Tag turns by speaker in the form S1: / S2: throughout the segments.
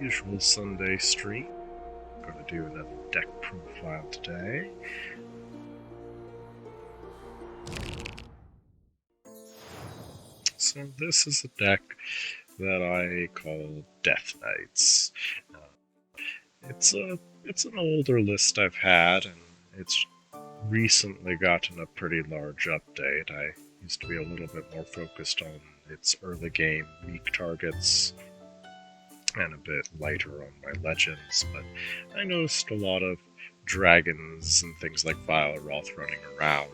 S1: usual Sunday stream. I'm going to do another deck profile today. So this is a deck that I call Death Knights. It's an older list I've had, and it's recently gotten a pretty large update. I used to be a little bit more focused on its early game weak targets and a bit lighter on my legends, but I noticed a lot of dragons and things like Vile Wrath running around,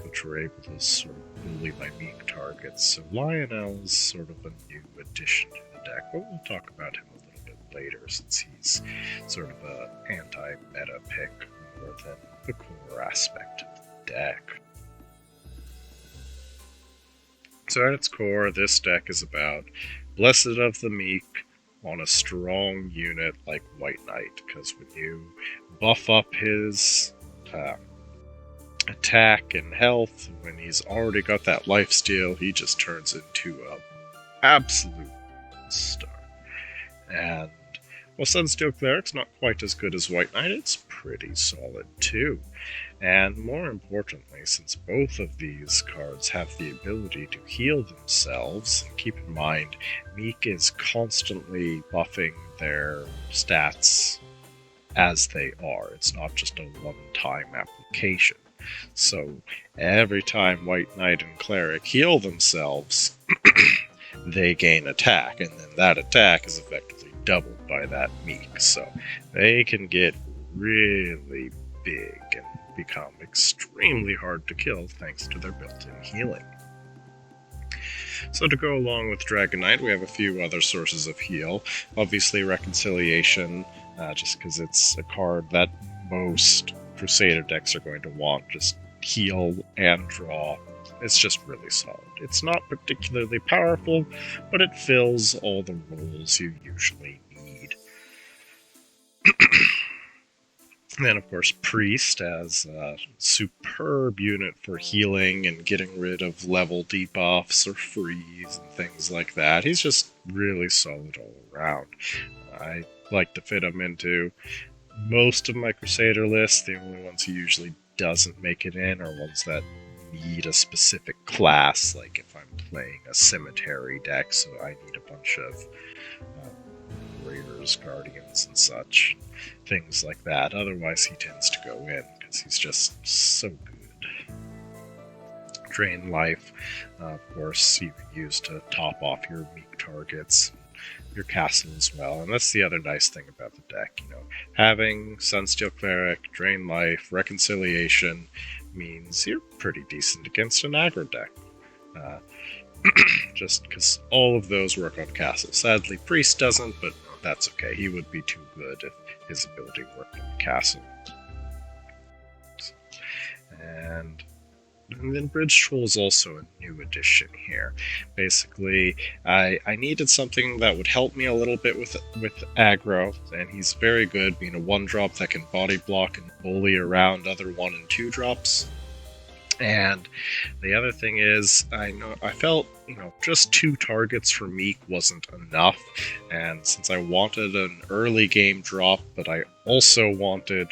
S1: which were able to sort of bully my meek targets. So Lionel's sort of a new addition to the deck, but we'll talk about him a little bit later since he's sort of an anti-meta pick more than the core aspect of the deck. So at its core, this deck is about Blessed of the Meek on a strong unit like White Knight, because when you buff up his attack and health, when he's already got that lifesteal, he just turns into an absolute star. And while Sunsteel Cleric's not quite as good as White Knight, it's pretty solid too. And more importantly, since both of these cards have the ability to heal themselves, and keep in mind, Meek is constantly buffing their stats as they are. It's not just a one-time application. So every time White Knight and Cleric heal themselves, they gain attack, and then that attack is effectively doubled by that Meek. So they can get really big and become extremely hard to kill thanks to their built-in healing. So to go along with Dragon Knight, we have a few other sources of heal. Obviously Reconciliation, just because it's a card that most Crusader decks are going to want. Just heal and draw. It's just really solid. It's not particularly powerful, but it fills all the roles you usually need. Then, of course, Priest as a superb unit for healing and getting rid of level debuffs or freeze and things like that. He's just really solid all around. I like to fit him into most of my Crusader lists. The only ones he usually doesn't make it in are ones that need a specific class, like if I'm playing a cemetery deck, so I need a bunch of Raiders, Guardians, and such. Things like that. Otherwise, he tends to go in, because he's just so good. Drain Life, of course, you can use to top off your weak targets, your castle as well, and that's the other nice thing about the deck. Having Sunsteel Cleric, Drain Life, Reconciliation means you're pretty decent against an aggro deck. Just because all of those work on castle. Sadly, Priest doesn't, but that's okay. He would be too good if his ability worked on the castle. And then Bridge Troll is also a new addition here. Basically, I needed something that would help me a little bit with aggro, and he's very good, being a 1-drop that can body block and bully around other 1 and 2 drops. And the other thing is, I felt, just 2 targets for Meek wasn't enough, and since I wanted an early game drop, but I also wanted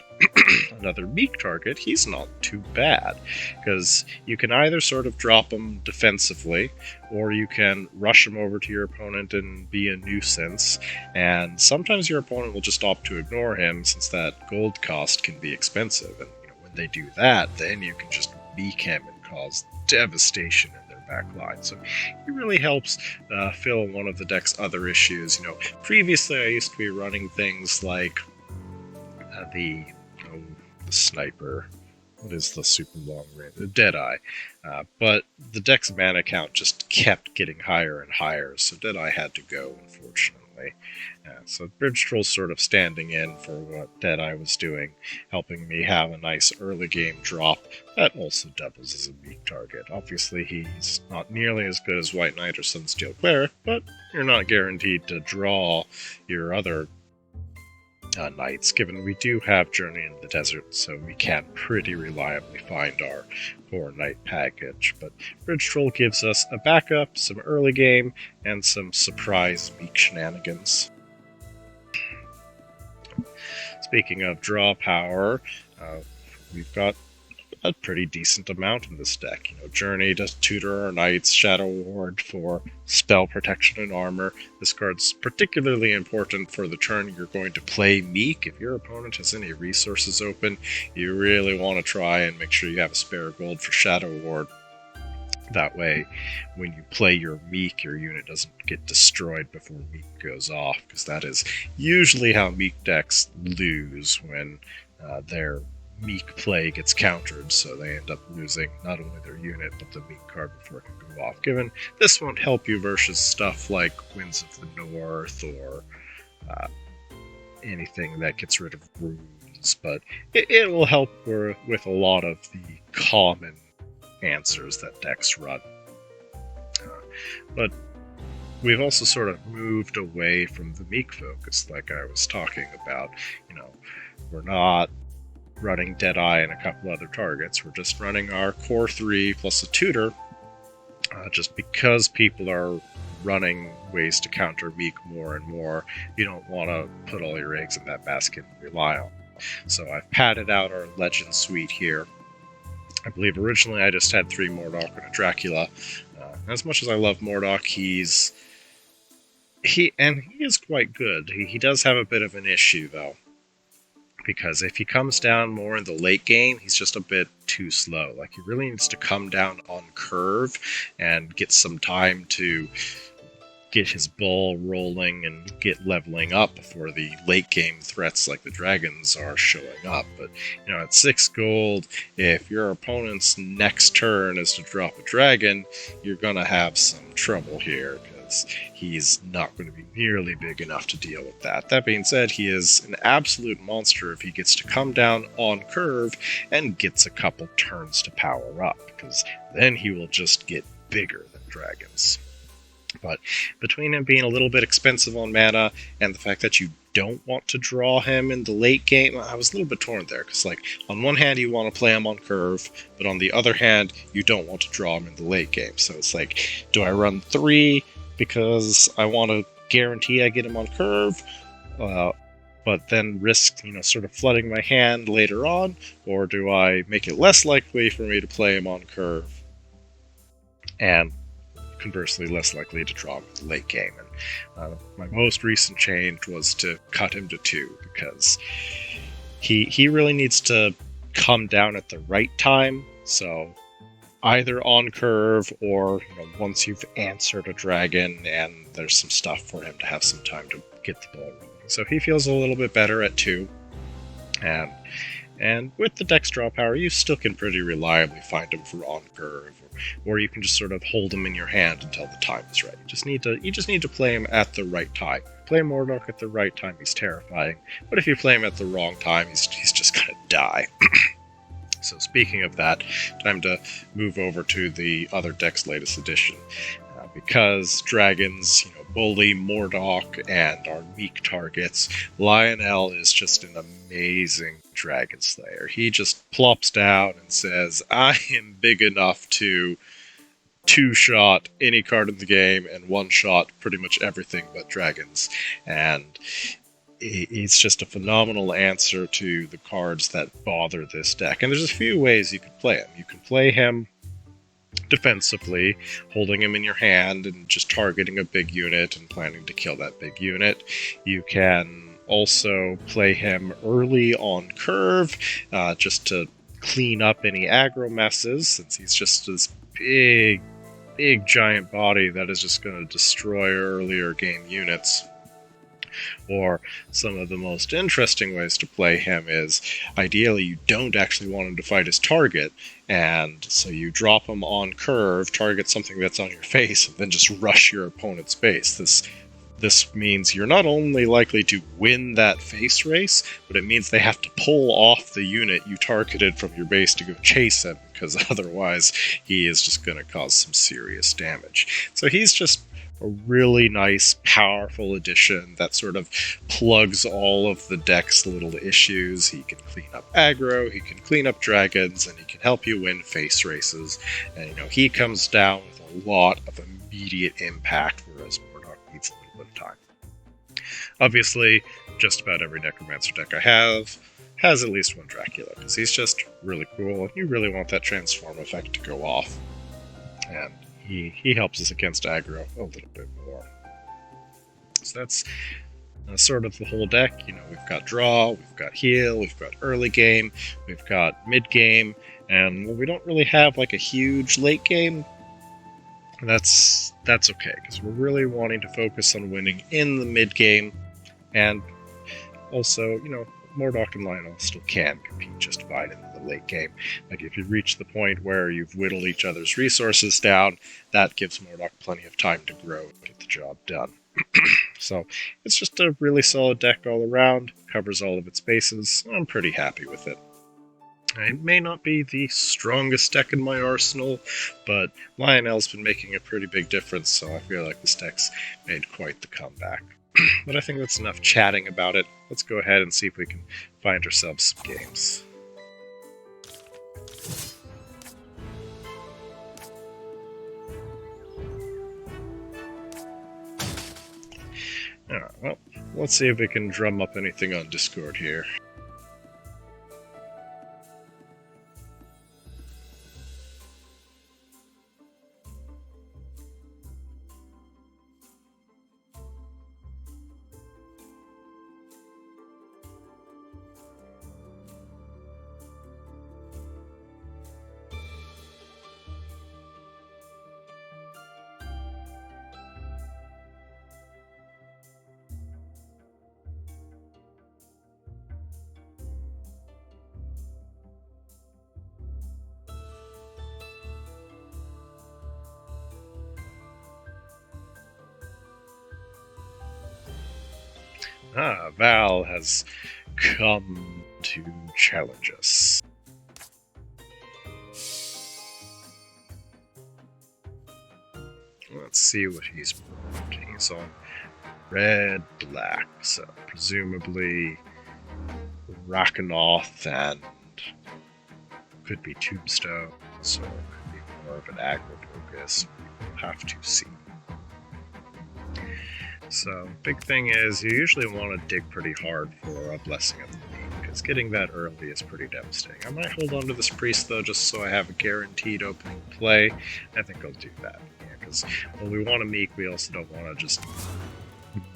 S1: another Meek target, he's not too bad, because you can either sort of drop him defensively, or you can rush him over to your opponent and be a nuisance, and sometimes your opponent will just opt to ignore him, since that gold cost can be expensive, and when they do that, then you can just Meek him and cause devastation in their back line. So he really helps fill one of the deck's other issues. Previously I used to be running things like the sniper. What is the super long range? The Deadeye. But the deck's mana count just kept getting higher and higher, so Deadeye had to go, unfortunately. So Bridge Troll's sort of standing in for what Deadeye was doing, helping me have a nice early game drop that also doubles as a weak target. Obviously, he's not nearly as good as White Knight or Sunsteel Cleric, but you're not guaranteed to draw your other knights, given we do have Journey into the Desert, so we can pretty reliably find our core knight package. But Bridge Troll gives us a backup, some early game, and some surprise Meek shenanigans. Speaking of draw power, we've got a pretty decent amount in this deck. Journey to tutor our knights, Shadow Ward for spell protection and armor. This card's particularly important for the turn you're going to play Meek. If your opponent has any resources open, you really want to try and make sure you have a spare gold for Shadow Ward. That way, when you play your Meek, your unit doesn't get destroyed before Meek goes off, because that is usually how Meek decks lose when their Meek play gets countered, so they end up losing not only their unit, but the Meek card before it can go off. Given this won't help you versus stuff like Winds of the North or anything that gets rid of runes, but it will help with a lot of the common answers that decks run. But we've also sort of moved away from the Meek focus, like I was talking about. We're not running Deadeye and a couple other targets. We're just running our core 3 plus a tutor, just because people are running ways to counter Meek more and more. You don't want to put all your eggs in that basket and rely on. So I've padded out our Legend Suite here. I believe originally I just had 3 Mordok and a Dracula. As much as I love Mordok, he is quite good. He does have a bit of an issue, though, because if he comes down more in the late game, he's just a bit too slow. Like, he really needs to come down on curve and get some time to get his ball rolling and get leveling up before the late game threats like the dragons are showing up. But, at 6 gold, if your opponent's next turn is to drop a dragon, you're going to have some trouble here, because he's not going to be nearly big enough to deal with that. That being said, he is an absolute monster if he gets to come down on curve and gets a couple turns to power up, because then he will just get bigger than dragons. But between him being a little bit expensive on mana and the fact that you don't want to draw him in the late game, I was a little bit torn there, because on one hand you want to play him on curve, but on the other hand you don't want to draw him in the late game. So it's like, do I run 3 because I want to guarantee I get him on curve, but then risk sort of flooding my hand later on, or do I make it less likely for me to play him on curve and conversely less likely to draw him in the late game? And my most recent change was to cut him to 2, because he really needs to come down at the right time. So either on curve or once you've answered a dragon and there's some stuff for him to have some time to get the ball rolling. So he feels a little bit better at 2, and with the dex draw power, you still can pretty reliably find him for on curve, or you can just sort of hold him in your hand until the time is right. You just need to play him at the right time. Play Mordok at the right time, he's terrifying. But if you play him at the wrong time, he's just gonna die. So speaking of that, time to move over to the other deck's latest edition. Because dragons, bully Mordok and our Meek targets, Lionel is just an amazing dragon slayer. He just plops down and says, I am big enough to 2-shot any card in the game and 1-shot pretty much everything but dragons. And it's just a phenomenal answer to the cards that bother this deck. And there's a few ways you could play him. You can play him defensively, holding him in your hand and just targeting a big unit and planning to kill that big unit. You can also play him early on curve, just to clean up any aggro messes, since he's just this big giant body that is just going to destroy earlier game units. Or some of the most interesting ways to play him is, ideally you don't actually want him to fight his target, and so you drop him on curve, target something that's on your face, and then just rush your opponent's base. This means you're not only likely to win that face race, but it means they have to pull off the unit you targeted from your base to go chase him, because otherwise he is just going to cause some serious damage. So he's just a really nice, powerful addition that sort of plugs all of the deck's little issues. He can clean up aggro, he can clean up dragons, and he can help you win face races. And, he comes down with a lot of immediate impact, whereas Mordok needs a little bit of time. Obviously, just about every Necromancer deck I have has at least one Dracula, because he's just really cool, and you really want that transform effect to go off. And he helps us against aggro a little bit more. So that's sort of the whole deck. We've got draw, we've got heal, we've got early game, we've got mid game, and we don't really have like a huge late game. That's okay, because we're really wanting to focus on winning in the mid game, and also, Mordok and Lionel still can compete just fine in the late game. Like, if you reach the point where you've whittled each other's resources down, that gives Mordok plenty of time to grow and get the job done. So, it's just a really solid deck all around, covers all of its bases. I'm pretty happy with it. It may not be the strongest deck in my arsenal, but Lionel's been making a pretty big difference, so I feel like this deck's made quite the comeback. But I think that's enough chatting about it. Let's go ahead and see if we can find ourselves some games. Alright, well, let's see if we can drum up anything on Discord here. Val has come to challenge us. Let's see what he's brought. He's on red-black, so presumably Rakanoth and could be Tombstone, so it could be more of an aggro focus. We'll have to see. So, big thing is, you usually want to dig pretty hard for a Blessing of the League, because getting that early is pretty devastating. I might hold on to this Priest, though, just so I have a guaranteed opening play. I think I'll do that, because when we want a Meek, we also don't want to just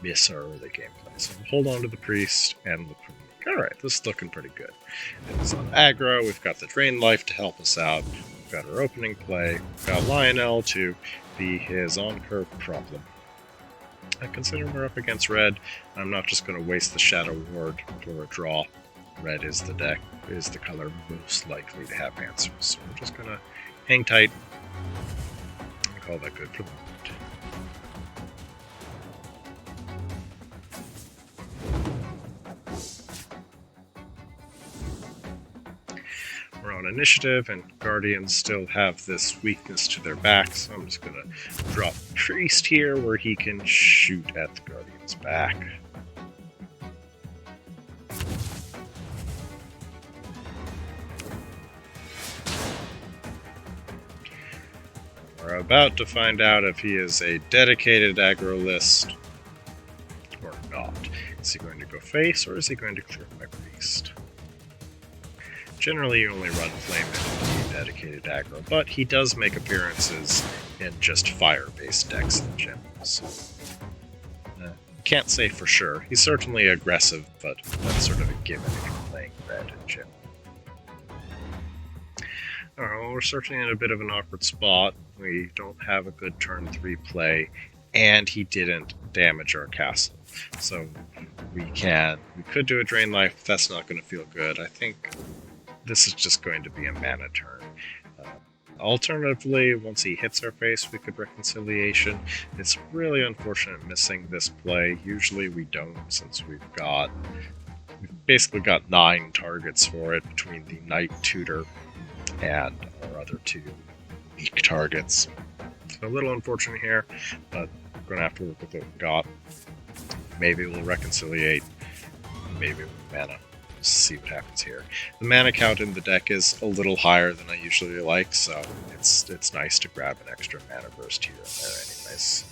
S1: miss our early gameplay. So we'll hold on to the Priest and look for the Meek. Alright, this is looking pretty good. It's on aggro, we've got the Drain Life to help us out, we've got our opening play, we've got Lionel to be his on-curve problem. I consider we're up against red. I'm not just going to waste the Shadow Ward for a draw. Red is the color most likely to have answers. So we're just going to hang tight and call that good for the moment. We're on initiative, and Guardians still have this weakness to their back, so I'm just going to drop Priest here where he can shoot at the Guardian's back. We're about to find out if he is a dedicated aggro list or not. Is he going to go face, or is he going to clear my Priest? Generally, you only run Flame into dedicated aggro, but he does make appearances in just fire-based decks in general, so can't say for sure. He's certainly aggressive, but that's sort of a given if you're playing red in general. Alright, well, we're certainly in a bit of an awkward spot. We don't have a good turn 3 play, and he didn't damage our castle. So we could do a Drain Life, that's not going to feel good. I think this is just going to be a mana turn. Alternatively, once he hits our face, we could Reconciliation. It's really unfortunate missing this play. Usually we don't, since we've basically got 9 targets for it between the Knight Tutor and our other 2 weak targets. So a little unfortunate here, but we're going to have to work with what we got. Maybe we'll Reconciliate, maybe we'll mana. See what happens here. The mana count in the deck is a little higher than I usually like, so it's nice to grab an extra mana burst here and there anyways.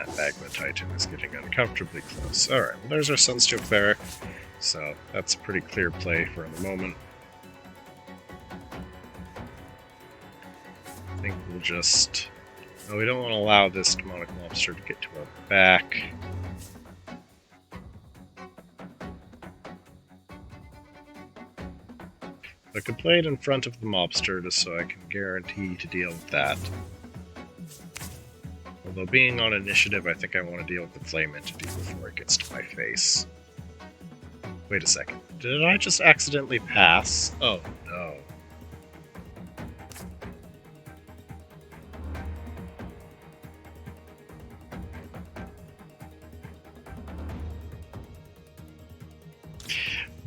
S1: That Magma Titan is getting uncomfortably close. Alright, well there's our Sunsteel Cleric, so that's a pretty clear play for the moment. I think we'll just... Oh, we don't want to allow this demonic lobster to get to our back. I could play it in front of the mobster just so I can guarantee to deal with that. Although being on initiative, I think I want to deal with the flame entity before it gets to my face. Wait a second. Did I just accidentally pass? Oh no.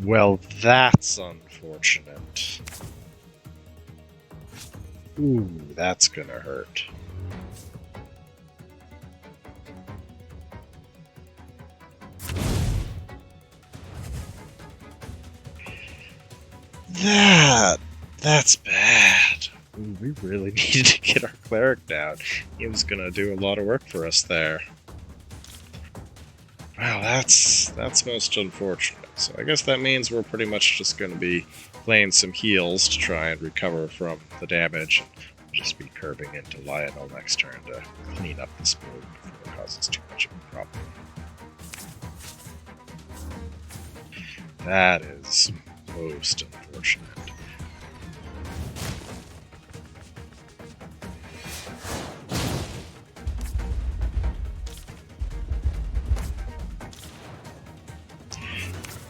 S1: Well, that's unfortunate. Ooh, that's gonna hurt. That's bad. Ooh, we really needed to get our cleric down. He was gonna do a lot of work for us there. Wow, that's most unfortunate. So I guess that means we're pretty much just going to be playing some heals to try and recover from the damage. We'll just be curving into Lionel next turn to clean up this board before it causes too much of a problem. That is most unfortunate.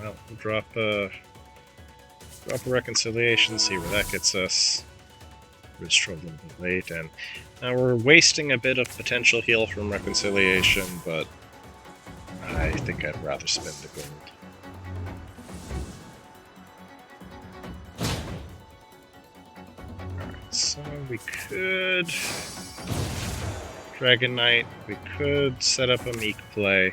S1: Well, we'll drop a reconciliation, see where that gets us. We're still a little bit late, and now we're wasting a bit of potential heal from reconciliation, but I think I'd rather spend the gold. Alright, so we could Dragon Knight, we could set up a meek play.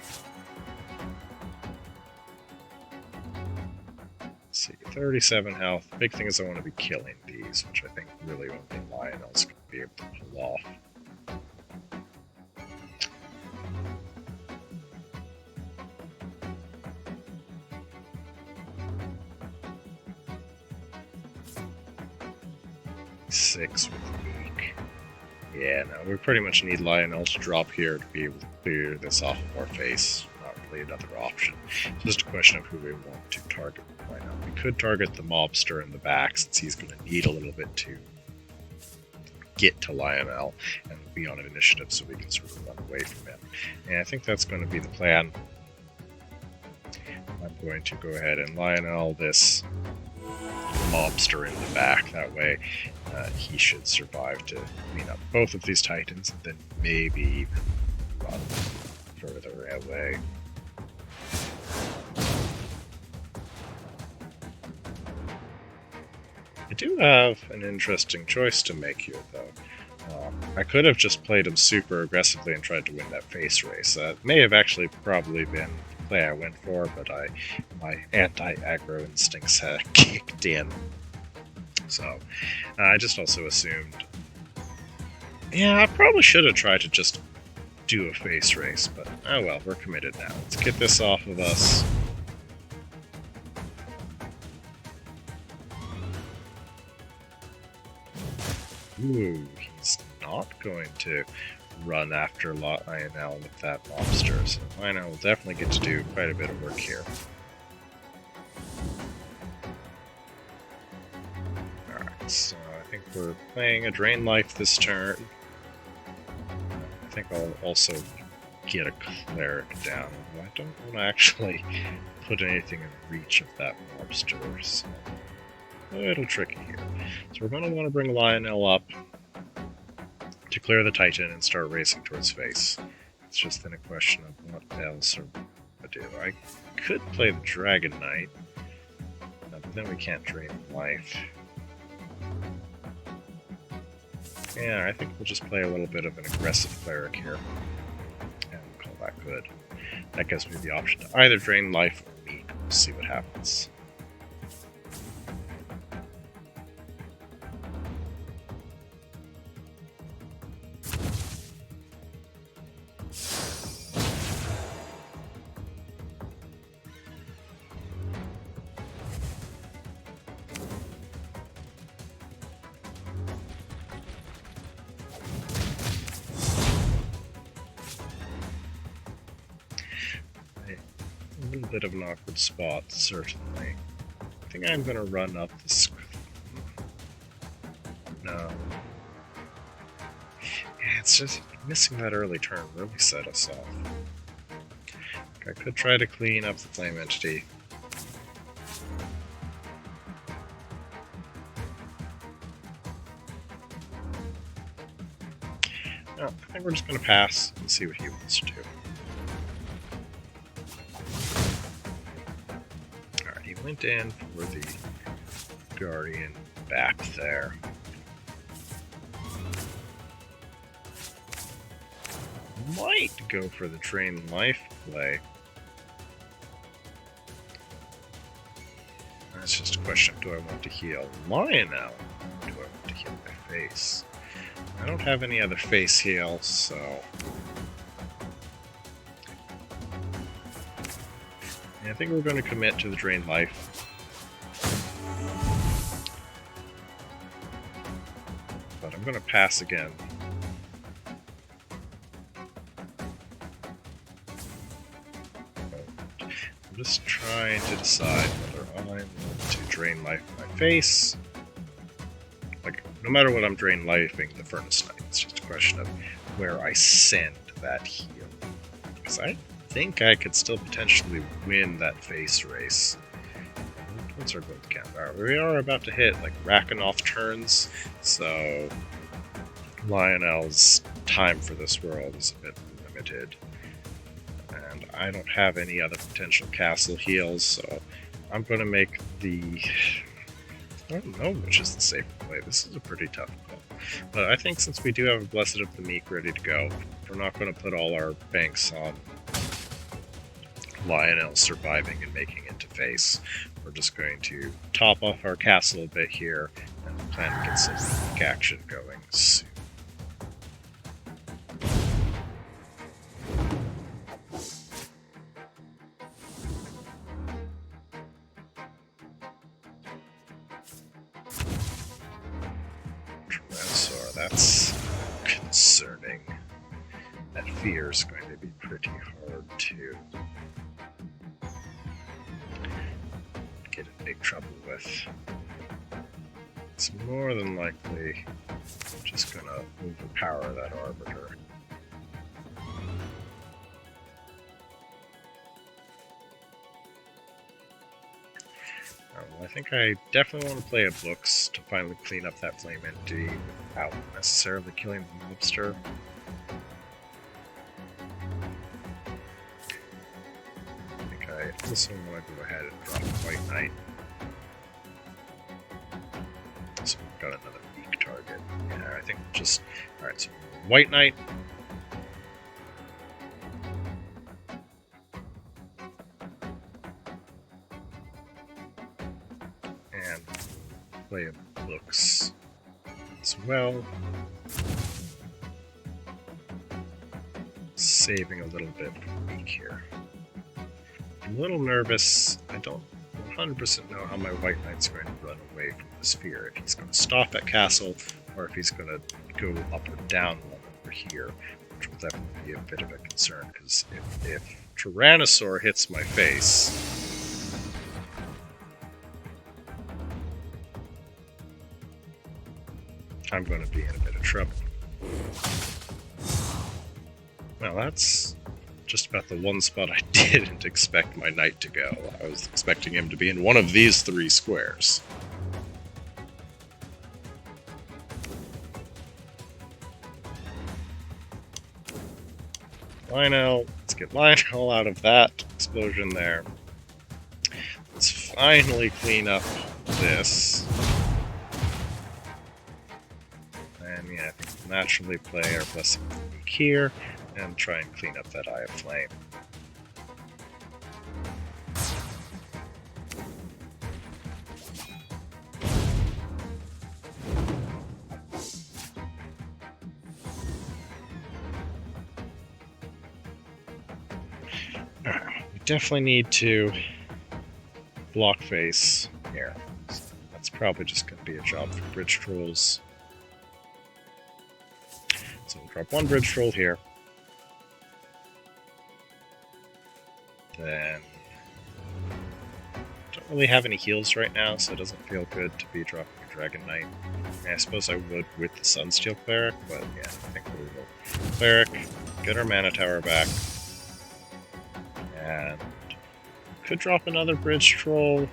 S1: Let's see, 37 health. The big thing is I want to be killing these, which I think really only Lionel's going to be able to pull off. Six with meek. Yeah, no, we pretty much need Lionel to drop here to be able to clear this off of our face. Not really another option. It's just a question of who we want to target right now. We could target the mobster in the back, since he's going to need a little bit to get to Lionel and be on an initiative so we can sort of run away from him. And I think that's going to be the plan. I'm going to go ahead and Lionel this mobster in the back. That way he should survive to clean up both of these titans and then maybe even run further away. I do have an interesting choice to make here, though. I could have just played him super aggressively and tried to win that face race. That may have actually probably been the play I went for, but my anti-aggro instincts had kicked in. So, I just also assumed... Yeah, I probably should have tried to just do a face race, but oh well, we're committed now. Let's get this off of us. Ooh, he's not going to run after Lionel with that lobster, so Lionel will definitely get to do quite a bit of work here. Alright, so I think we're playing a Drain Life this turn. I think I'll also get a Cleric down, although I don't want to actually put anything in reach of that mobster, so a little tricky here. So we're going to want to bring Lionel up to clear the Titan and start racing towards face. It's just then a question of what else are we going to do. I could play the Dragon Knight, but then we can't drain life. Yeah, I think we'll just play a little bit of an aggressive Cleric here, and we'll call that good. That gives me the option to either drain life or meek. We'll see what happens. little bit of an awkward spot, certainly. I think I'm going to run up this... No. Yeah, it's just missing that early turn really set us off. I could try to clean up the flame entity. No, I think we're just going to pass and see what he wants to do. Alright, he went in for the Guardian back there. Might go for the Drain Life play. That's just a question of, do I want to heal Lionel? Or do I want to heal my face? I don't have any other face heals, so... Yeah, I think we're going to commit to the Drain Life. But I'm going to pass again. I'm just trying to decide whether I want to Drain Life my face. Like, no matter what I'm Drain Lifing the Furnace Knight, it's just a question of where I send that heal. Because I think I could still potentially win that face race. What's our gold count? Alright, we are about to hit, like, Rakanoth turns, so Lionel's time for this world is a bit limited. And I don't have any other potential castle heals, so I'm going to make the... I don't know which is the safe play. This is a pretty tough call. But I think since we do have a Blessed of the Meek ready to go, we're not going to put all our banks on Lionel surviving and making it to face. We're just going to top off our castle a bit here and plan to get some action going soon. That's concerning. That fear is going to be pretty hard to get in big trouble with. It's more than likely just gonna overpower that Arbiter. I think I definitely want to play a Books to finally clean up that flame entity without necessarily killing the mobster. I think I also want to go ahead and drop White Knight. So we've got another weak target. Yeah, I think just... Alright, so White Knight. And play a Books as well. Saving a little bit for weak here. I'm a little nervous. I don't 100% know how my White Knight's going to run away from the spear. If he's going to stop at castle, or if he's going to go up or down one over here, which will definitely be a bit of a concern, because if Tyrannosaur hits my face, I'm going to be in a bit of trouble. Well, that's just about the one spot I didn't expect my knight to go. I was expecting him to be in one of these three squares. Lionel, let's get Lionel out of that explosion there. Let's finally clean up this. And yeah, I think we'll naturally play our Blessing of the Week here and try and clean up that Eye of Flame. We definitely need to block face here. So that's probably just going to be a job for Bridge Trolls. So we'll drop one Bridge Troll here. Then really have any heals right now, so it doesn't feel good to be dropping a Dragon Knight. I suppose I would with the Sunsteel Cleric, but yeah, I think we will. Cleric, get our mana tower back, and could drop another Bridge Troll.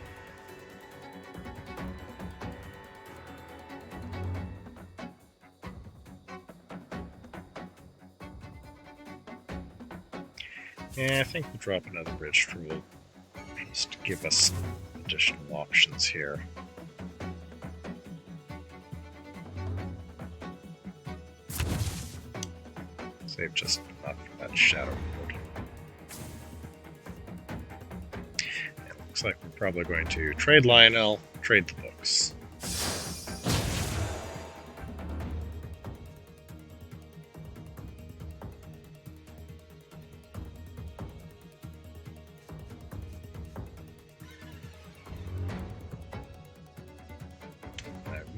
S1: Yeah, I think we'll drop another Bridge Troll, just to give us additional options here. Save just enough for that Shadow Ward. It looks like we're probably going to trade Lionel, trade the books.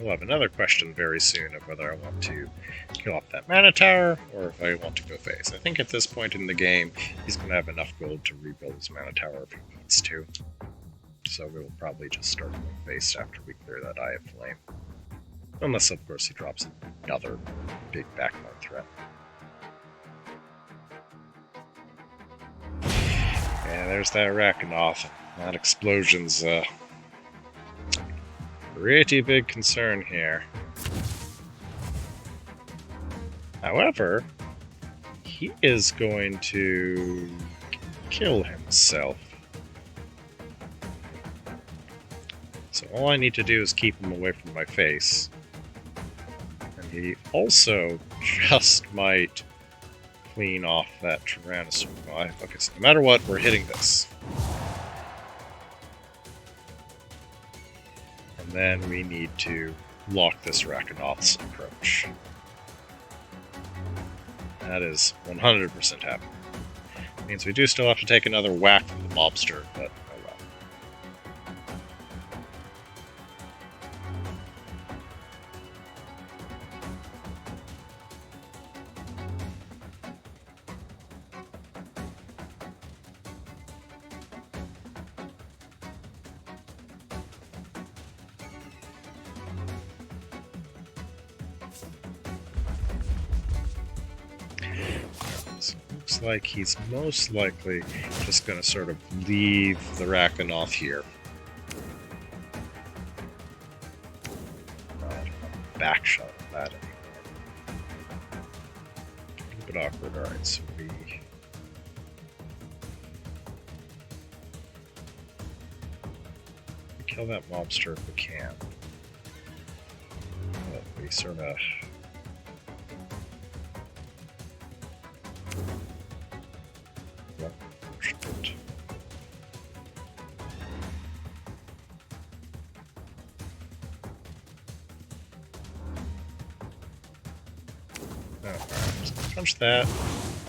S1: We'll have another question very soon of whether I want to kill off that mana tower or if I want to go face. I think at this point in the game, he's going to have enough gold to rebuild his mana tower if he needs to. So we will probably just start going face after we clear that Eye of Flame. Unless, of course, he drops another big backbone threat. Yeah, there's that Rakanoth. That explosion's pretty big concern here. However, he is going to kill himself. So all I need to do is keep him away from my face. And he also just might clean off that Tyrannosaur. Okay, so no matter what, we're hitting this. And then we need to block this Rakanoth's approach. That is 100% happening. Means we do still have to take another whack from the mobster, but oh well. So it looks like he's most likely just going to sort of leave the Rakanoth here. Back shot of that anymore. A little bit awkward. Alright, so we kill that mobster if we can. But we sort of punch that.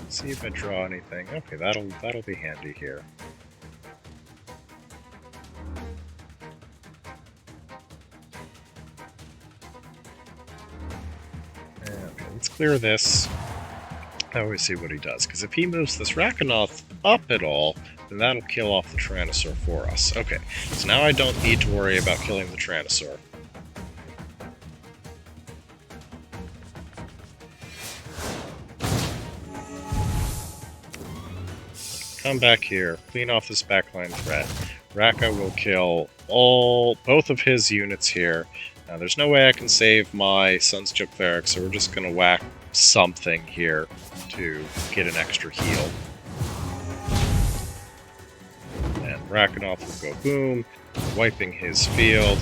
S1: See if I draw anything. Okay, that'll be handy here. Okay, let's clear this. Now we see what he does, because if he moves this Rakanoth up at all, then that'll kill off the Tyrannosaur for us. Okay, so now I don't need to worry about killing the Tyrannosaur. Come back here, clean off this backline threat. Raka will kill both of his units here. Now, there's no way I can save my Sunsteel Cleric, so we're just going to whack something here to get an extra heal. And Rakanoth will go boom, wiping his field.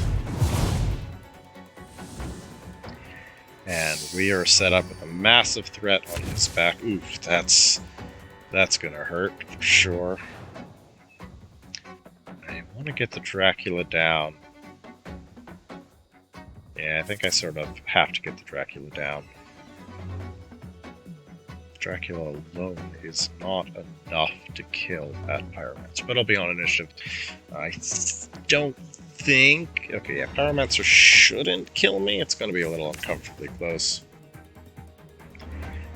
S1: And we are set up with a massive threat on his back. Oof, that's gonna hurt for sure. I want to get the Dracula down. Yeah, I think I sort of have to get the Dracula down. Dracula alone is not enough to kill that Pyromancer, but I'll be on initiative. I don't think... Okay, yeah, Pyromancer shouldn't kill me. It's going to be a little uncomfortably close.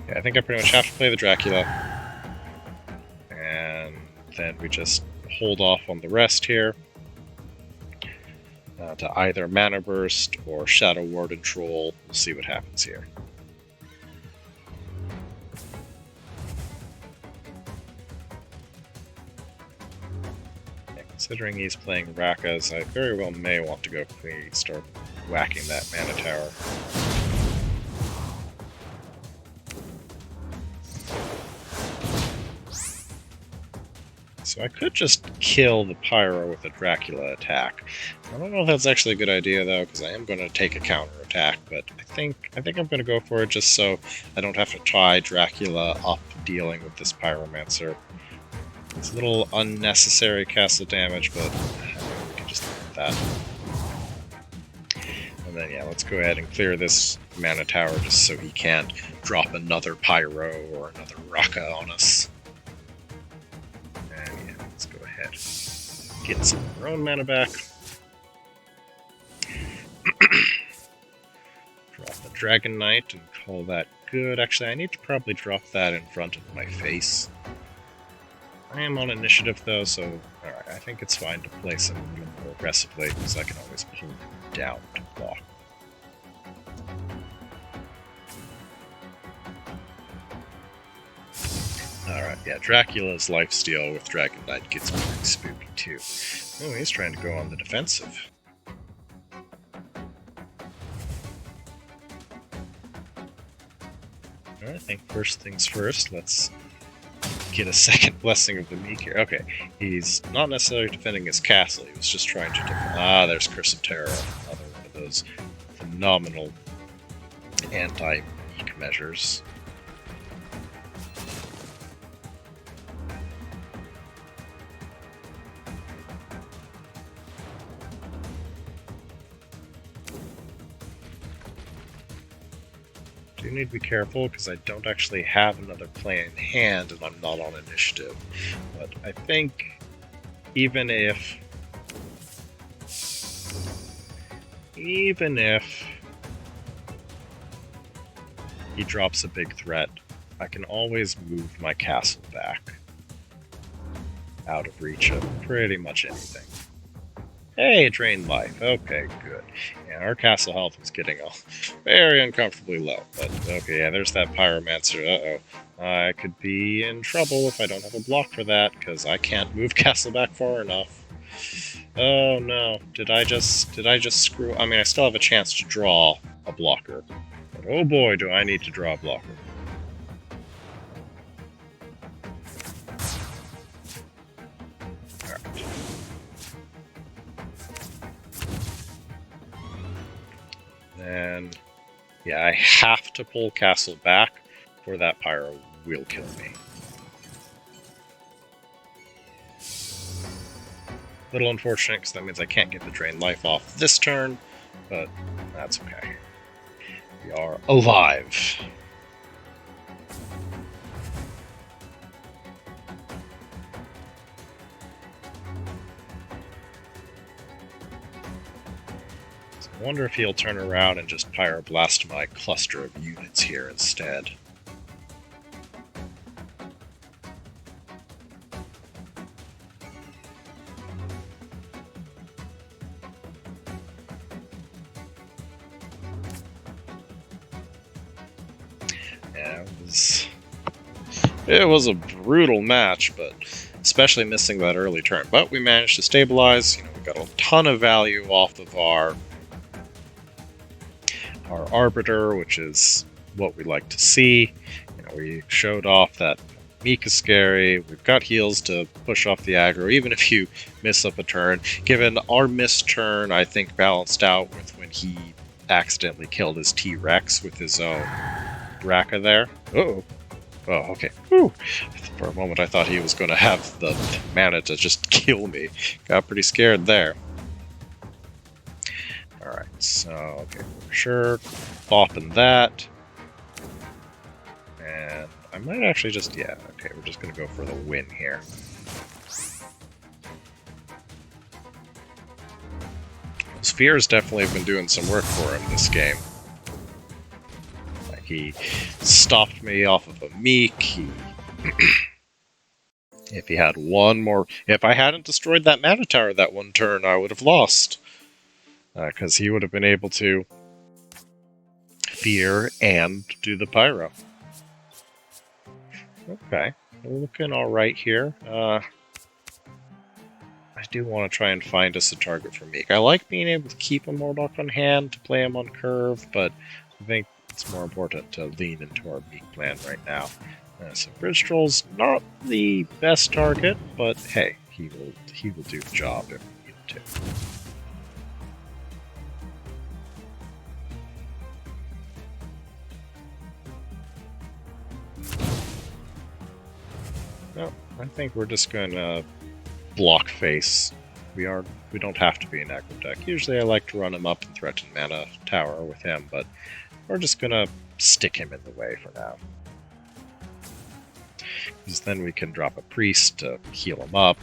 S1: Yeah, I think I pretty much have to play the Dracula. And then we just hold off on the rest here. to either Mana Burst or Shadow Warden Troll. We'll see what happens here. Considering he's playing Rakas, I very well may want to go start whacking that mana tower. So I could just kill the Pyro with a Dracula attack. I don't know if that's actually a good idea though, because I am going to take a counter attack, but I think I'm going to go for it just so I don't have to tie Dracula up dealing with this Pyromancer. It's a little unnecessary castle damage, but we can just live with that. And then, yeah, let's go ahead and clear this mana tower just so he can't drop another Pyro or another Raka on us. And yeah, let's go ahead. Get some of our own mana back. Drop the Dragon Knight and call that good. Actually, I need to probably drop that in front of my face. I am on initiative though, so alright, I think it's fine to place him a little more aggressively, because I can always pull him down to block. Alright, yeah, Dracula's lifesteal with Dragon Knight gets pretty spooky too. Oh, he's trying to go on the defensive. Alright, I think first things first, let's get a second Blessing of the Meek here. Okay, he's not necessarily defending his castle, he was just trying to defend... Ah, there's Curse of Terror, another one of those phenomenal anti-Meek measures. I do need to be careful because I don't actually have another play in hand and I'm not on initiative. But I think even if he drops a big threat, I can always move my castle back out of reach of pretty much anything. Hey, drained life. Okay, good. Yeah, our castle health was getting very uncomfortably low. But, okay, yeah, there's that Pyromancer. Uh-oh. I could be in trouble if I don't have a block for that, because I can't move castle back far enough. Oh, no. Did I just screw... I mean, I still have a chance to draw a blocker. But, oh boy, do I need to draw a blocker. And yeah, I have to pull castle back, or that Pyro will kill me. A little unfortunate, because that means I can't get the drain life off this turn, but that's okay. We are alive. I wonder if he'll turn around and just Pyroblast my cluster of units here instead. Yeah, it was a brutal match, but especially missing that early turn. But we managed to stabilize. You know, we got a ton of value off of our Arbiter, which is what we like to see. You know, we showed off that Meek is scary. We've got heals to push off the aggro, even if you miss up a turn. Given our missed turn, I think balanced out with when he accidentally killed his T-Rex with his own Raka there. Uh-oh. Oh, okay. Whew. For a moment I thought he was going to have the mana to just kill me. Got pretty scared there. Alright, so, okay, for sure, bopping that. And I might actually just, yeah, okay, we're just going to go for the win here. Spheres definitely have been doing some work for him this game. Like, he stopped me off of a Meek, if he had one more... If I hadn't destroyed that mana tower that one turn, I would have lost. because he would have been able to fear and do the pyro. Okay, we're looking all right here. I do want to try and find us a target for Meek. I like being able to keep a Mordok on hand to play him on curve, but I think it's more important to lean into our Meek plan right now. So Bridge Troll's not the best target, but hey, he will do the job if we need him to. No, I think we're just gonna block face. We don't have to be an aggro deck. Usually I like to run him up and threaten mana tower with him, but we're just gonna stick him in the way for now. Because then we can drop a priest to heal him up.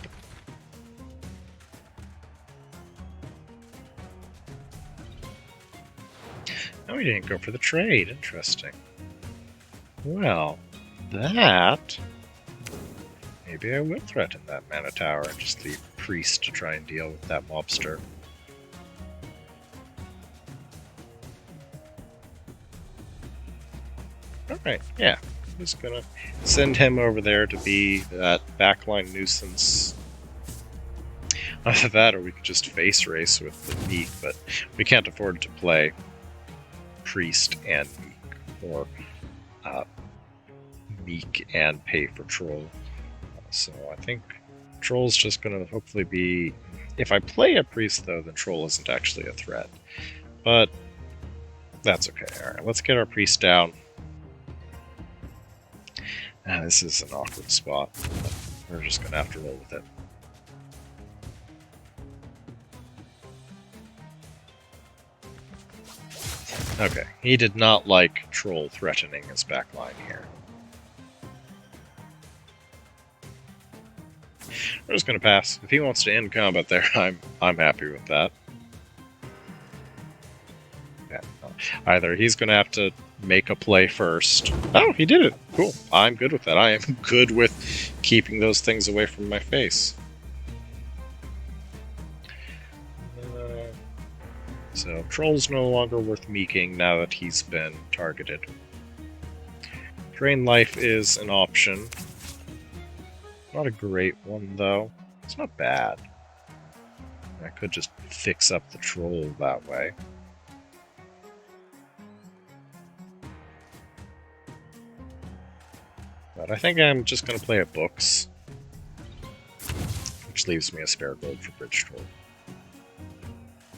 S1: Oh, we didn't go for the trade. Interesting. Well, that... Maybe I will threaten that mana tower and just leave priest to try and deal with that mobster. Alright, yeah. I'm just gonna send him over there to be that backline nuisance. Either that or we could just face race with the Meek, but we can't afford to play priest and Meek, or Meek and pay for troll. So I think troll's just gonna hopefully be... If I play a priest though, then troll isn't actually a threat. But that's okay. Alright, let's get our priest down. This is an awkward spot, but we're just gonna have to roll with it. Okay, he did not like troll threatening his backline here. We're just gonna pass. If he wants to end combat there, I'm happy with that. Yeah, either he's gonna have to make a play first. Oh, he did it! Cool. I'm good with that. I am good with keeping those things away from my face. So, Troll's no longer worth meeking now that he's been targeted. Drain Life is an option. Not a great one, though. It's not bad. I could just fix up the Troll that way. But I think I'm just going to play a Books, which leaves me a spare gold for Bridge Troll.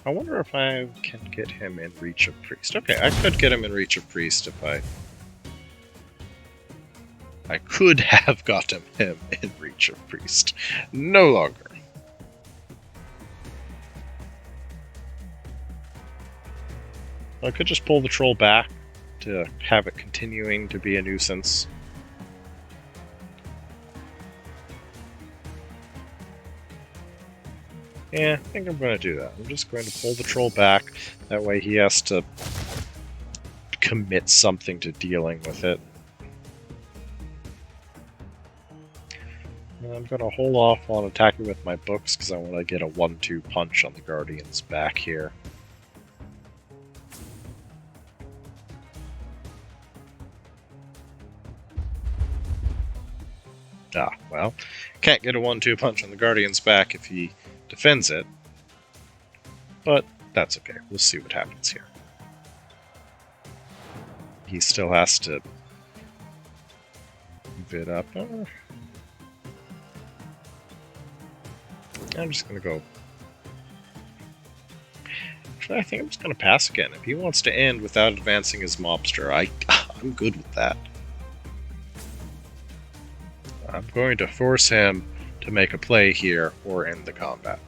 S1: I wonder if I can get him in reach of Priest. Okay, I could get him in reach of Priest if I could have gotten him in reach of Priest. No longer. I could just pull the Troll back to have it continuing to be a nuisance. Yeah, I think I'm going to do that. I'm just going to pull the Troll back. That way he has to commit something to dealing with it. And I'm going to hold off on attacking with my Books because I want to get a 1-2 punch on the Guardian's back here. Ah, well, can't get a 1-2 punch on the Guardian's back if he defends it, but that's okay. We'll see what happens here. He still has to move it up. I'm just going to go... Actually, I think I'm just going to pass again. If he wants to end without advancing his mobster, I'm good with that. I'm going to force him to make a play here or end the combat.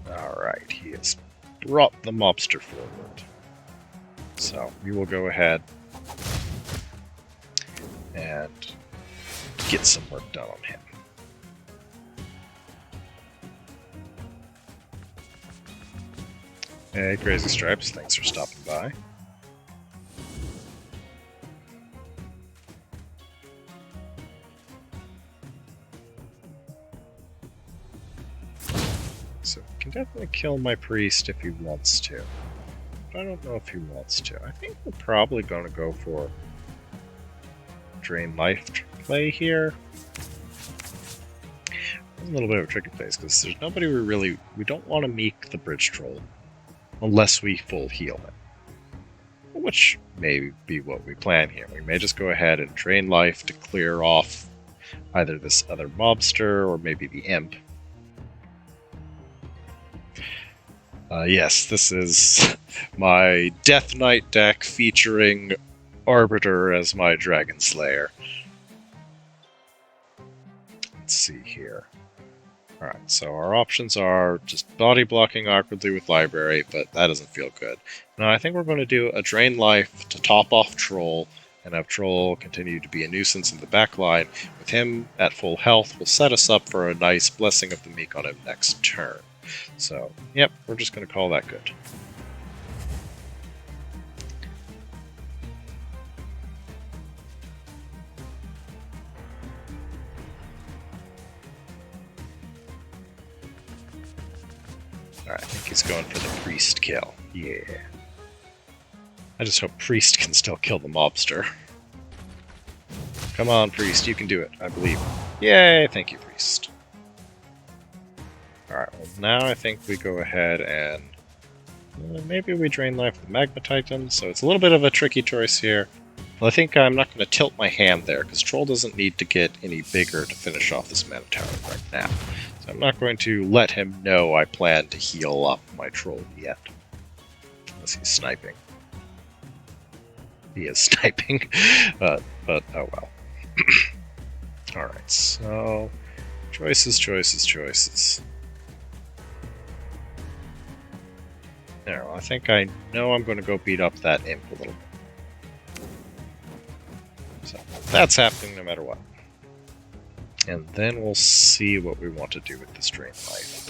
S1: Alright, he has brought the mobster forward. So we will go ahead and get some work done on him. Hey, Crazy Stripes, thanks for stopping by. So we can definitely kill my priest if he wants to. But I don't know if he wants to. I think we're probably going to go for drain life play here. It's a little bit of a tricky place because there's nobody we don't want to meek the bridge troll unless we full heal him. Which may be what we plan here. We may just go ahead and drain life to clear off either this other mobster or maybe the imp. Yes, this is my Death Knight deck featuring Arbiter as my Dragon Slayer. Let's see here. Alright, so our options are just body blocking awkwardly with Library, but that doesn't feel good. Now I think we're going to do a Drain Life to top off Troll, and have Troll continue to be a nuisance in the back line. With him at full health will set us up for a nice Blessing of the Meek on him next turn. So, yep, we're just going to call that good. Alright, I think he's going for the Priest kill. Yeah. I just hope Priest can still kill the mobster. Come on, Priest, you can do it, I believe. Yay, thank you, Priest. Alright, well now I think we go ahead and maybe we drain life with Magma Titan, so it's a little bit of a tricky choice here. Well, I think I'm not going to tilt my hand there, because Troll doesn't need to get any bigger to finish off this Mana Tower right now. So I'm not going to let him know I plan to heal up my Troll yet. Unless he's sniping. He is sniping, but oh well. Alright, so choices. There, well, I think I know I'm going to go beat up that imp a little bit. So that's happening no matter what. And then we'll see what we want to do with this Drain Life.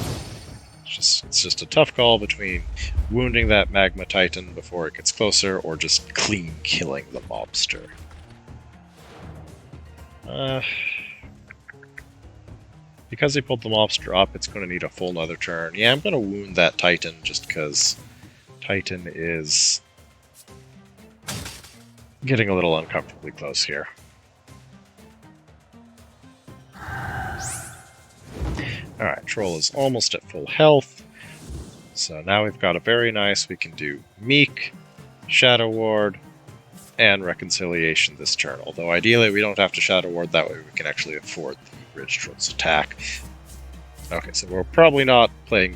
S1: It's just a tough call between wounding that Magma Titan before it gets closer, or just clean killing the mobster. Because he pulled the mobster up, it's going to need a full another turn. Yeah, I'm going to wound that Titan just because Titan is getting a little uncomfortably close here. Alright, Troll is almost at full health. So now we've got a very nice, we can do Meek, Shadow Ward, and Reconciliation this turn. Although ideally we don't have to Shadow Ward, that way we can actually afford the Bridge Troll's attack. Okay, so we're probably not playing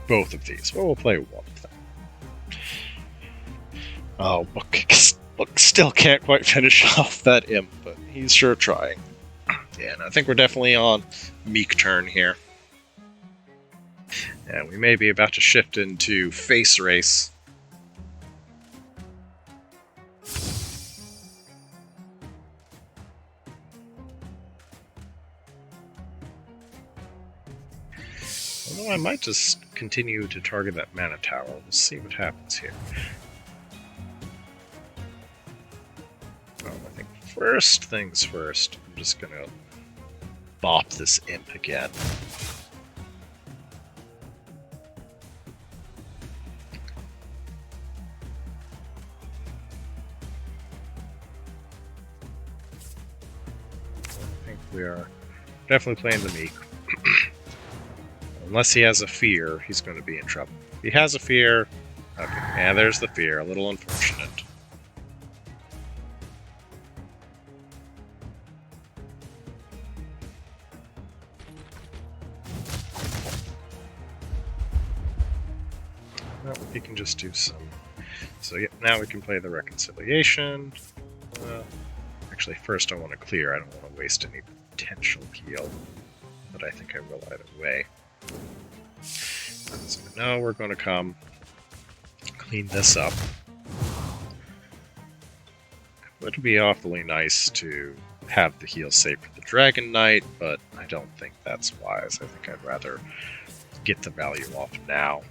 S1: both of these, but we'll play one of them. Oh, Book still can't quite finish off that imp, but he's sure trying. Yeah, and I think we're definitely on Meek turn here. And we may be about to shift into Face Race. Although I might just continue to target that Mana Tower. We'll see what happens here. Well, I think first things first, I'm just gonna bop this imp again. I think we are definitely playing the Meek. Unless he has a fear, he's going to be in trouble. If he has a fear... Okay, yeah, there's the fear. A little unfortunate. Well, he can just do some... So yeah, now we can play the Reconciliation. Actually, first I want to clear. I don't want to waste any potential heal. But I think I will either way. So now we're going to come clean this up. It would be awfully nice to have the heal save for the Dragon Knight, but I don't think that's wise. I think I'd rather get the value off now.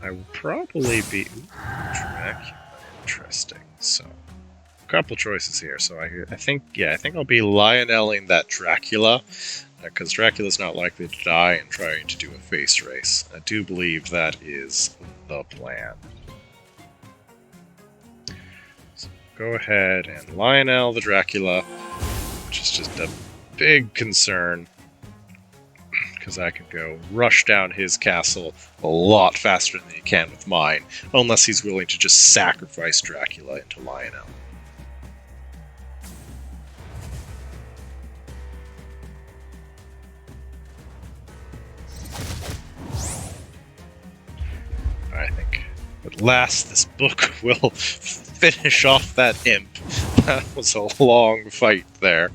S1: I will probably be... Ooh, Dracula. Interesting. So, a couple choices here. So I think I'll be Lioneling that Dracula, because Dracula's not likely to die and trying to do a face race. I do believe that is the plan. So go ahead and Lionel the Dracula, which is just a big concern, because I can go rush down his castle a lot faster than he can with mine, unless he's willing to just sacrifice Dracula into Lionel. I think at last this book will finish off that imp. That was a long fight there.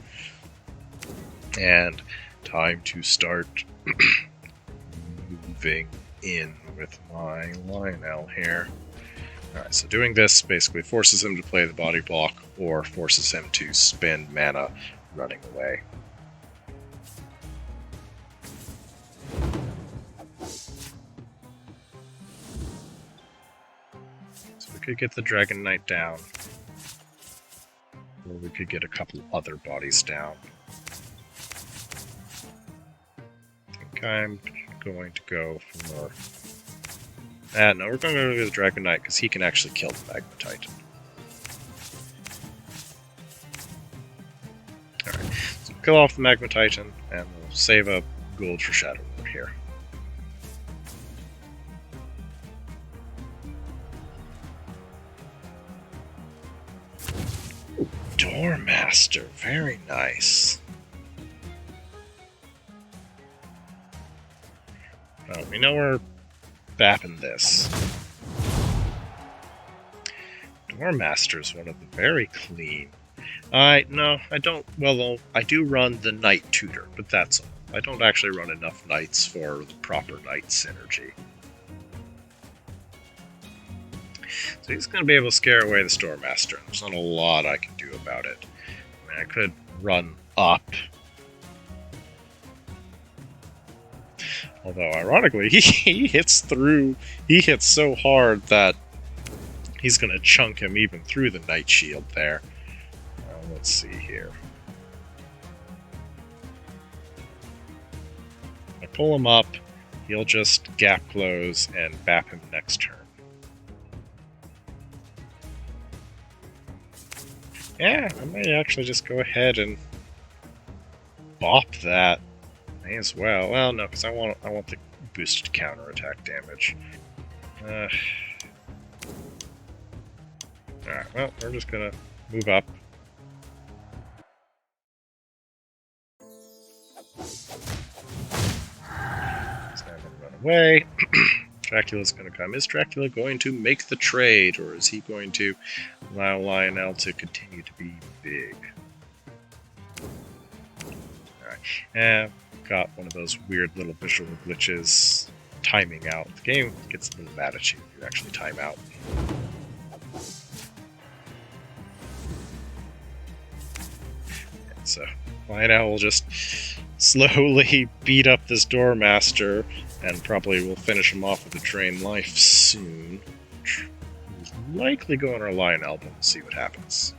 S1: And time to start moving in with my Lionel here. Alright, so doing this basically forces him to play the body block or forces him to spend mana running away. So we could get the Dragon Knight down, or we could get a couple other bodies down. I'm going to go for... no, we're going to go to the Dragon Knight because he can actually kill the Magma Titan. Alright, so kill off the Magma Titan and we'll save up gold for Shadow Lord here. Ooh, Doormaster, very nice. We know we're bapping this. Doormaster's one of the very clean. No, I don't. Well, I do run the Knight Tutor, but that's all. I don't actually run enough Knights for the proper Knight synergy. So he's going to be able to scare away the Stormmaster. There's not a lot I can do about it. I mean, I could run up. Although, ironically, he hits through... He hits so hard that he's going to chunk him even through the Knight Shield there. Let's see here. I pull him up, he'll just gap close and bap him next turn. Yeah, I may actually just go ahead and bop that. May as well. Well, no, because I want the boosted counterattack damage. Alright, well, we're just gonna move up. He's now gonna run away. Dracula's gonna come. Is Dracula going to make the trade, or is he going to allow Lionel to continue to be big? Alright, got one of those weird little visual glitches timing out. The game gets a little mad at you if you actually time out. And so Lionel will just slowly beat up this Doormaster and probably will finish him off with a drain life soon. We'll likely go on our Lionel, but we'll see what happens.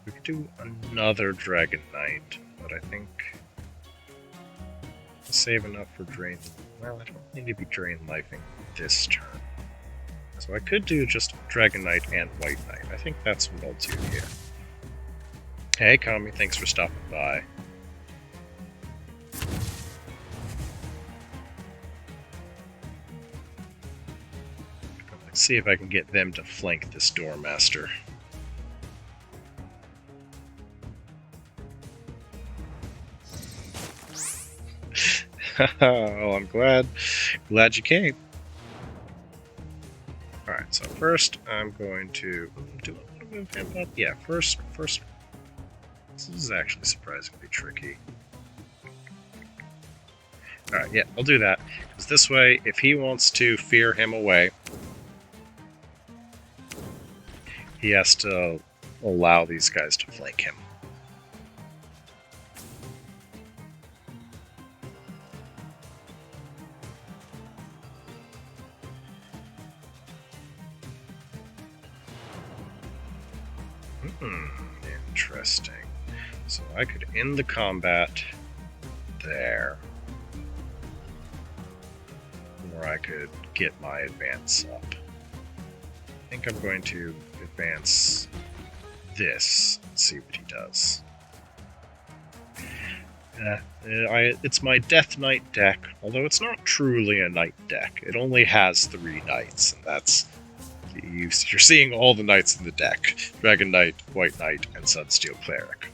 S1: We could do another Dragon Knight, but I think I'll save enough for Drain. Well, I don't need to be Drain Lifing this turn. So I could do just Dragon Knight and White Knight. I think that's what I'll do here. Hey, Kami, thanks for stopping by. Let's see if I can get them to flank this Doormaster. Oh, I'm glad you came. Alright, so first I'm going to do move him up? Yeah, first. This is actually surprisingly tricky. Alright, yeah, I'll do that. Because this way, if he wants to fear him away, he has to allow these guys to flank him. Interesting. So I could end the combat there. Or I could get my advance up. I think I'm going to advance this and see what he does. It's my Death Knight deck, although it's not truly a knight deck. It only has 3 knights, and that's... You're seeing all the knights in the deck. Dragon Knight, White Knight, and Sunsteel Cleric.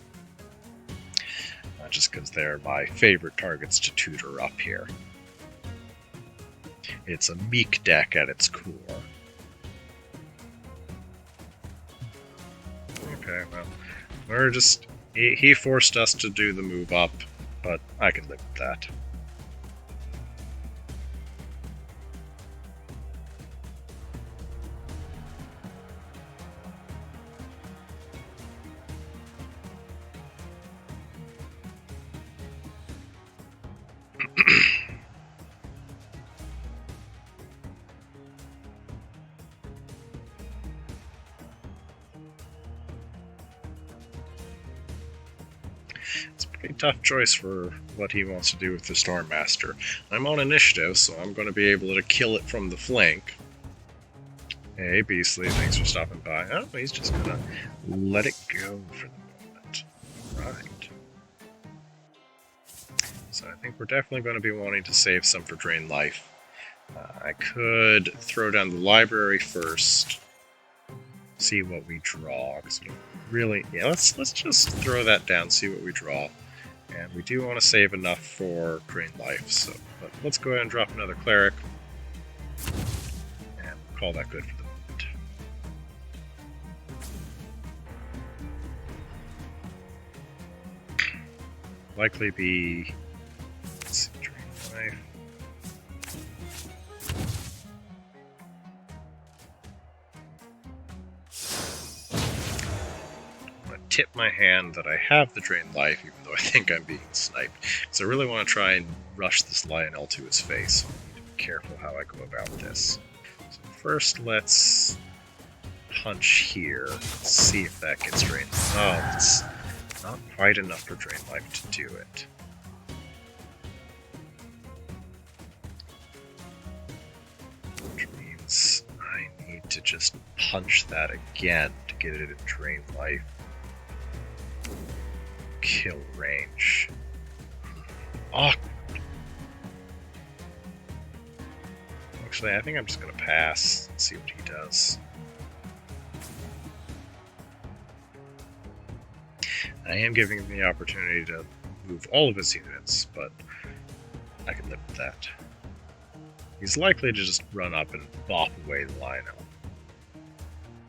S1: Just because they're my favorite targets to tutor up here. It's a meek deck at its core. Okay, well, we're just... He forced us to do the move up, but I can live with that. It's a pretty tough choice for what he wants to do with the Stormmaster. I'm on initiative, so I'm going to be able to kill it from the flank. Hey, Beastly, thanks for stopping by. Oh, he's just going to let it go for the moment. Right. So I think we're definitely going to be wanting to save some for Drain Life. I could throw down the library first, see what we draw, because we don't really... Yeah, let's just throw that down, see what we draw. And we do want to save enough for Drain Life, so... But let's go ahead and drop another Cleric. And call that good for the moment. Likely be... Let's see, Drain Life... tip my hand that I have the Drain Life, even though I think I'm being sniped. So I really want to try and rush this Lionel to his face, so I need to be careful how I go about this. So first, let's punch here. Let's see if that gets Drain Life. Oh, it's not quite enough for Drain Life to do it. Which means I need to just punch that again to get it in Drain Life. Kill range. Awkward. Actually, I think I'm just going to pass and see what he does. I am giving him the opportunity to move all of his units, but I can live with that. He's likely to just run up and bop away the Lionel.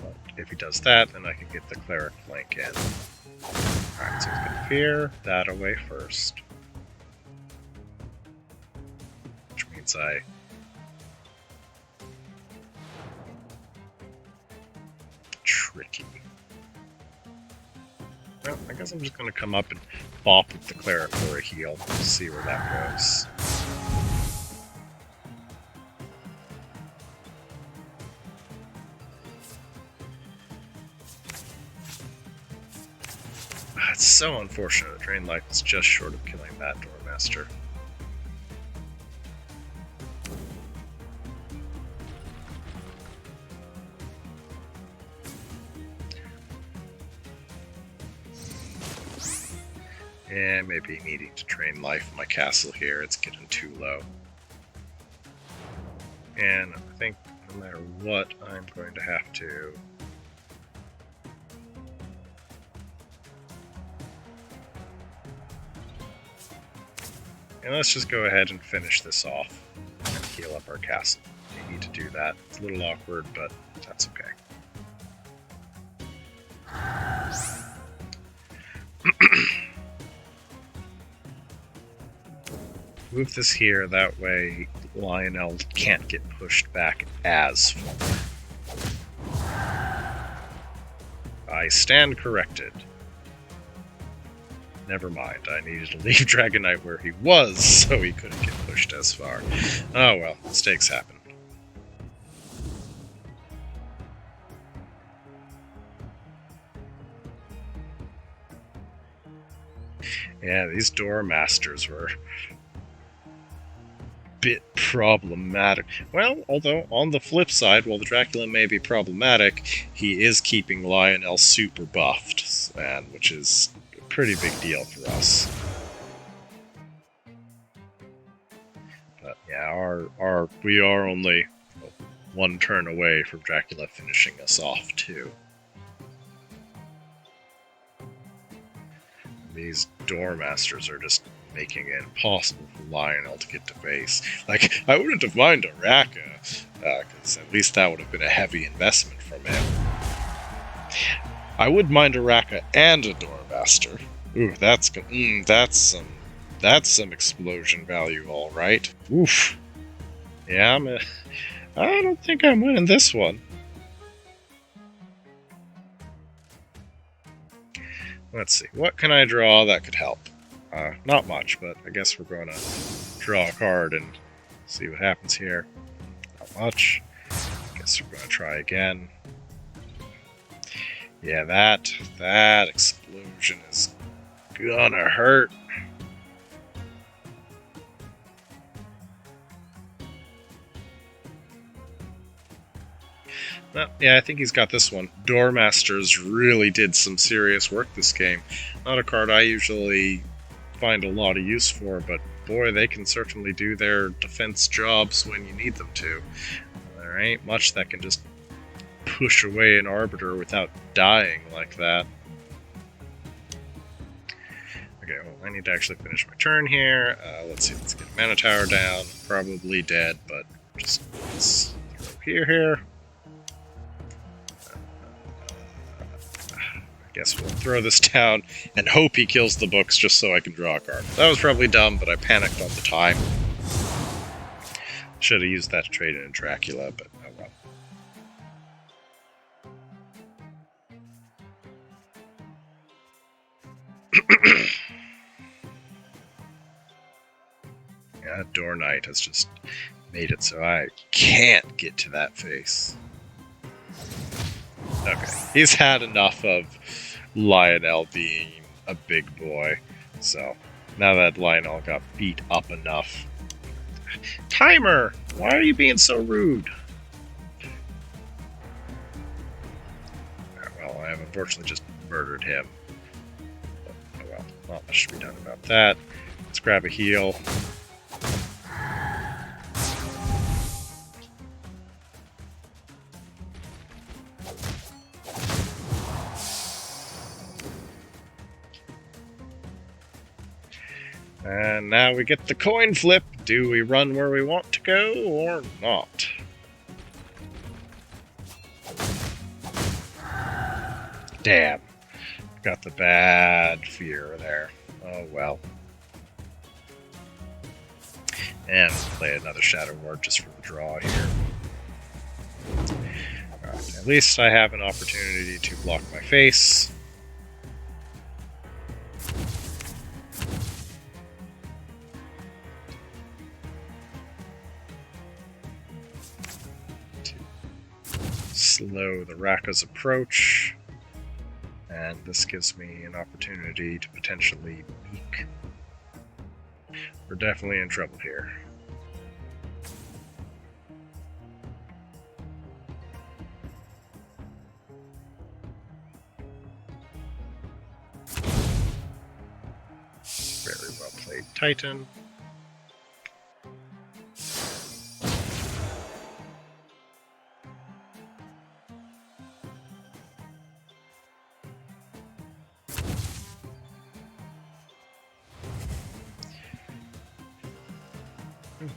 S1: But if he does that, then I can get the Cleric flank in. Alright, so he's going to fear that away first. Which means I... Tricky. Well, I guess I'm just going to come up and bop with the Cleric for a heal. See where that goes. It's so unfortunate. Drain Life is just short of killing that Doormaster. And maybe needing to Drain Life in my castle here. It's getting too low. And I think no matter what, I'm going to have to... And let's just go ahead and finish this off and heal up our castle. We need to do that. It's a little awkward, but that's okay. Move this here, that way Lionel can't get pushed back as far. I stand corrected. Never mind, I needed to leave Dragonite where he was, so he couldn't get pushed as far. Oh well, mistakes happen. Yeah, these door masters were a bit problematic. Well, although, on the flip side, while the Dracula may be problematic, he is keeping Lionel super buffed, and which is a pretty big deal for us. But yeah, we are only one turn away from Dracula finishing us off, too. These door masters are just making it impossible for Lionel to get to face. Like, I wouldn't have minded Araka, because at least that would have been a heavy investment from him. I would mind Araka and a door master. Ooh, that's good. That's some explosion value, all right. Oof. Yeah, I don't think I'm winning this one. Let's see, what can I draw that could help? Not much, but I guess we're going to draw a card and see what happens here. Not much. Guess we're going to try again. Yeah, that explosion is gonna hurt. Well, yeah, I think he's got this one. Doormasters really did some serious work this game. Not a card I usually find a lot of use for, but boy, they can certainly do their defense jobs when you need them to. There ain't much that can just push away an Arbiter without dying like that. Okay, well, I need to actually finish my turn here. Let's see, let's get a mana tower down. Probably dead, but just let's throw here. I guess we'll throw this down and hope he kills the books just so I can draw a card. That was probably dumb, but I panicked on the time. Should have used that to trade in Dracula, but oh well. Yeah, Door Knight has just made it so I can't get to that face. Okay, he's had enough of Lionel being a big boy, so now that Lionel got beat up enough... Timer! Why are you being so rude? Well, I have unfortunately just murdered him. But, oh well, not much to be done about that. Let's grab a heal. And now we get the coin flip. Do we run where we want to go or not? Damn. Got the bad fear there. Oh well. And play another Shadow Ward just for the draw here. Alright, at least I have an opportunity to block my face. Slow the Raka's approach, and this gives me an opportunity to potentially meek. We're definitely in trouble here. Very well played, Titan.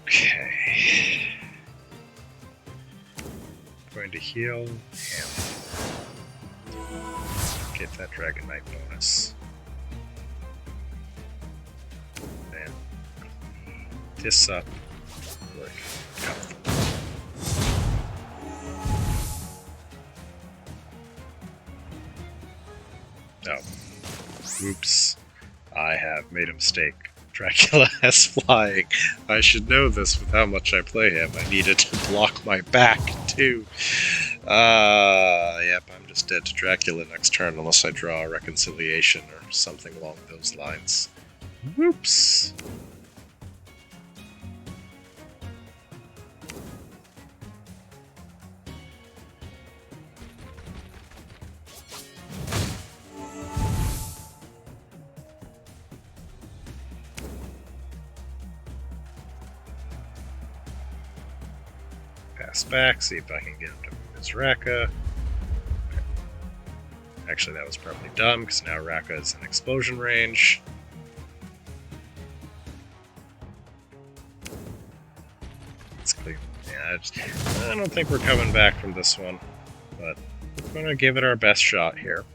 S1: Okay. I'm going to heal him. get that Dragon Knight bonus. And clean this up. Look, oh. Oops. I have made a mistake. Dracula has flying. I should know this with how much I play him. I needed to block my back, too. Yep, I'm just dead to Dracula next turn unless I draw a reconciliation or something along those lines. Whoops. Pass back, see if I can get him to move his Raka. Actually, that was probably dumb, because now Raka is in explosion range. Let's clean. Yeah, I don't think we're coming back from this one, but we're going to give it our best shot here.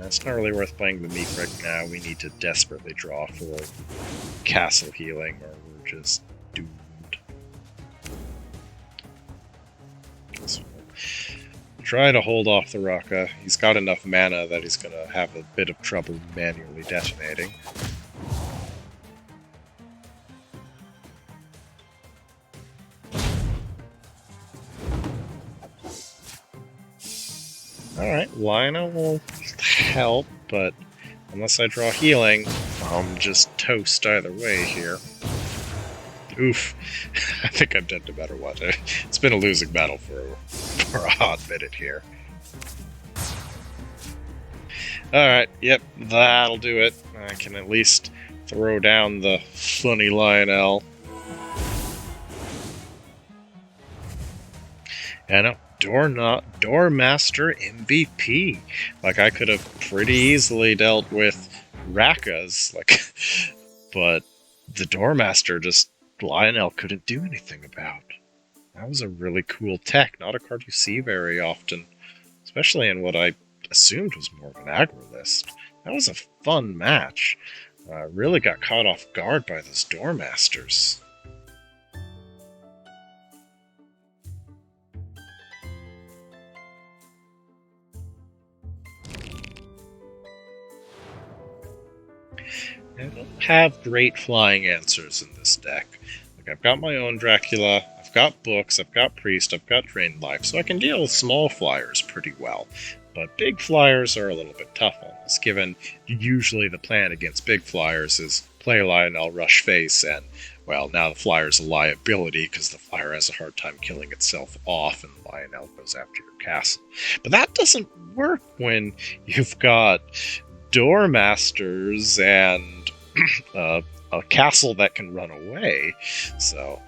S1: It's not really worth playing the meat right now. We need to desperately draw for castle healing, or we're just doomed. So try to hold off the Raka. He's got enough mana that he's going to have a bit of trouble manually detonating. Alright, Lina will help, but unless I draw healing, I'm just toast either way here. Oof. I think I'm dead no matter what. It's been a losing battle for a hot minute here. Alright, yep, that'll do it. I can at least throw down the funny Lionel. And Doormaster MVP. Like, I could have pretty easily dealt with Rakas, but the Doormaster just Lionel couldn't do anything about. That was a really cool tech, not a card you see very often, especially in what I assumed was more of an aggro list. That was a fun match. I really got caught off guard by those Doormasters. I don't have great flying answers in this deck. Like, I've got my own Dracula, I've got books, I've got priest, I've got drained life, so I can deal with small flyers pretty well. But big flyers are a little bit tough on us, given usually the plan against big flyers is play Lionel, rush face, and, well, now the flyer's a liability because the flyer has a hard time killing itself off and Lionel goes after your castle. But that doesn't work when you've got Doormasters and a castle that can run away, so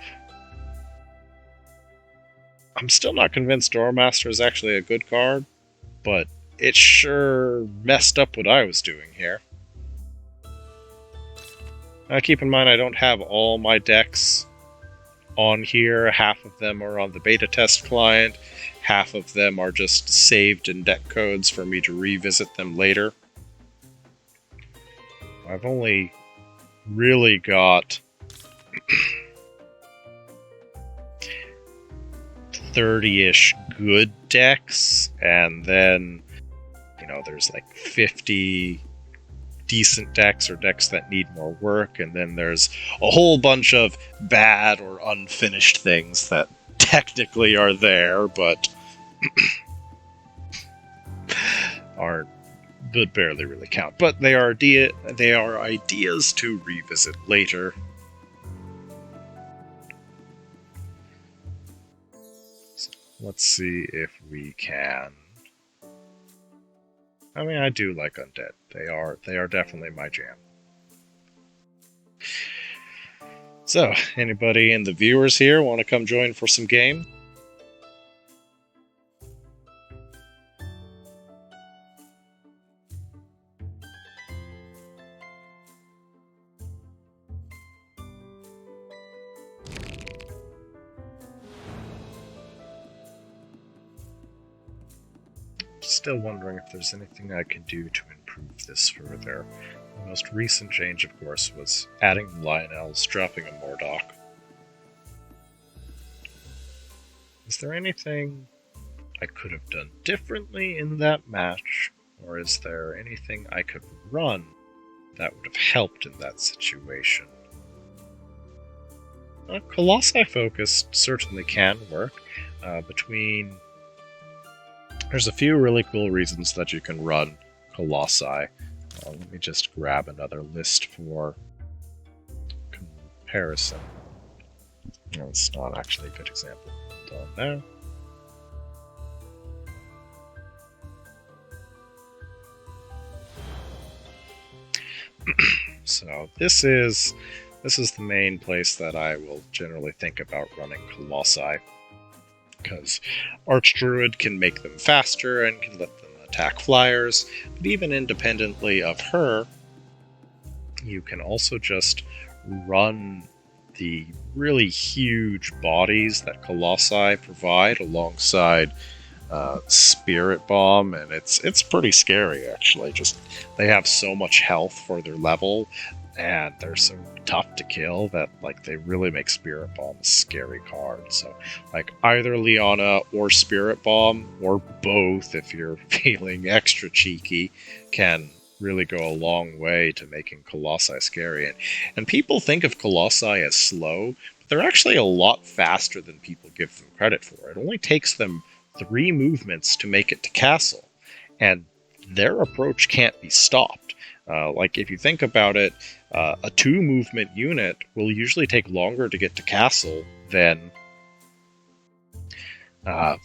S1: I'm still not convinced Doormaster is actually a good card, but it sure messed up what I was doing here. Now keep in mind I don't have all my decks on here. Half of them are on the beta test client, half of them are just saved in deck codes for me to revisit them later. I've only really got 30-ish good decks, and then, you know, there's like 50 decent decks or decks that need more work, and then there's a whole bunch of bad or unfinished things that technically are there, but aren't, but barely really count. But they are ideas to revisit later. So let's see if we can. I mean, I do like undead. They are definitely my jam. So, anybody in the viewers here want to come join for some game? still wondering if there's anything I can do to improve this further. The most recent change, of course, was adding Lionel's, dropping a Mordock. Is there anything I could have done differently in that match, or is there anything I could run that would have helped in that situation? Colossi Focus certainly can work. There's a few really cool reasons that you can run Colossi. Let me just grab another list for comparison. No, it's not actually a good example. Hold on there. So this is the main place that I will generally think about running Colossi, because Archdruid can make them faster and can let them attack flyers, but even independently of her, you can also just run the really huge bodies that Colossi provide alongside Spirit Bomb, and it's pretty scary actually. Just they have so much health for their level, and they're so tough to kill that they really make Spirit Bomb a scary card. So either Leona or Spirit Bomb, or both if you're feeling extra cheeky, can really go a long way to making Colossi scary. And people think of Colossi as slow, but they're actually a lot faster than people give them credit for. It only takes them 3 movements to make it to castle, and their approach can't be stopped. If you think about it, a 2 movement unit will usually take longer to get to castle than a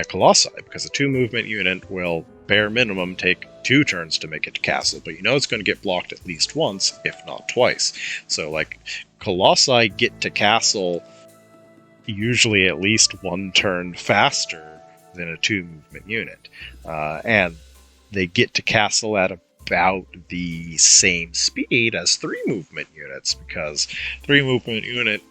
S1: Colossi, because a 2 movement unit will bare minimum take 2 turns to make it to castle, but it's going to get blocked at least once, if not twice. So Colossi get to castle usually at least 1 turn faster than a 2 movement unit, and they get to castle at about the same speed as 3 movement units, because 3 movement unit,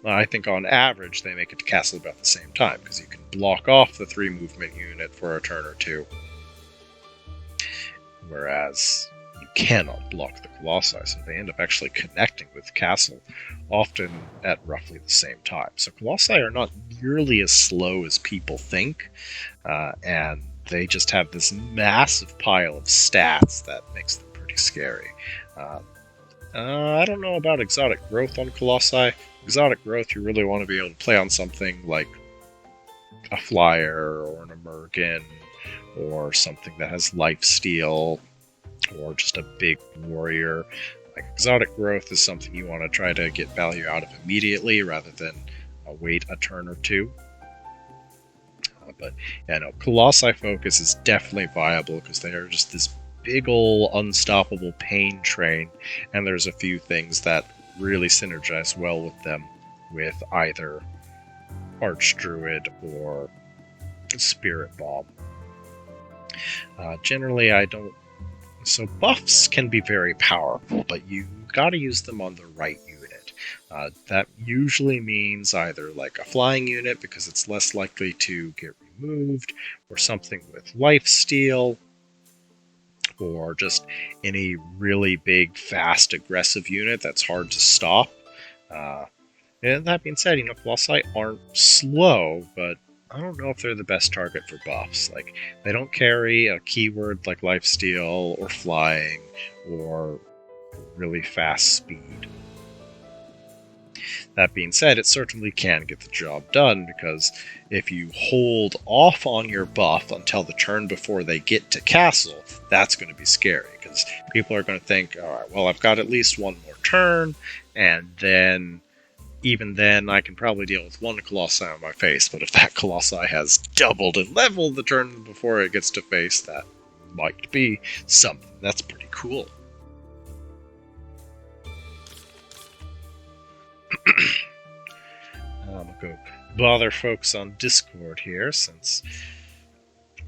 S1: I think on average they make it to castle about the same time, because you can block off the 3 movement unit for a turn or 2, whereas you cannot block the Colossi, so they end up actually connecting with castle, often at roughly the same time. So Colossi are not nearly as slow as people think, and they just have this massive pile of stats that makes them pretty scary. I don't know about exotic growth on Colossi. Exotic growth, you really want to be able to play on something like a flyer or an Emergin, or something that has lifesteal, or just a big warrior. Exotic growth is something you want to try to get value out of immediately rather than wait a turn or 2. But yeah, no, Colossi Focus is definitely viable because they are just this big ol' unstoppable pain train, and there's a few things that really synergize well with them, with either Archdruid or Spirit Bomb. Generally, I don't. So buffs can be very powerful, but you gotta use them on the right unit. That usually means either a flying unit, because it's less likely to get removed, or something with lifesteal, or just any really big, fast, aggressive unit that's hard to stop. And that being said, Colossi aren't slow, but I don't know if they're the best target for buffs. They don't carry a keyword like lifesteal or flying or really fast speed. That being said, it certainly can get the job done, because if you hold off on your buff until the turn before they get to castle, that's going to be scary, because people are going to think, alright, well, I've got at least 1 more turn, and then even then I can probably deal with 1 Colossi on my face, but if that Colossi has doubled in level the turn before it gets to face, that might be something that's pretty cool. I'm gonna go bother folks on Discord here, since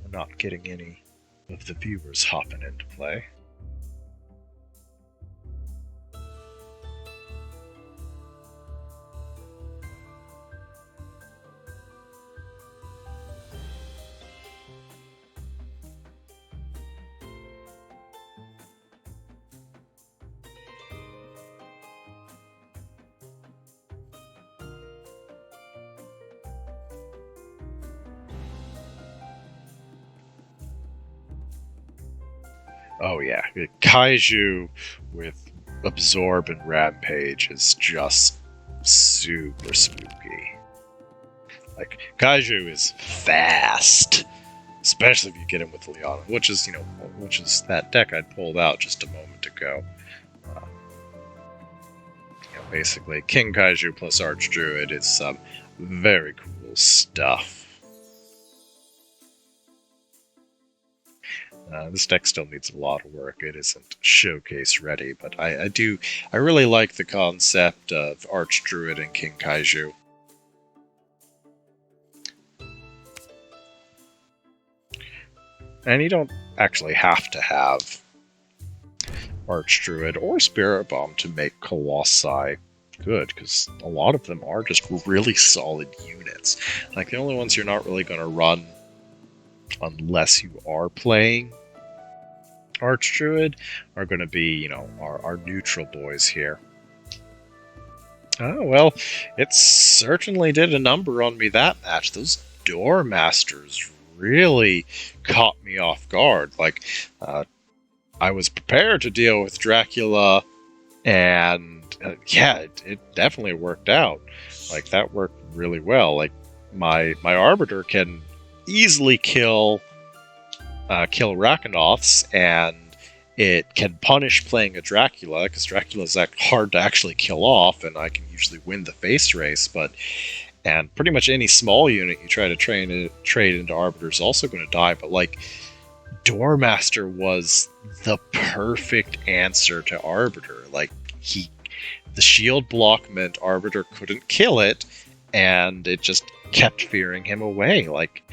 S1: we're not getting any of the viewers hopping into play. Oh yeah, Kaiju with Absorb and Rampage is just super spooky. Like, Kaiju is fast, especially if you get him with Liana, which is, which is that deck I'd pulled out just a moment ago. Uh, Basically, King Kaiju plus Archdruid is some very cool stuff. This deck still needs a lot of work. It isn't showcase ready, but I really like the concept of Archdruid and King Kaiju. And you don't actually have to have Archdruid or Spirit Bomb to make Colossi good, because a lot of them are just really solid units. Like, the only ones you're not really going to run unless you are playing Archdruid are going to be, our neutral boys here. Oh, well, it certainly did a number on me that match. Those Doormasters really caught me off guard. Like, I was prepared to deal with Dracula, and it definitely worked out. Like, that worked really well. Like, my Arbiter can easily kill Rakanoths, and it can punish playing a Dracula, because Dracula's hard to actually kill off, and I can usually win the face race, and pretty much any small unit you try to trade into Arbiter is also going to die, but like, Doormaster was the perfect answer to Arbiter. Like, the shield block meant Arbiter couldn't kill it, and it just kept fearing him away. Like,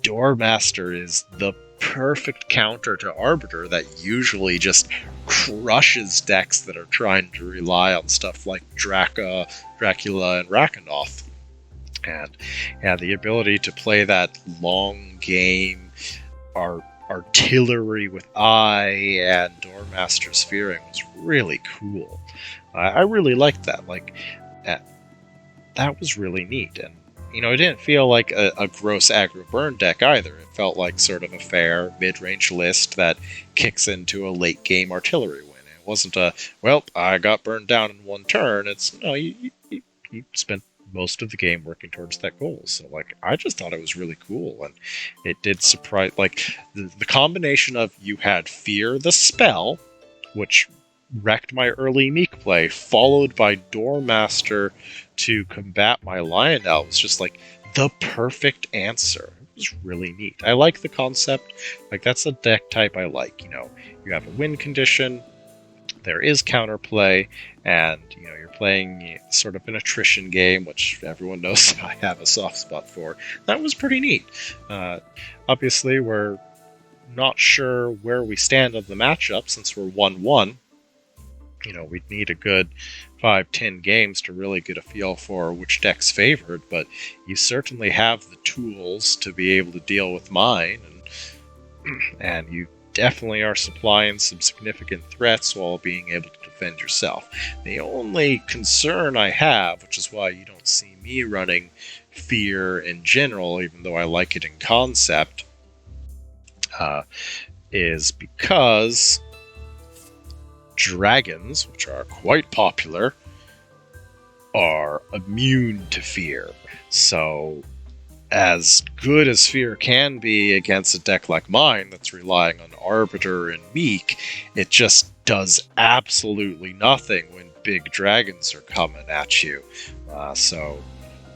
S1: Doormaster is the perfect counter to Arbiter that usually just crushes decks that are trying to rely on stuff like Dracula, and Rakanoth. And the ability to play that long game, artillery with Eye and Doormaster's Fearing was really cool. I really liked that. Like, that was really neat. And, it didn't feel like a gross aggro burn deck either. It felt like sort of a fair mid-range list that kicks into a late-game artillery win. It wasn't I got burned down in one turn. It's, no, you spent most of the game working towards that goal. So, like, I just thought it was really cool, and it did surprise. Like, the combination of you had Fear the spell, which wrecked my early Meek play, followed by Doormaster to combat my Lionel, was just like the perfect answer. It was really neat. I like the concept. Like, that's a deck type I like. You have a win condition, there is counterplay, and you're playing sort of an attrition game, which everyone knows I have a soft spot for. That was pretty neat. Obviously, we're not sure where we stand on the matchup since we're 1-1. We'd need a good 5-10 games to really get a feel for which deck's favored, but you certainly have the tools to be able to deal with mine, and you definitely are supplying some significant threats while being able to defend yourself. The only concern I have, which is why you don't see me running Fear in general, even though I like it in concept, is because dragons, which are quite popular, are immune to Fear. So, as good as Fear can be against a deck like mine that's relying on Arbiter and Meek, it just does absolutely nothing when big dragons are coming at you. So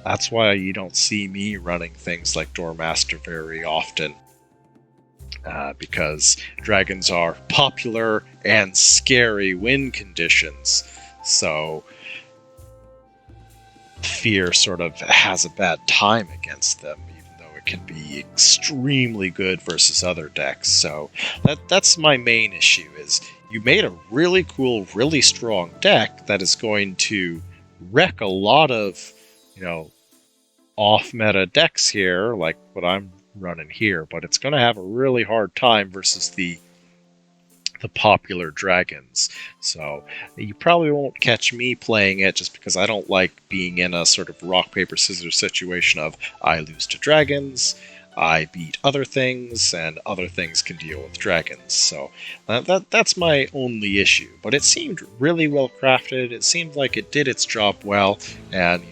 S1: that's why you don't see me running things like Doormaster very often. Because dragons are popular and scary win conditions. So Fear sort of has a bad time against them, even though it can be extremely good versus other decks. So that's my main issue, is you made a really cool, really strong deck that is going to wreck a lot of, off-meta decks here, like what I'm running here, but it's going to have a really hard time versus the popular dragons. So you probably won't catch me playing it, just because I don't like being in a sort of rock, paper, scissors situation of I lose to dragons, I beat other things, and other things can deal with dragons. So that's my only issue. But it seemed really well crafted. It seemed like it did its job well, and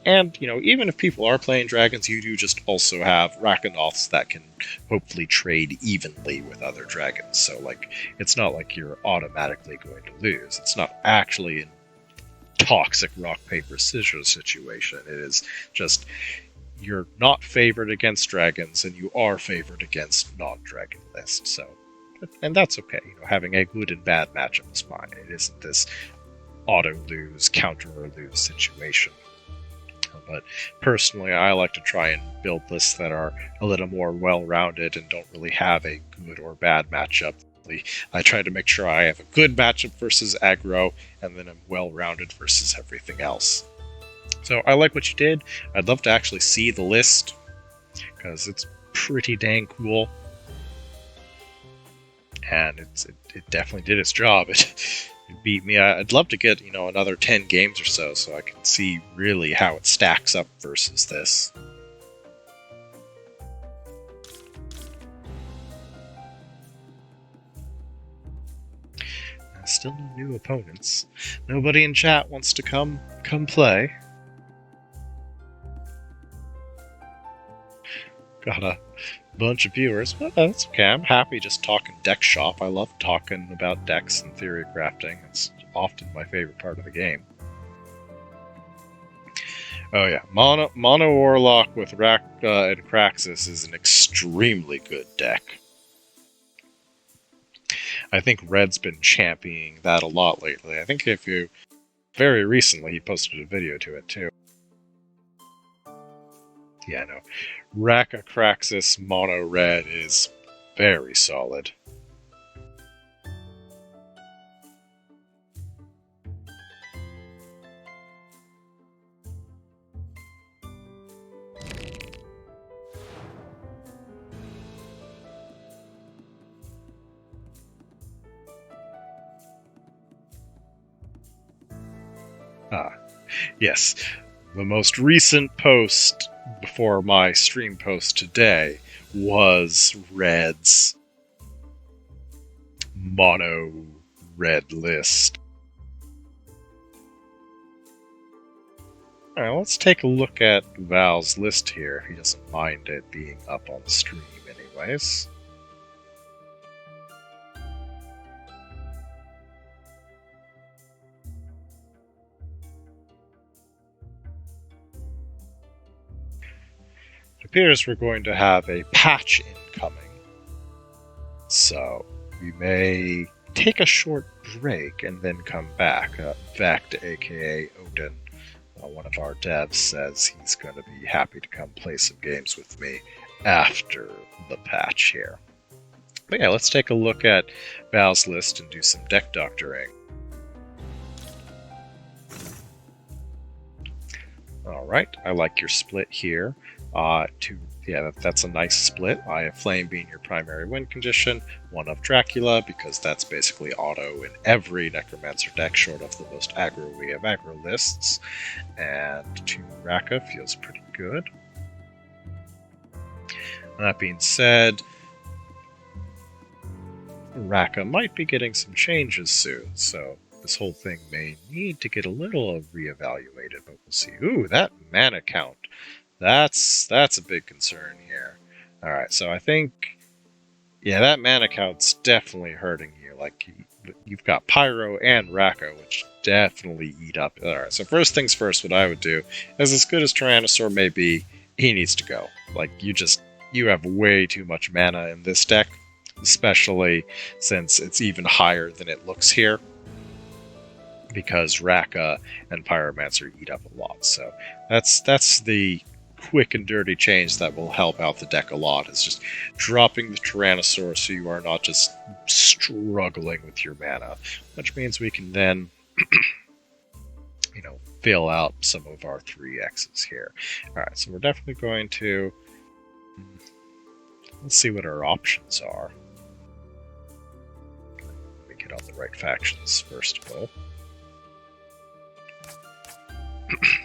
S1: even if people are playing dragons, you do just also have Rakanoths that can hopefully trade evenly with other dragons. So like, it's not like you're automatically going to lose. It's not actually toxic rock paper scissors situation. It is just you're not favored against dragons and you are favored against non-dragon lists. So, and that's okay. Having a good and bad matchup is fine. It isn't this auto lose, counter or lose situation. But personally, I like to try and build lists that are a little more well-rounded and don't really have a good or bad matchup. I try to make sure I have a good matchup versus aggro, and then I'm well-rounded versus everything else. So I like what you did. I'd love to actually see the list, because it's pretty dang cool. And it definitely did its job. It beat me. I'd love to get, another 10 games or so I can see really how it stacks up versus this. Still no new opponents. Nobody in chat wants to come play. Got a bunch of viewers, but that's okay. I'm happy just talking deck shop. I love talking about decks and theory crafting. It's often my favorite part of the game. Oh yeah, Mono Warlock with Raka and Kraxus is an extremely good deck. I think Red's been championing that a lot lately. I think very recently he posted a video to it too. Yeah, no. Raka Kraxus Mono Red is very solid. Yes. The most recent post before my stream post today was Red's mono red list. Alright, let's take a look at Val's list here, if he doesn't mind it being up on the stream anyways. It appears we're going to have a patch incoming. So, we may take a short break and then come back. Vect, aka Odin, one of our devs, says he's going to be happy to come play some games with me after the patch here. But yeah, let's take a look at Val's list and do some deck doctoring. Alright, I like your split here. That's a nice split. I have Flame being your primary win condition, one of Dracula, because that's basically auto in every Necromancer deck, short of the most aggro we have aggro lists. And 2 Raka feels pretty good. That being said, Raka might be getting some changes soon, so this whole thing may need to get a little reevaluated, but we'll see. Ooh, that mana count. That's a big concern here. Alright, so I think, yeah, that mana count's definitely hurting you. Like, you've got Pyro and Raka, which definitely eat up. Alright, so first things first, what I would do is, as good as Tyrannosaur may be, he needs to go. Like, you have way too much mana in this deck, especially since it's even higher than it looks here, because Raka and Pyromancer eat up a lot. So that's the quick and dirty change that will help out the deck a lot, is just dropping the Tyrannosaur so you are not just struggling with your mana, which means we can then fill out some of our 3Xs here. Alright, so we're definitely going to let's see what our options are. Let me get on the right factions first of all.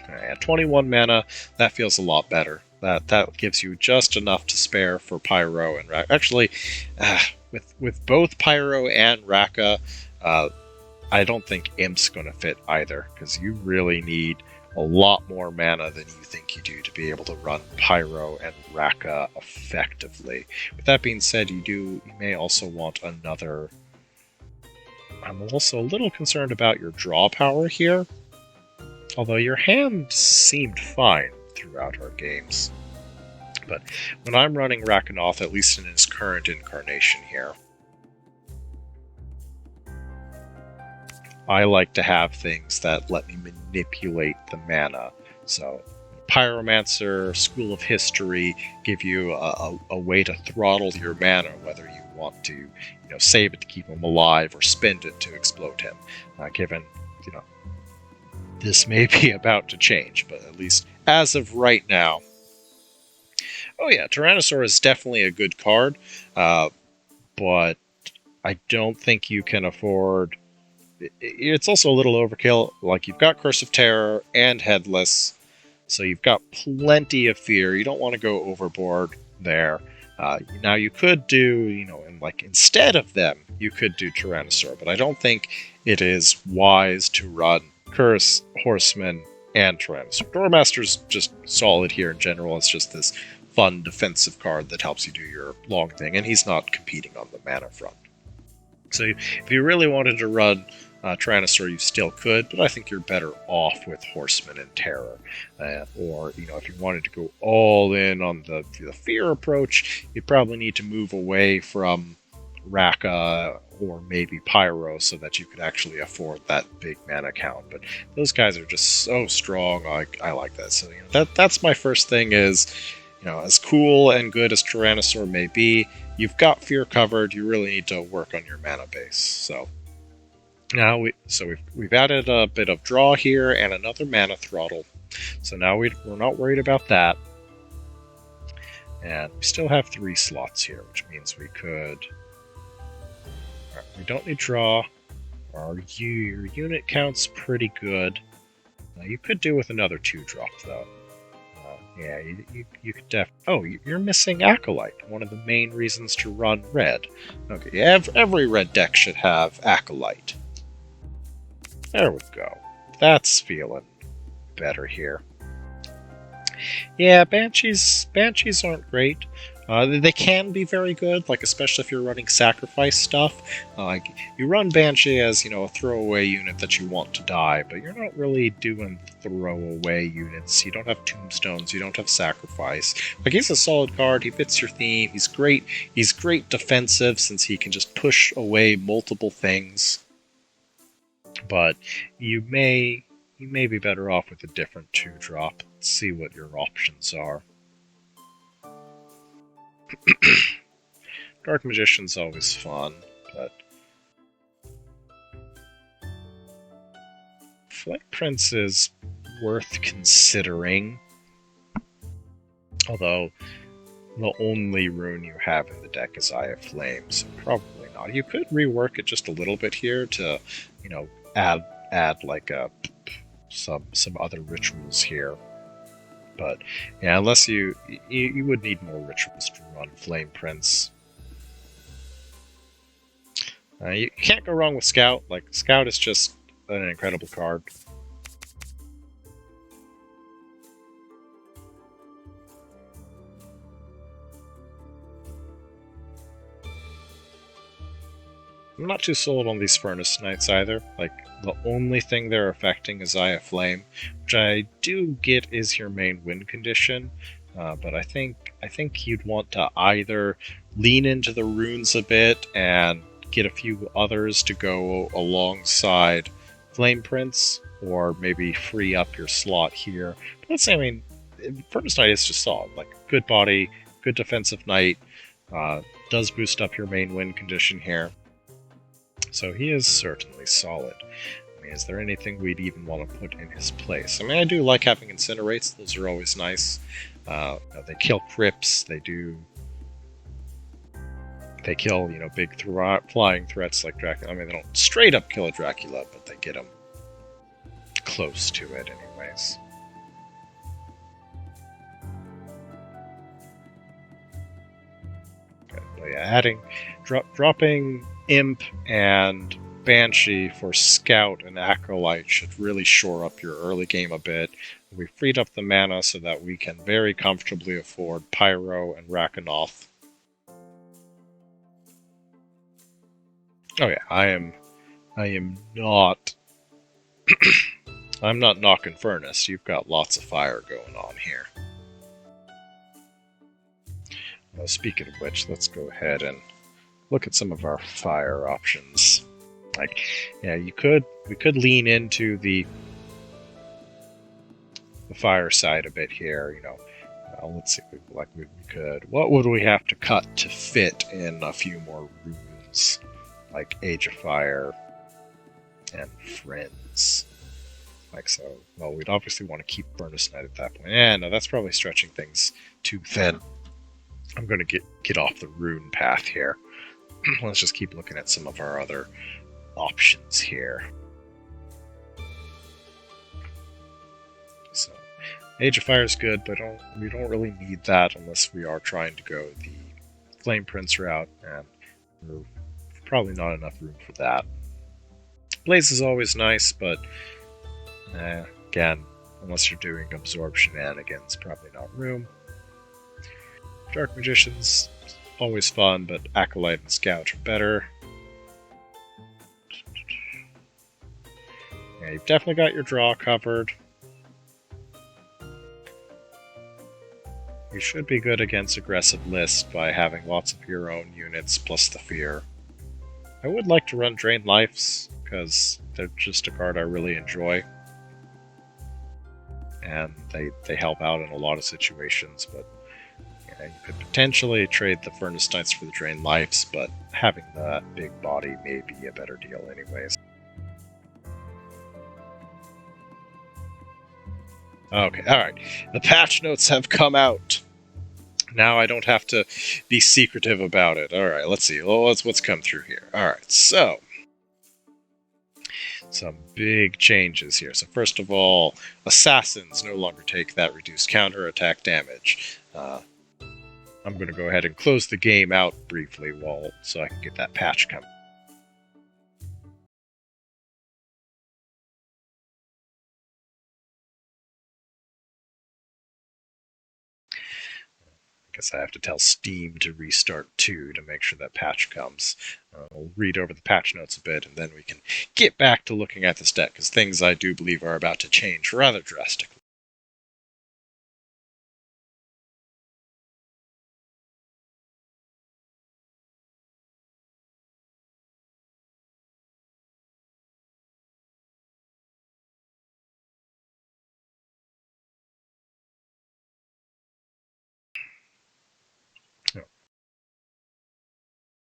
S1: At 21 mana, that feels a lot better. That gives you just enough to spare for Pyro and Raka. Actually, with both Pyro and Raka, I don't think Imp's going to fit either, because you really need a lot more mana than you think you do to be able to run Pyro and Raka effectively. With that being said, you may also want another. I'm also a little concerned about your draw power here, although your hand seemed fine throughout our games. But when I'm running Rakanoth, at least in his current incarnation here, I like to have things that let me manipulate the mana. So Pyromancer, School of History give you a way to throttle your mana, whether you want to save it to keep him alive or spend it to explode him. Given this may be about to change, but at least as of right now. Oh yeah, Tyrannosaur is definitely a good card, but I don't think you can afford. It's also a little overkill. Like, you've got Curse of Terror and Headless, so you've got plenty of fear. You don't want to go overboard there. Now you could do, and instead of them, you could do Tyrannosaur, but I don't think it is wise to run Curse, Horseman, and Tyrannosaur. Doormaster's just solid here in general. It's just this fun defensive card that helps you do your long thing, and he's not competing on the mana front. So if you really wanted to run Tyrannosaur, you still could, but I think you're better off with Horseman and Terror. Or, if you wanted to go all in on the fear approach, you probably need to move away from Raka or maybe Pyro so that you could actually afford that big mana count. But those guys are just so strong. I like that. So that's my first thing is, as cool and good as Tyrannosaur may be, you've got fear covered. You really need to work on your mana base. So now we've added a bit of draw here and another mana throttle. So now we're not worried about that. And we still have 3 slots here, which means we could. We don't need draw. Your unit count's pretty good. You could do with another 2-drop though. Yeah, you could Oh, you're missing Acolyte, one of the main reasons to run red. Okay, every red deck should have Acolyte. There we go. That's feeling better here. Yeah, Banshees aren't great. They can be very good, especially if you're running sacrifice stuff. You run Banshee as, a throwaway unit that you want to die, but you're not really doing throwaway units. You don't have tombstones, you don't have sacrifice. He's a solid card, he fits your theme, he's great defensive since he can just push away multiple things. But you may be better off with a different 2-drop. Let's see what your options are. Dark Magician's always fun, but Flame Prince is worth considering. Although the only rune you have in the deck is Eye of Flame, so probably not. You could rework it just a little bit here to, add some other rituals here. But yeah, unless you would need more rituals to run Flame Prince. You can't go wrong with Scout. Scout is just an incredible card. I'm not too sold on these Furnace Knights either. The only thing they're affecting is Eye of Flame, which I do get is your main win condition, but I think you'd want to either lean into the runes a bit and get a few others to go alongside Flame Prince, or maybe free up your slot here. But let's say, Furnace Knight is just solid. Good body, good defensive knight, does boost up your main win condition here. So he is certainly solid. Is there anything we'd even want to put in his place? I do like having Incinerates. Those are always nice. They kill Crypts. They kill, big flying threats like Dracula. They don't straight up kill a Dracula, but they get him close to it anyways. yeah, dropping Imp and Banshee for Scout and Acolyte should really shore up your early game a bit. We freed up the mana so that we can very comfortably afford Pyro and Rakanoth. Oh yeah, I am not I'm not knocking Furnace. You've got lots of fire going on here. Speaking of which, let's go ahead and look at some of our fire options. Like, yeah, we could lean into the fire side a bit here. Let's see, we could. What would we have to cut to fit in a few more runes, like Age of Fire and Friends? Like so. Well, we'd obviously want to keep Furnace Knight at that point. No, that's probably stretching things too thin. I'm going to get off the rune path here. Let's just keep looking at some of our other options here. So, Age of Fire is good, but we don't really need that unless we are trying to go the Flame Prince route, and we're probably not enough room for that. Blaze is always nice, but again, unless you're doing Absorb shenanigans, probably not room. Dark Magician's always fun, but Acolyte and Scout are better. Yeah, you've definitely got your draw covered. You should be good against aggressive lists by having lots of your own units plus the fear. I would like to run Drain Lives, because they're just a card I really enjoy. And they help out in a lot of situations, but you could potentially trade the Furnace Knights for the Drain Lives, but having that big body may be a better deal anyways. Okay, alright. The patch notes have come out. Now I don't have to be secretive about it. Alright, let's see. What's come through here. Alright, so some big changes here. So first of all, Assassins no longer take that reduced counter-attack damage. I'm going to go ahead and close the game out briefly so I can get that patch coming. I guess I have to tell Steam to restart too to make sure that patch comes. We'll read over the patch notes a bit, and then we can get back to looking at this deck, because things I do believe are about to change rather drastically.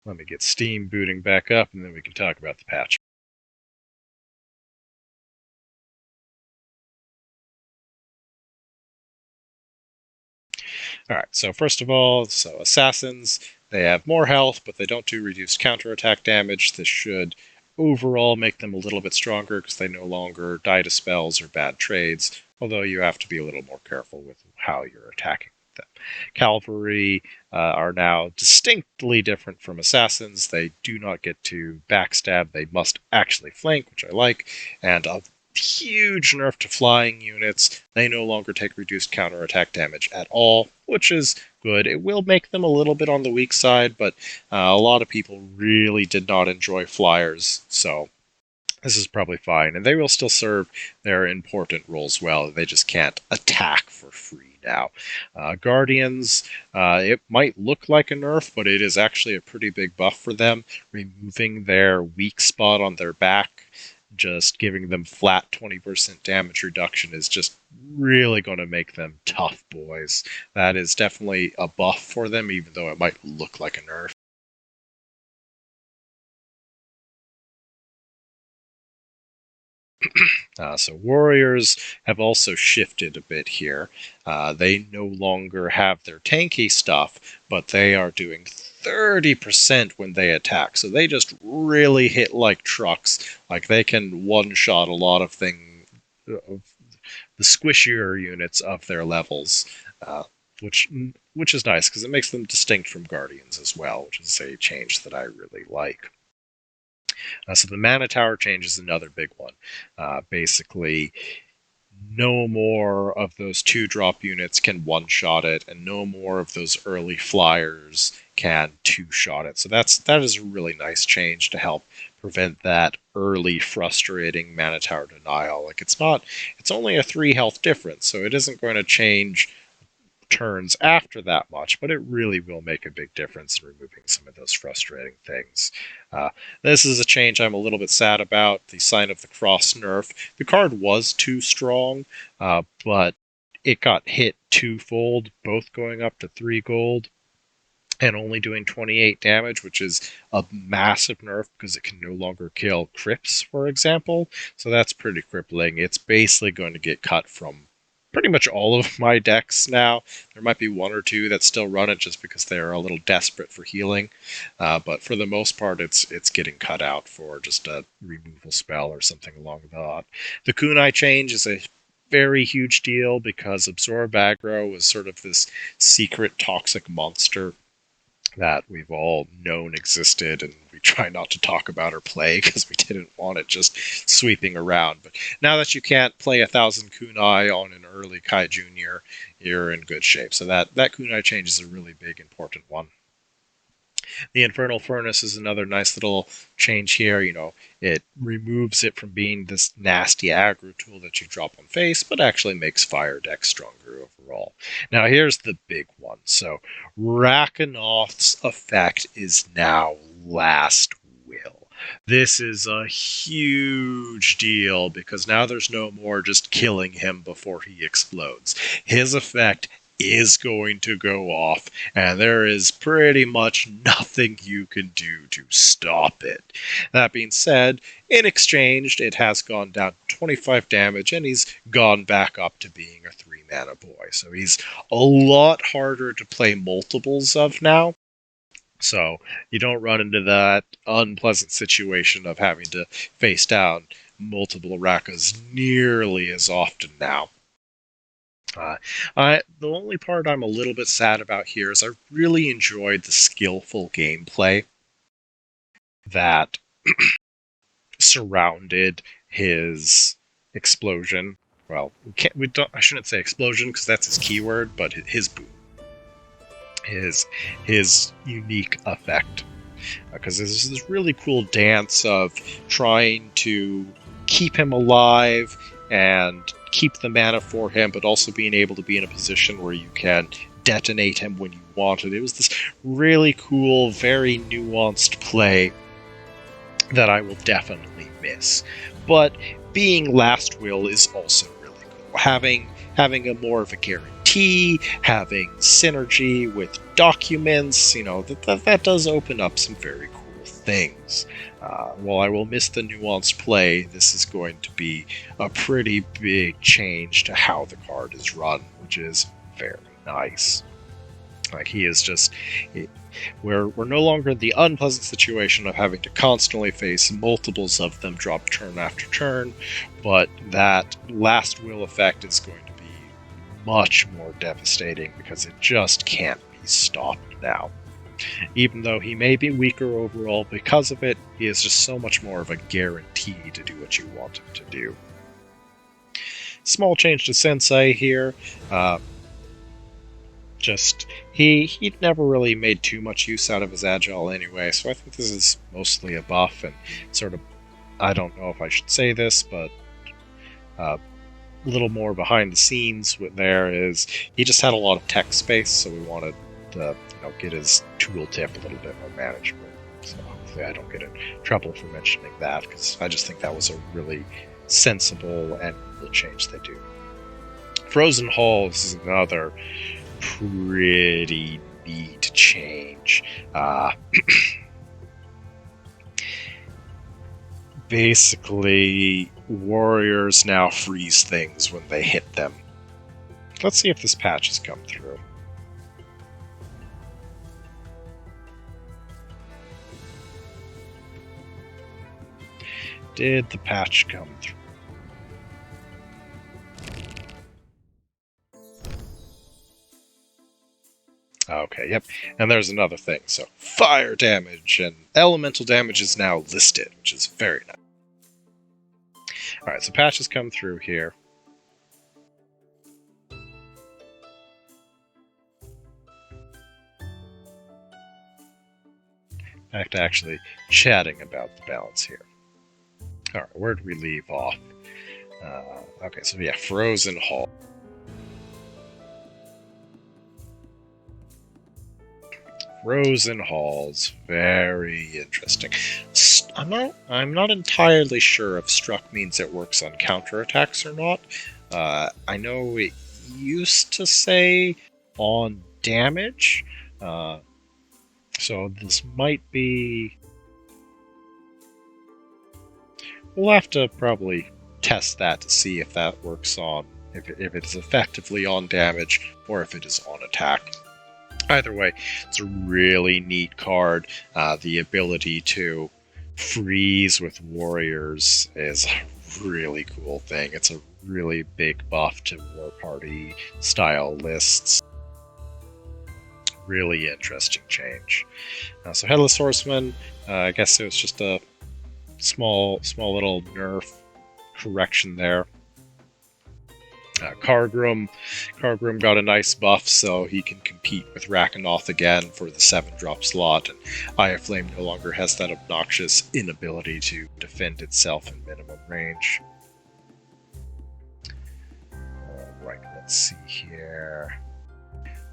S1: Let me get Steam booting back up, and then we can talk about the patch. Alright, so first of all, Assassins, they have more health, but they don't do reduced counterattack damage. This should overall make them a little bit stronger, because they no longer die to spells or bad trades, although you have to be a little more careful with how you're attacking them. Cavalry are now distinctly different from Assassins. They do not get to backstab. They must actually flank, which I like, and a huge nerf to flying units. They no longer take reduced counterattack damage at all, which is good. It will make them a little bit on the weak side, but a lot of people really did not enjoy flyers, so this is probably fine. And they will still serve their important roles well. They just can't attack for free now. Guardians, it might look like a nerf, but it is actually a pretty big buff for them. Removing their weak spot on their back, just giving them flat 20% damage reduction is just really going to make them tough boys. That is definitely a buff for them, even though it might look like a nerf. So warriors have also shifted a bit here. They no longer have their tanky stuff, but they are doing 30% when they attack. So they just really hit like trucks. Like they can one-shot a lot of the squishier units of their levels. which is nice because it makes them distinct from Guardians as well, which is a change that I really like. So the Mana Tower change is another big one. Basically, no more of those 2-drop units can one-shot it, and no more of those early flyers can 2-shot it. So that is a really nice change to help prevent that early frustrating Mana Tower denial. Like it's only a 3 health difference, so it isn't going to change turns after that much, but it really will make a big difference in removing some of those frustrating things. This is a change I'm a little bit sad about, the Sign of the Cross nerf. The card was too strong, but it got hit twofold, both going up to 3 gold and only doing 28 damage, which is a massive nerf because it can no longer kill Crypts, for example. So that's pretty crippling. It's basically going to get cut from pretty much all of my decks now. There might be 1 or 2 that still run it just because they're a little desperate for healing. But for the most part, it's getting cut out for just a removal spell or something along that. The Kunai change is a very huge deal because Absorb Aggro was sort of this secret toxic monster that we've all known existed, and we try not to talk about or play because we didn't want it just sweeping around. But now that you can't play 1,000 kunai on an early Kai Junior, you're in good shape. So that kunai change is a really big, important one. The Infernal Furnace is another nice little change here. It removes it from being this nasty aggro tool that you drop on face, but actually makes fire decks stronger overall. Now here's the big one. So Rakanoth's effect is now Last Will. This is a huge deal because now there's no more just killing him before he explodes. His effect is going to go off, and there is pretty much nothing you can do to stop it. That being said, in exchange, it has gone down to 25 damage, and he's gone back up to being a 3-mana boy. So he's a lot harder to play multiples of now. So you don't run into that unpleasant situation of having to face down multiple Rakas nearly as often now. The only part I'm a little bit sad about here is I really enjoyed the skillful gameplay that surrounded his explosion. Well, I shouldn't say explosion because that's his keyword, but his boom, his unique effect. Because there's this really cool dance of trying to keep him alive and keep the mana for him, but also being able to be in a position where you can detonate him when you want it. It was this really cool, very nuanced play that I will definitely miss. But being Last Will is also really cool. Having a more of a guarantee, having synergy with documents, that does open up some very cool things. While I will miss the nuanced play, this is going to be a pretty big change to how the card is run, which is very nice. Like, he is just... We're no longer in the unpleasant situation of having to constantly face multiples of them drop turn after turn, but that Last Will effect is going to be much more devastating because it just can't be stopped now. Even though he may be weaker overall because of it, he is just so much more of a guarantee to do what you want him to do. Small change to Sensei here. He'd never really made too much use out of his agile anyway, so I think this is mostly a buff, and sort of, I don't know if I should say this, but a little more behind the scenes there is he just had a lot of tech space, so we wanted to get his tooltip a little bit more manageable. So hopefully I don't get in trouble for mentioning that, because I just think that was a really sensible and cool change they do. Frozen Halls is another pretty neat change. Basically, warriors now freeze things when they hit them. Let's see if this patch has come through. Did the patch come through? Okay, yep. And there's another thing. So fire damage and elemental damage is now listed, which is very nice. Alright, so patches come through here. Back to actually chatting about the balance here. Alright, where did we leave off? Okay, so yeah, Frozen Hall. Frozen Halls, very interesting. I'm not entirely sure if struck means it works on counterattacks or not. I know it used to say on damage, so this might be. We'll have to probably test that to see if that works on if it's effectively on damage or if it is on attack. Either way, it's a really neat card. The ability to freeze with warriors is a really cool thing. It's a really big buff to War Party style lists. Really interesting change. So Headless Horseman, I guess it was just a small little nerf correction there. Kargrim got a nice buff, so he can compete with Rakanoth again for the 7-drop slot, and Eye of Flame no longer has that obnoxious inability to defend itself in minimum range. Alright, let's see here.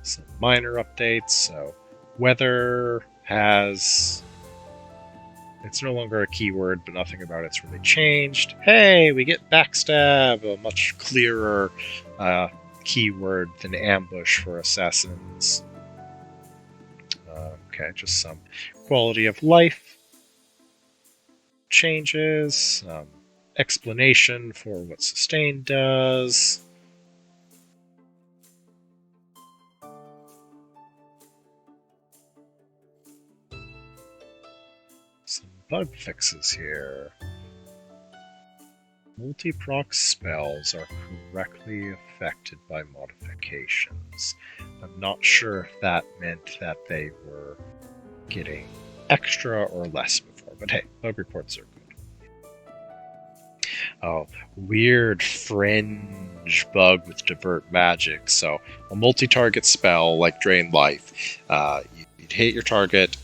S1: Some minor updates. So, weather has... It's no longer a keyword, but nothing about it's really changed. Hey, we get backstab, a much clearer keyword than ambush for assassins. Okay, just some quality of life changes, explanation for what sustain does. Some bug fixes here. Multi-proc spells are correctly affected by modifications. I'm not sure if that meant that they were getting extra or less before, but hey, bug reports are good. Oh, weird fringe bug with divert magic. So a multi-target spell like Drain Life, you'd hit your target,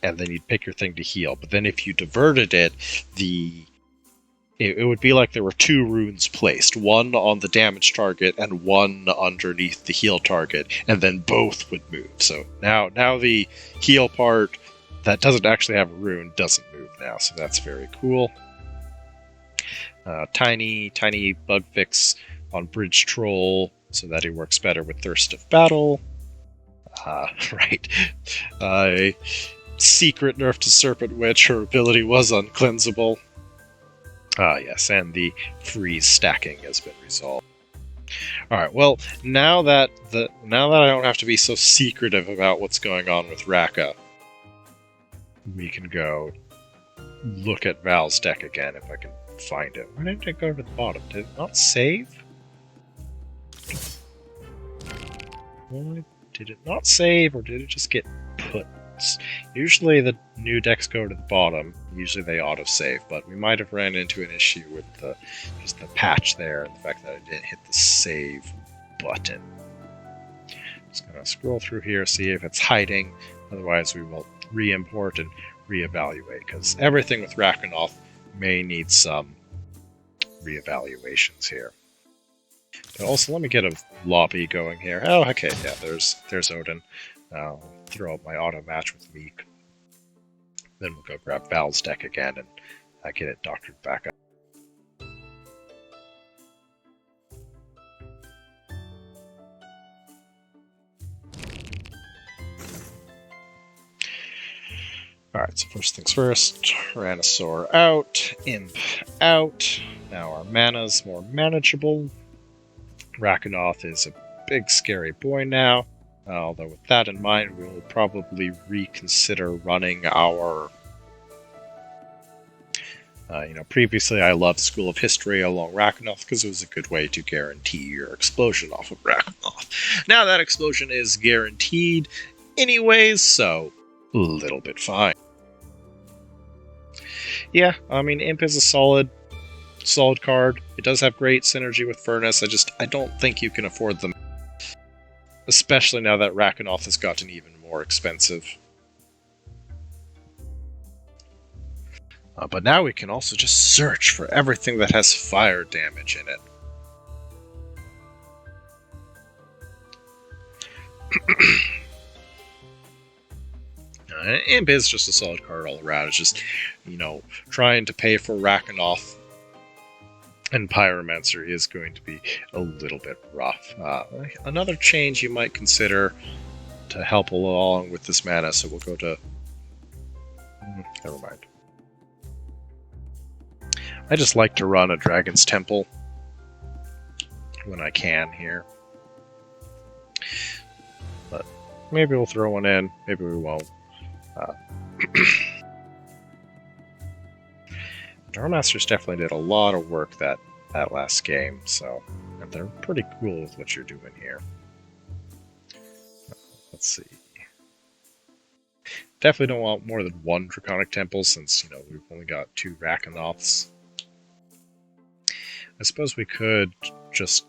S1: and then you'd pick your thing to heal. But then if you diverted it, it would be like there were 2 runes placed, one on the damage target and one underneath the heal target, and then both would move. So now the heal part that doesn't actually have a rune doesn't move now, so that's very cool. Tiny bug fix on Bridge Troll so that he works better with Thirst of Battle. Right. Secret nerf to Serpent Witch, her ability was uncleansable. Yes, and the freeze stacking has been resolved. Alright, well, now that I don't have to be so secretive about what's going on with Raka, we can go look at Val's deck again if I can find it. Why didn't it go to the bottom? Did it not save? Why did it not save, or did it just get put? Usually the new decks go to the bottom. Usually they auto-save, but we might have ran into an issue with just the patch there and the fact that I didn't hit the save button. Just gonna scroll through here, see if it's hiding. Otherwise we will re-import and re-evaluate, because everything with Rakanoth may need some re-evaluations here. But also, let me get a lobby going here. Oh, okay, yeah, there's Odin. I'll throw up my auto match with Meek. Then we'll go grab Val's deck again and get it doctored back up. Alright, so first things first, Tyrannosaur out, Imp out. Now our mana's more manageable. Rakanoth is a big scary boy now. Although with that in mind, we will probably reconsider running our Previously I loved School of History along Rakanoth because it was a good way to guarantee your explosion off of Rakanoth. Now that explosion is guaranteed anyways, so a little bit fine. Yeah, I mean, Imp is a solid card. It does have great synergy with Furnace. I don't think you can afford them, especially now that Rakanoth has gotten even more expensive. But now we can also just search for everything that has fire damage in it. Imp is just a solid card all around. It's just, trying to pay for Rakanoth and Pyromancer is going to be a little bit rough. Another change you might consider to help along with this mana, so we'll go to... Never mind. I just like to run a Dragon's Temple when I can here. But maybe we'll throw one in, maybe we won't. Darmasters definitely did a lot of work that last game, so and they're pretty cool with what you're doing here. Let's see. Definitely don't want more than one Draconic Temple, since, we've only got 2 Rakanoths. I suppose we could just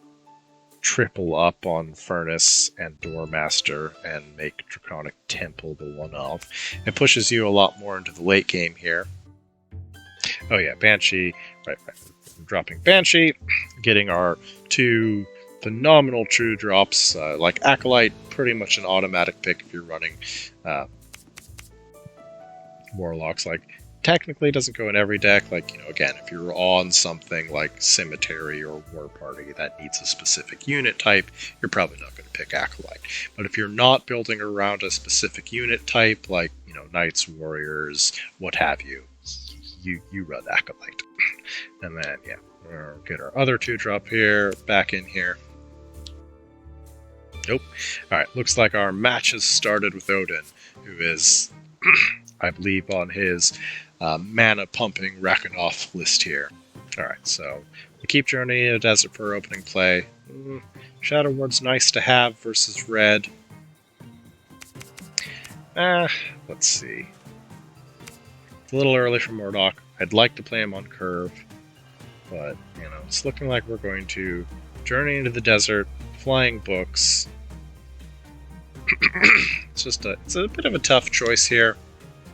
S1: triple up on Furnace and Doormaster and make Draconic Temple the one-of. It pushes you a lot more into the late game here. Oh yeah, Banshee. Right. Dropping Banshee, getting our 2 phenomenal true drops. Like Acolyte, pretty much an automatic pick if you're running Warlocks. Like, technically doesn't go in every deck. Like, again, if you're on something like Cemetery or War Party that needs a specific unit type, you're probably not going to pick Acolyte. But if you're not building around a specific unit type, like, Knights, Warriors, what have you, you run Acolyte. And then, yeah, we'll get our other 2-drop here, back in here. Nope. Alright, looks like our match has started with Odin, who is, I believe, on his mana-pumping Rakanoth list here. Alright, so we keep Journey in the Desert for opening play. Shadow Ward's nice to have versus red. Let's see. It's a little early for Murdoch. I'd like to play him on curve, but, it's looking like we're going to Journey into the Desert, Flying Books. It's a bit of a tough choice here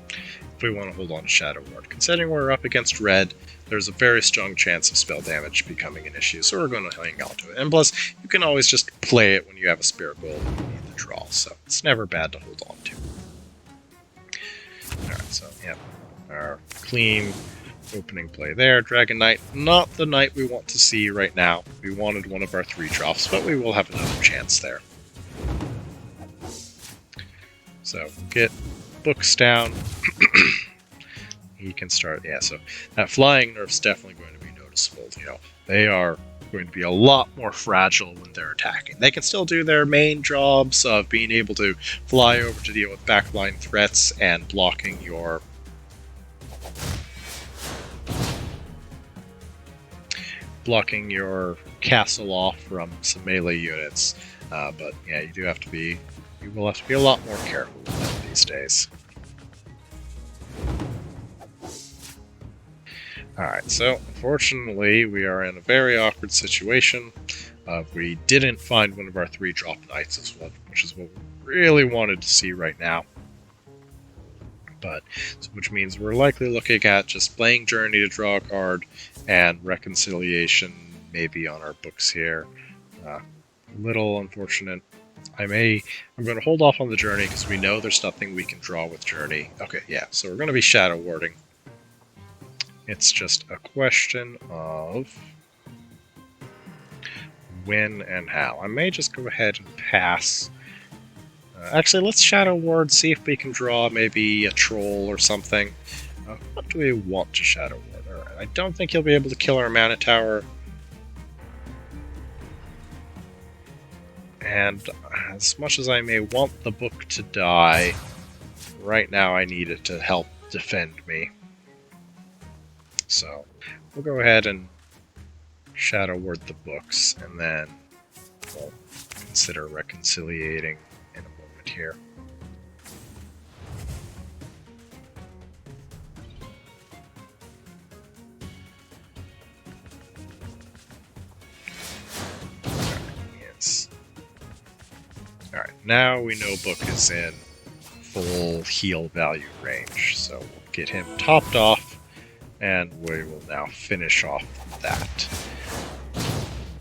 S1: if we want to hold on to Shadow Ward. Considering we're up against red, there's a very strong chance of spell damage becoming an issue, so we're going to hang on to it. And plus, you can always just play it when you have a Spirit Gold and you need the draw, so it's never bad to hold on to. Alright, so, yeah. Our clean opening play there. Dragon Knight, not the knight we want to see right now. We wanted one of our 3-drops, but we will have another chance there. So, get books down. He can start, yeah, so that flying nerf's definitely going to be noticeable. They are going to be a lot more fragile when they're attacking. They can still do their main jobs of being able to fly over to deal with backline threats and blocking your castle off from some melee units. But yeah, you will have to be a lot more careful with them these days. Alright, so unfortunately we are in a very awkward situation. We didn't find one of our 3-drop knights, which is what we really wanted to see right now. Which means we're likely looking at just playing Journey to draw a card and Reconciliation maybe on our books here. A little unfortunate. I'm going to hold off on the Journey because we know there's nothing we can draw with Journey. Okay, yeah, so we're going to be Shadow Warding. It's just a question of when and how. I may just go ahead and pass. Actually, let's Shadow Ward, see if we can draw maybe a troll or something. What do we want to Shadow Ward? Alright, I don't think he'll be able to kill our Mana Tower. And as much as I may want the book to die, right now I need it to help defend me. So we'll go ahead and shadow word the books, and then we'll consider reconciliating in a moment here. Yes. Alright, now we know Book is in full heal value range, so we'll get him topped off, and we will now finish off that.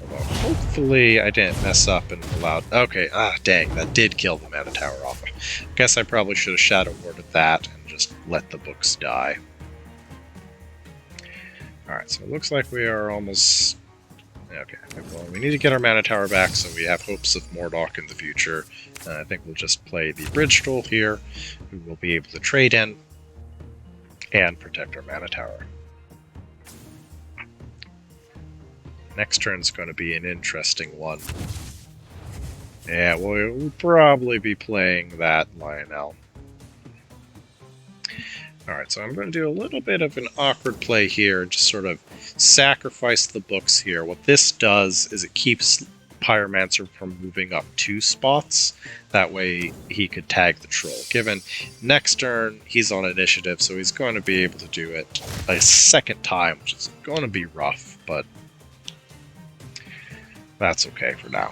S1: Although hopefully I didn't mess up and allowed... Okay, dang, that did kill the Mana Tower off. I guess I probably should have Shadow Warded that and just let the books die. Alright, so it looks like we are almost... Okay, well, we need to get our Mana Tower back, so we have hopes of Mordok in the future. I think we'll just play the Bridge Troll here, who will be able to trade in and protect our Mana Tower. Next turn's going to be an interesting one. Yeah, we'll probably be playing that Lionel. Alright, so I'm going to do a little bit of an awkward play here and just sort of sacrifice the books here. What this does is it keeps Pyromancer from moving up 2 spots. That way he could tag the troll. Given next turn he's on initiative, so he's going to be able to do it a second time, which is going to be rough, but that's okay for now.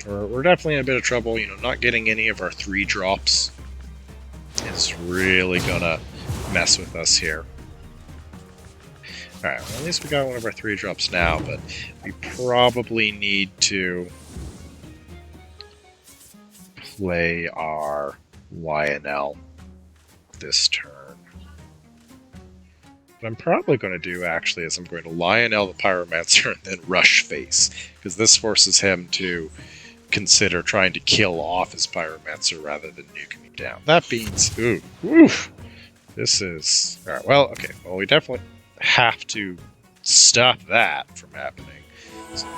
S1: We're definitely in a bit of trouble. You know, not getting any of our 3-drops is really gonna mess with us here. Alright, well, at least we got one of our 3-drops now, but we probably need to play our Lionel this turn. What I'm probably going to do, actually, is I'm going to Lionel the Pyromancer and then Rush Face, because this forces him to consider trying to kill off his Pyromancer rather than nuking him down. That means... oof! This is... Alright, well, okay. Well, we definitely have to stop that from happening. So,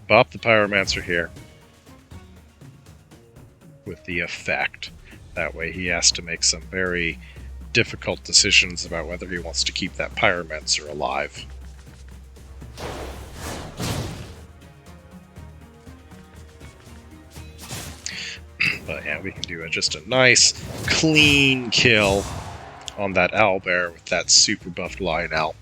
S1: bop the Pyromancer here with the effect. That way he has to make some very difficult decisions about whether he wants to keep that Pyromancer alive. But yeah, we can do just a nice, clean kill on that owlbear with that super buffed Lionel.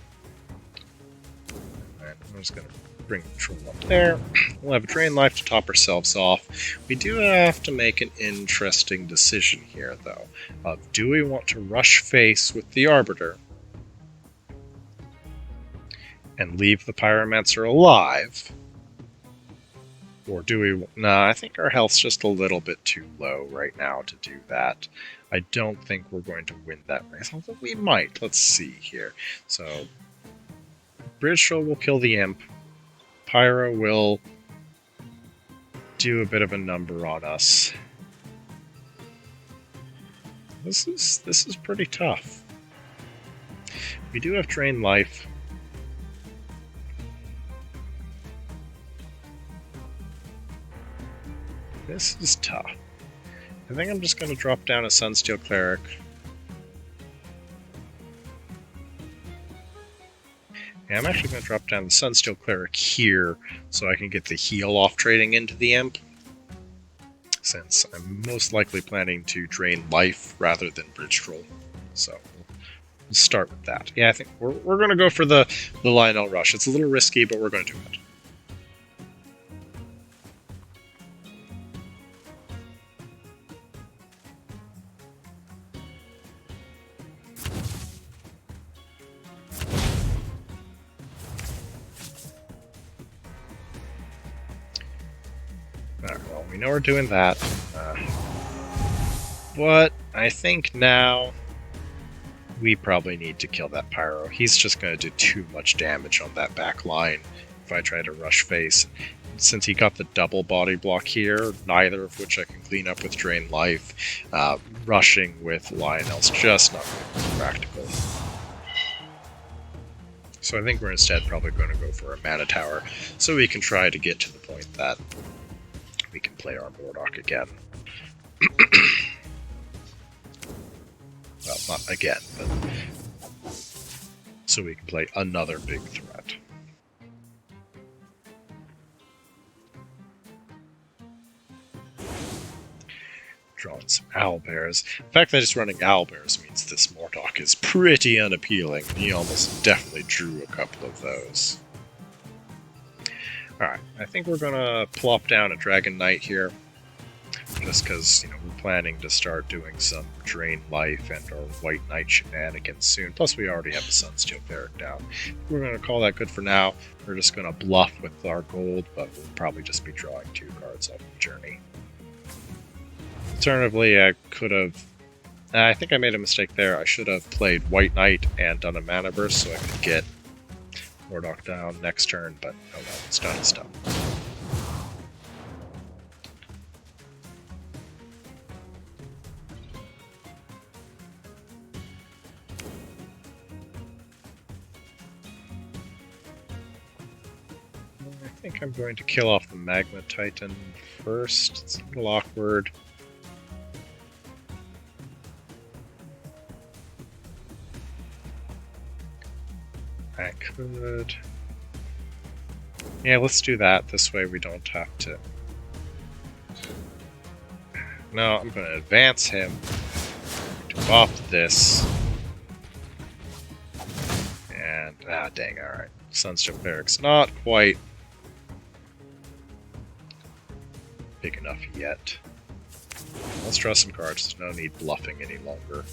S1: And I'm just going to bring the troll up there. We'll have a drain life to top ourselves off. We do have to make an interesting decision here, though. Do we want to rush face with the Arbiter and leave the Pyromancer alive? Or do we... Nah, I think our health's just a little bit too low right now to do that. I don't think we're going to win that race, although we might. Let's see here. So, Bridge Troll will kill the Imp. Pyro will do a bit of a number on us. This is pretty tough. We do have Drain Life. This is tough. I think I'm just going to drop down a Sunsteel Cleric. Yeah, I'm actually going to drop down the Sunsteel Cleric here so I can get the heal off trading into the Imp, since I'm most likely planning to drain life rather than Bridge Troll. So we'll start with that. Yeah, I think we're going to go for the Lionel Rush. It's a little risky, but we're going to do it. Well, we know we're doing that. But I think now we probably need to kill that Pyro. He's just going to do too much damage on that back line if I try to rush face. Since he got the double body block here, neither of which I can clean up with Drain Life, rushing with Lionel's just not going to be practical. So I think we're instead probably going to go for a Mana Tower, so we can try to get to the point that we can play our Mordok again. Well, not again, but... so we can play another big threat. Drawing some owlbears. The fact that it's running owlbears means this Mordok is pretty unappealing, and he almost definitely drew a couple of those. Alright, I think we're gonna plop down a Dragon Knight here, just because, we're planning to start doing some Drain Life and our White Knight shenanigans soon, plus we already have a Sunsteel Barrack down. We're gonna call that good for now. We're just gonna bluff with our gold, but we'll probably just be drawing 2 cards off the journey. Alternatively, I could have... I think I made a mistake there. I should have played White Knight and done a Mana Burst so I could get Mordok down next turn, but oh well, it's done, it's done. I think I'm going to kill off the Magma Titan first. It's a little awkward. I could... Yeah, let's do that. This way we don't have to... No, I'm going to advance him. To off this. And... Ah, dang, alright. Sunsteel Barrack's not quite big enough yet. Let's draw some cards. There's no need bluffing any longer.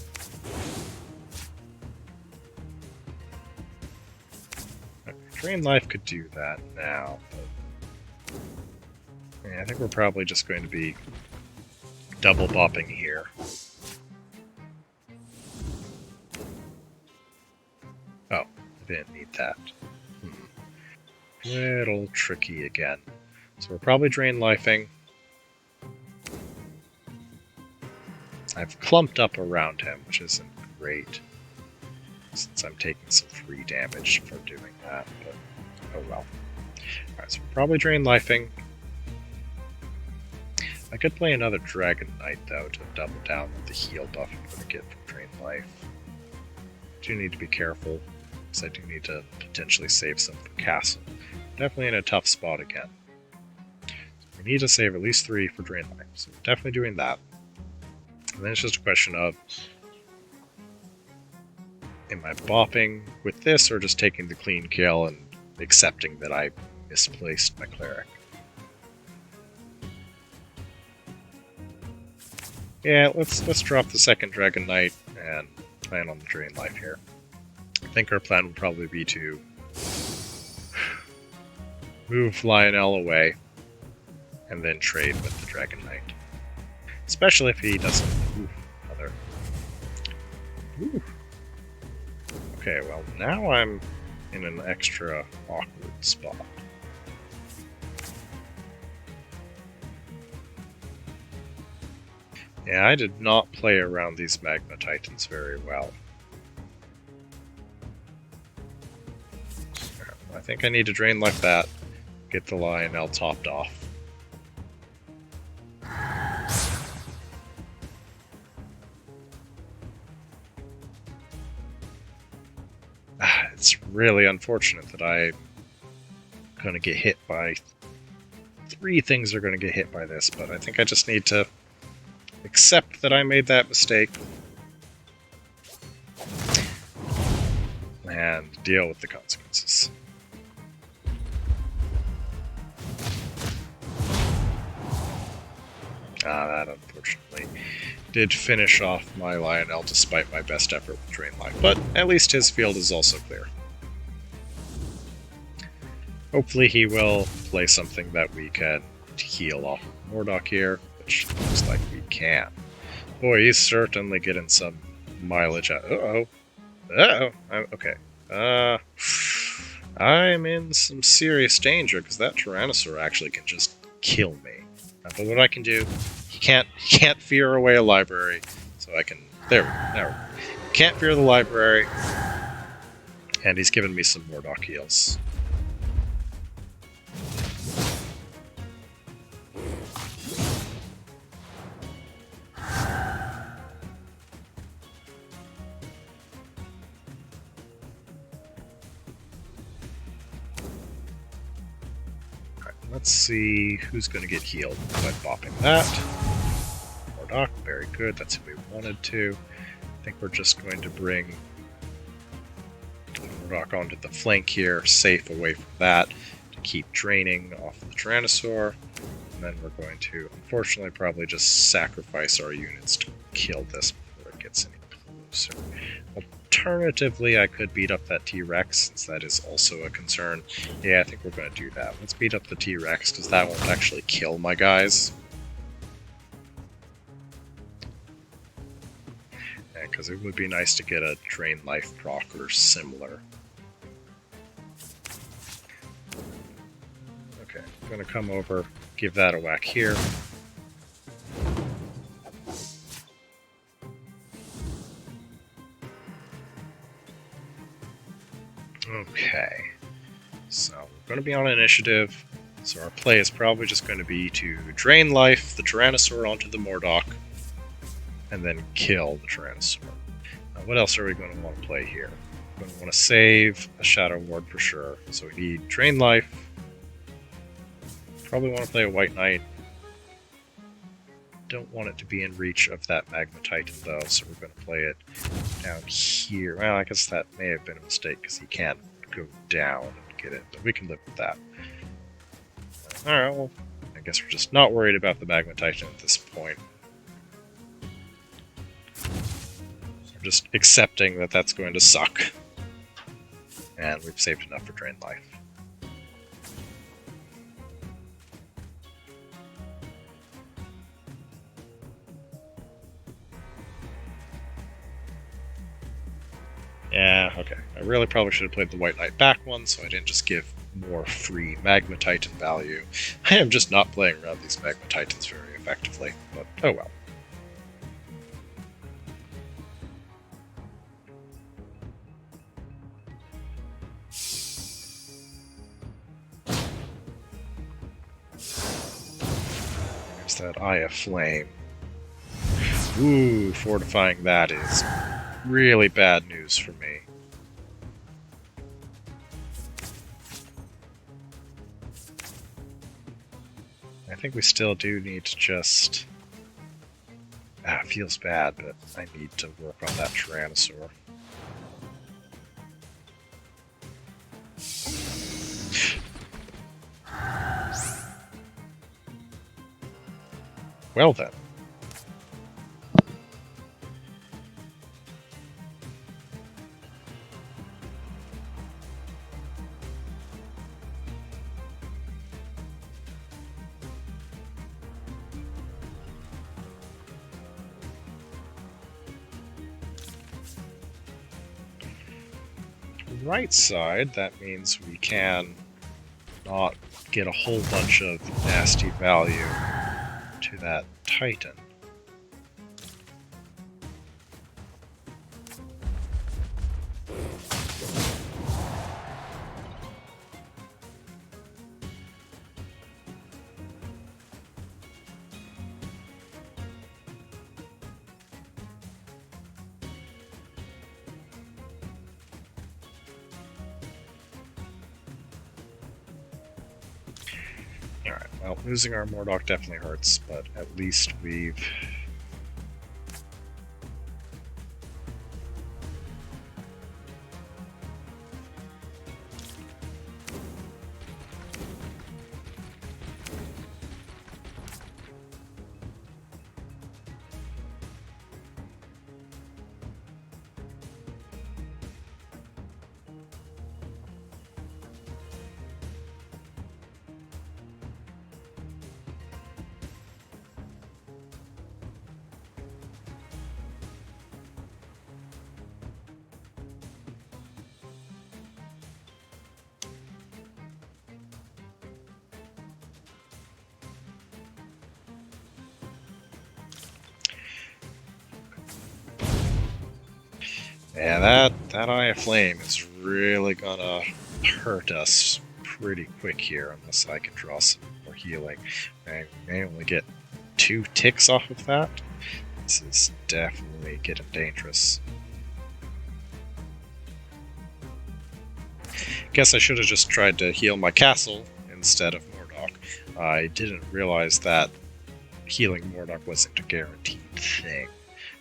S1: Drain Life could do that now, but yeah, I think we're probably just going to be double bopping here. Oh, I didn't need that. Little tricky again. So we're probably Drain Lifing. I've clumped up around him, which isn't great, since I'm taking some free damage for doing that, but oh well. Alright, so we're probably Drain Lifing. I could play another Dragon Knight, though, to double down with the heal buff I'm going to get from Drain Life. Do need to be careful, because I do need to potentially save some for Castle. Definitely in a tough spot again. So we need to save at least 3 for Drain Life, so we're definitely doing that. And then it's just a question of, am I bopping with this, or just taking the clean kill and accepting that I misplaced my cleric? Yeah, let's drop the second Dragon Knight and plan on the Drain Life here. I think our plan would probably be to move Lionel away and then trade with the Dragon Knight. Especially if he doesn't... Ooh, another... Ooh. Okay, well, now I'm in an extra awkward spot. Yeah, I did not play around these Magma Titans very well. I think I need to Drain like that, get the Lionel topped off. It's really unfortunate that I'm going to get hit by... 3 things are going to get hit by this, but I think I just need to accept that I made that mistake and deal with the consequences. That unfortunately did finish off my Lionel despite my best effort with Drain Life, but at least his field is also clear. Hopefully he will play something that we can heal off of Mordok here, which looks like we can. Boy, he's certainly getting some mileage out. Uh-oh. Uh-oh. Okay. I'm in some serious danger, because that Tyrannosaur actually can just kill me. But what I can do, he can't fear away a library, so I can... There we go. Can't fear the library, and he's given me some Mordok heals. let's see who's going to get healed by bopping that. Mordok, very good. That's who we wanted to. I think we're just going to bring Mordok onto the flank here, safe away from that, to keep draining off the Tyrannosaur. And then we're going to, unfortunately, probably just sacrifice our units to kill this before it gets any closer. Alternatively, I could beat up that T-Rex, since that is also a concern. Yeah, I think we're going to do that. Let's beat up the T-Rex, because that won't actually kill my guys. Because it would be nice to get a Drain Life proc or similar. Okay, I'm going to come over, give that a whack here. Okay, so we're going to be on initiative, so our play is probably just going to be to drain life the Tyrannosaur onto the Mordok, and then kill the Tyrannosaur. Now, what else are we going to want to play here? We're going to want to save a Shadow Ward for sure, so we need drain life. Probably want to play a White Knight. Don't want it to be in reach of that Magma Titan though, so we're going to play it down here. Well, I guess that may have been a mistake because he can't go down and get it, but we can live with that. Alright, well, I guess we're just not worried about the Magma Titan at this point. We're just accepting that that's going to suck. And we've saved enough for Drain Life. Yeah, okay. I really probably should have played the White Knight back one, so I didn't just give more free Magma Titan value. I am just not playing around these Magma Titans very effectively, but oh well. There's that Eye of Flame. Ooh, fortifying that is really bad news for me. I think we still do need to just... it feels bad, but I need to work on that Tyrannosaur. Well then. Right side, that means we can not get a whole bunch of nasty value to that Titan. Alright, well, losing our Mordok definitely hurts, but at least we've... Yeah, that Eye of Flame is really gonna hurt us pretty quick here unless I can draw some more healing. I may only get 2 ticks off of that. This is definitely getting dangerous. Guess I should have just tried to heal my castle instead of Mordok. I didn't realize that healing Mordok wasn't a guaranteed thing.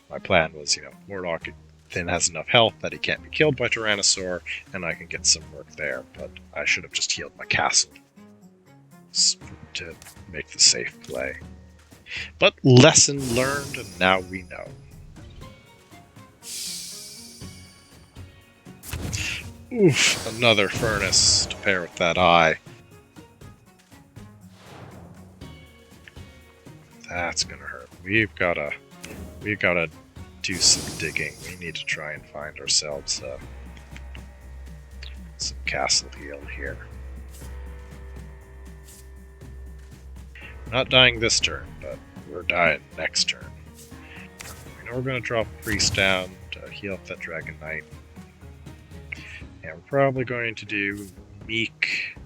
S1: My plan was, Mordok then has enough health that he can't be killed by Tyrannosaur, and I can get some work there, but I should have just healed my castle to make the safe play. But lesson learned, and now we know. Oof, another furnace to pair with that eye. That's gonna hurt. We've gotta do some digging. We need to try and find ourselves some castle heal here. Not dying this turn, but we're dying next turn. We know we're gonna drop a priest down to heal up that Dragon Knight. And we're probably going to do Meek,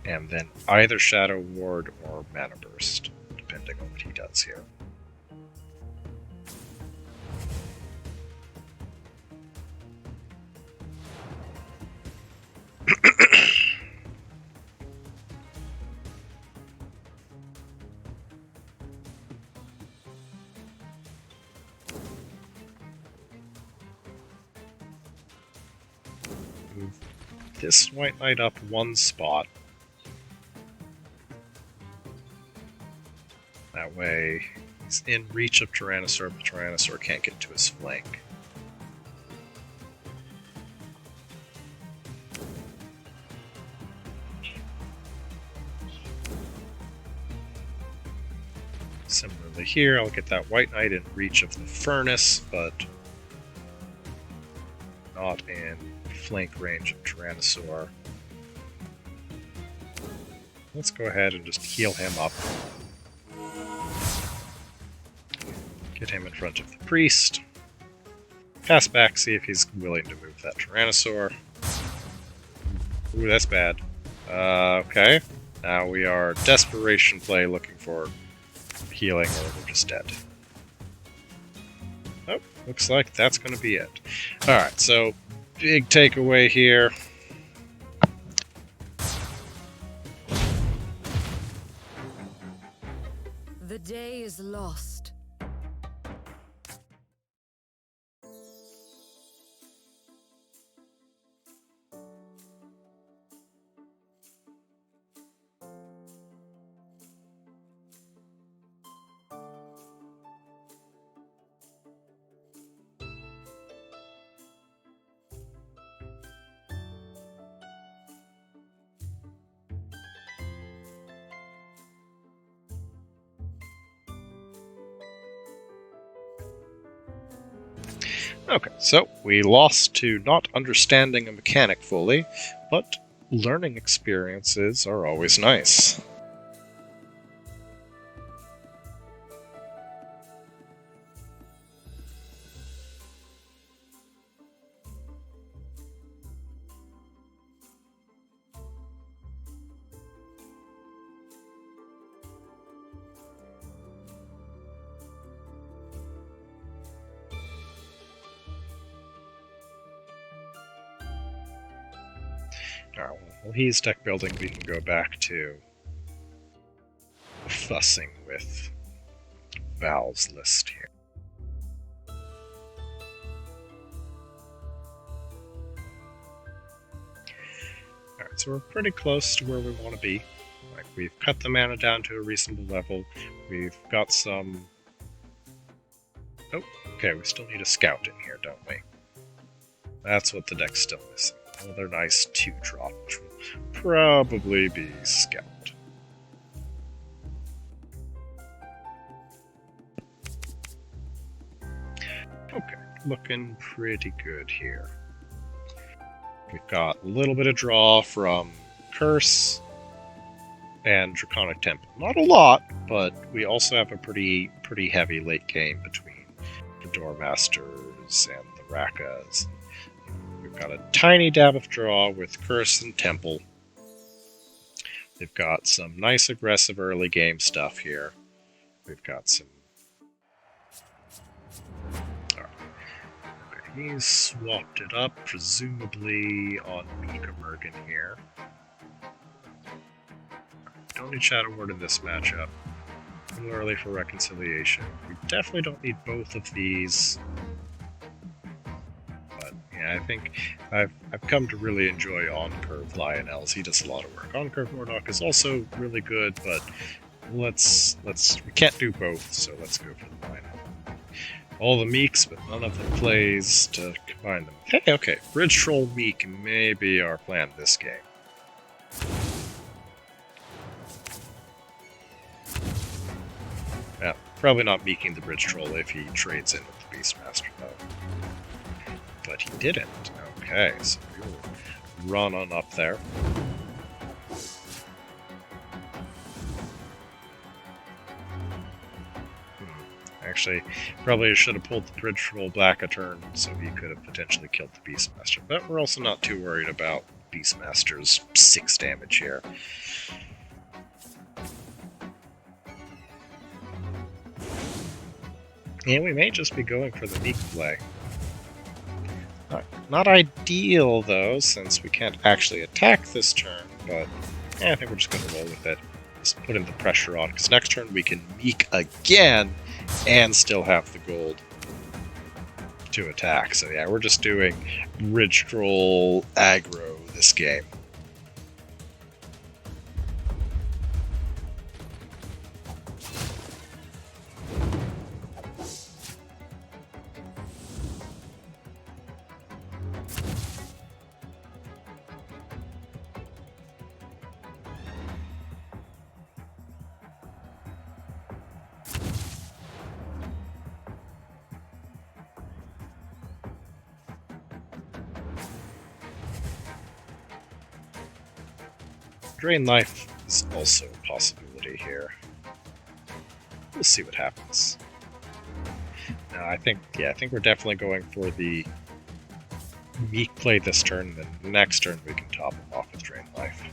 S1: and then either Shadow Ward or Mana Burst, depending on what he does here. Move this White Knight up one spot. That way, he's in reach of Tyrannosaur, but Tyrannosaur can't get to his flank. Similarly here, I'll get that White Knight in reach of the Furnace, but not in flank range of Tyrannosaur. Let's go ahead and just heal him up. Get him in front of the priest. Pass back, see if he's willing to move that Tyrannosaur. Ooh, that's bad. Okay. Now we are desperation play looking for healing, or we're just dead. Oh, looks like that's going to be it. Alright, so big takeaway here.
S2: The day is lost.
S1: Okay, so we lost to not understanding a mechanic fully, but learning experiences are always nice. Alright, while he's deck building, we can go back to fussing with Val's list here. Alright, so we're pretty close to where we want to be. Like, we've cut the mana down to a reasonable level. We've got some... Oh, okay, we still need a scout in here, don't we? That's what the deck's still missing. Another nice 2-drop, which will probably be Scout. Okay, looking pretty good here. We've got a little bit of draw from Curse and Draconic Temple. Not a lot, but we also have a pretty heavy late game between the Doormasters and the Rakas. We've got a tiny dab of draw with Curse and Temple. They've got some nice aggressive early game stuff here. We've got some... Alright. Okay, he's swapped it up, presumably on Meekermergen here. don't need Shadow Ward in this matchup. Similarly for Reconciliation. We definitely don't need both of these. But yeah, I think I've come to really enjoy On-Curve Lionels. He does a lot of work. On-Curve Mordok is also really good, but we can't do both, so let's go for the Lionel. All the Meeks, but none of the plays to combine them. Hey, okay, Bridge Troll Meek may be our plan this game. Yeah, probably not meeking the Bridge Troll if he trades in with the Beastmaster, though. But he didn't. Okay, so we'll run on up there. Actually, probably should have pulled the Bridge Troll back a turn so he could have potentially killed the Beastmaster. But we're also not too worried about Beastmaster's 6 damage here. And we may just be going for the Meek play. Not ideal, though, since we can't actually attack this turn, but yeah, I think we're just going to roll with it. Just putting the pressure on, because next turn we can Meek again and still have the gold to attack. So yeah, we're just doing Bridge Troll aggro this game. Drain Life is also a possibility here. We'll see what happens. No, I think we're definitely going for the Meek play this turn, then next turn we can top him off with Drain Life.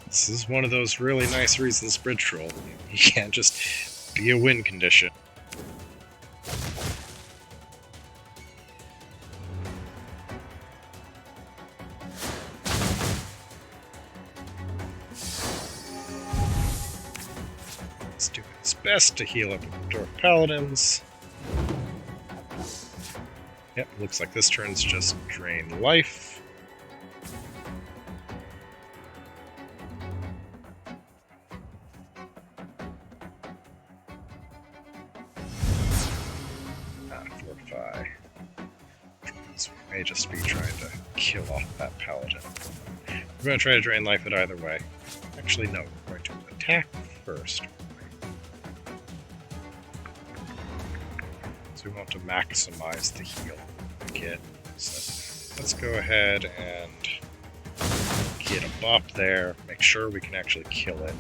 S1: This is one of those really nice reasons Bridge Troll. He can't just be a win condition. He's doing his best to heal up with the Dwarf Paladins. Yep, looks like this turn's just Drain Life. May just be trying to kill off that paladin. We're going to try to drain life it either way. Actually, no, we're going to attack first. So we want to maximize the heal we get. So let's go ahead and get a bop there, make sure we can actually kill it.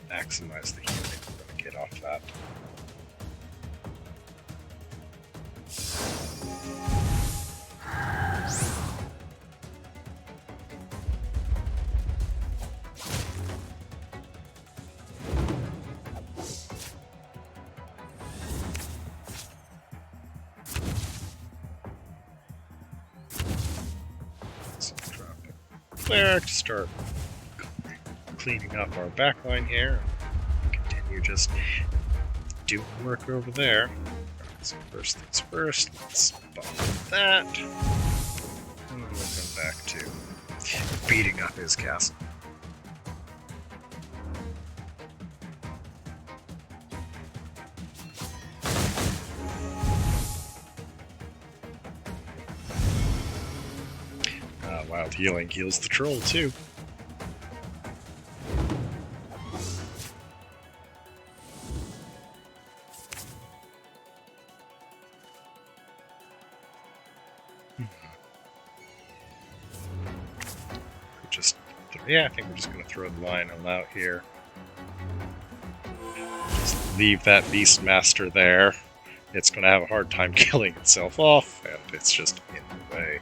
S1: Maximize the healing we're going to get off that. Cleric to start cleaning up our backline here. Continue just doing work over there. So first things first, let's bump that. And then we'll come back to beating up his castle. Wild Healing heals the troll too. Yeah, I think we're just going to throw the Lionel out here. Just leave that Beastmaster there. It's going to have a hard time killing itself off, and it's just in the way.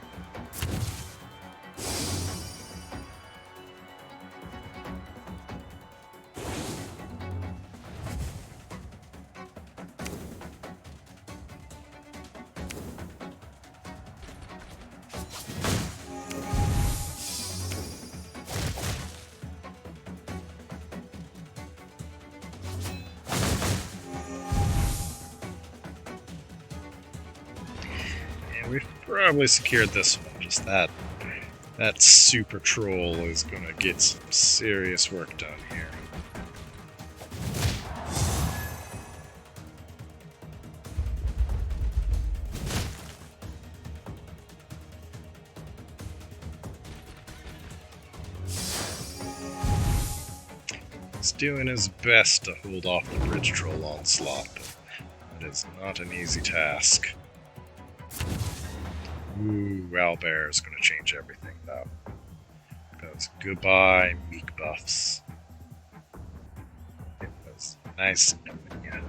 S1: we've probably secured this one. Just that super troll is gonna get some serious work done here. He's doing his best to hold off the bridge troll onslaught, but it is not an easy task. Ooh, Owlbear is going to change everything, though. Because goodbye, meek buffs. It was nice knowing you.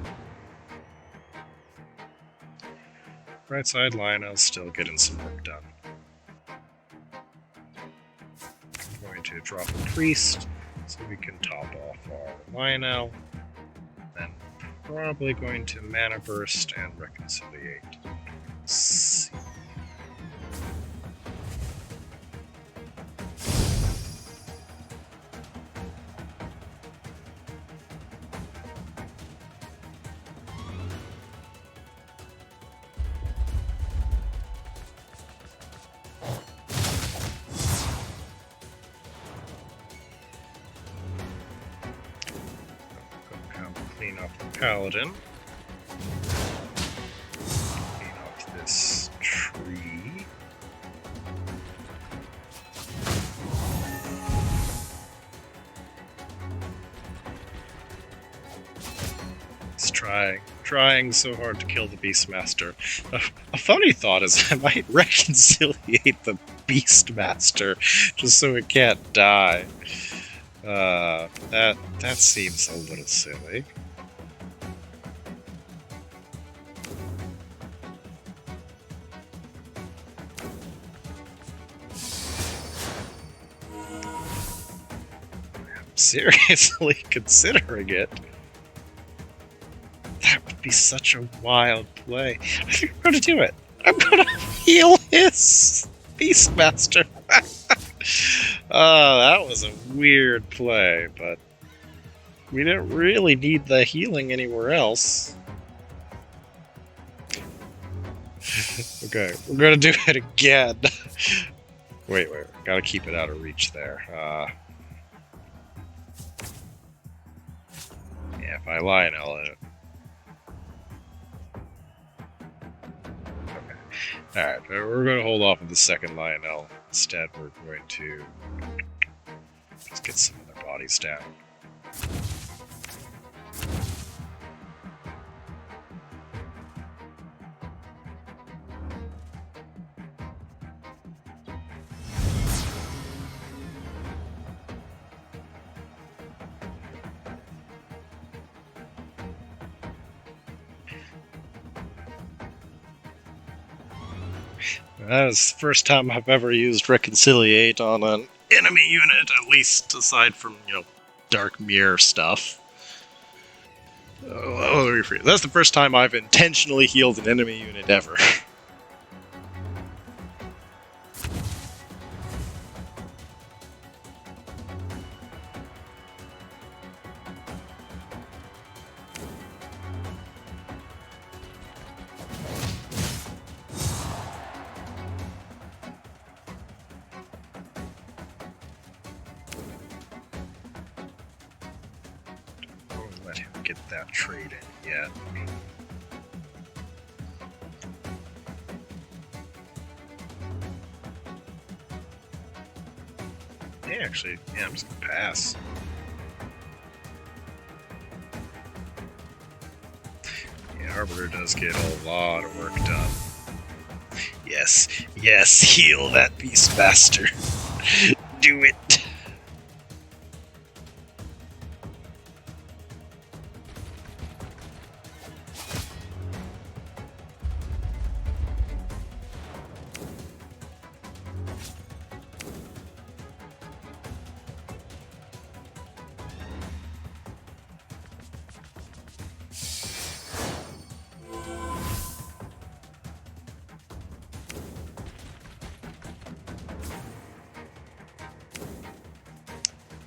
S1: Right side Lionel's still getting some work done. I'm going to drop a priest so we can top off our Lionel. Then probably going to Mana Burst and Reconciliate. Let's see. Clean off the Paladin. Clean off this tree. He's trying so hard to kill the Beastmaster. A funny thought is I might reconciliate the Beastmaster just so it can't die. That seems a little silly. I'm seriously considering it. That would be such a wild play. I think I'm gonna do it. I'm gonna heal his Beastmaster. That was a weird play, but we didn't really need the healing anywhere else. Okay, we're gonna do it again. Wait, gotta keep it out of reach there. Yeah, if I Lionel it. Okay. Alright, we're gonna hold off on the second Lionel. Instead, we're going to just get some of their bodies down. That is the first time I've ever used Reconciliate on an enemy unit, at least aside from, Dark Mirror stuff. That's the first time I've intentionally healed an enemy unit ever. Let him get that trade in yet. I'm just gonna pass. Yeah, Arbiter does get a lot of work done. Yes, heal that Beastmaster. Do it.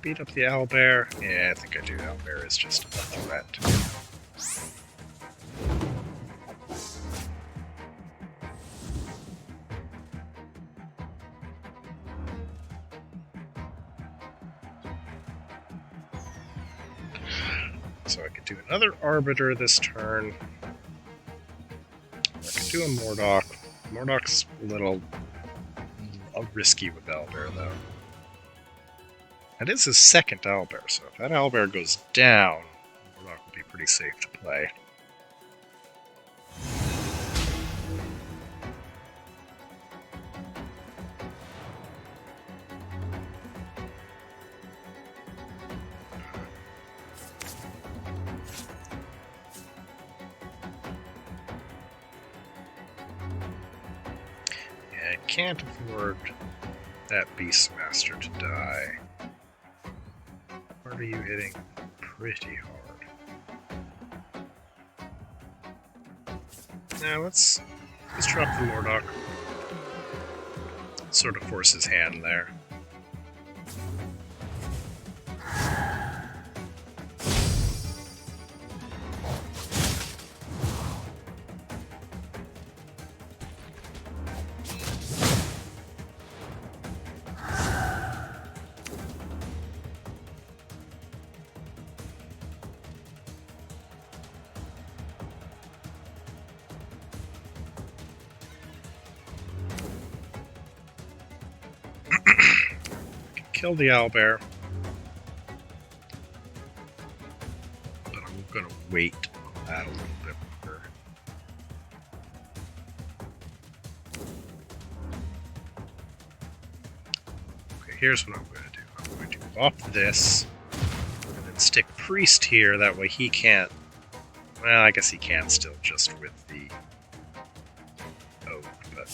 S1: Beat up the Owlbear? Yeah, I think I do. Owlbear is just a threat. So I could do another Arbiter this turn. I could do a Mordok. Mordok's a little risky with Owlbear, though. That is his second Owlbear, so if that Owlbear goes down, Mordok will be pretty safe to play. Yeah, I can't afford that Beastmaster to die. How hard are you hitting? Pretty hard. Now let's drop the Mordok. Sort of force his hand there. Kill the owlbear, but I'm gonna wait on that a little bit longer. Okay, here's what I'm gonna do. I'm going to bop this, and then stick Priest here, that way he can't... Well, I guess he can still, just with the oak, but...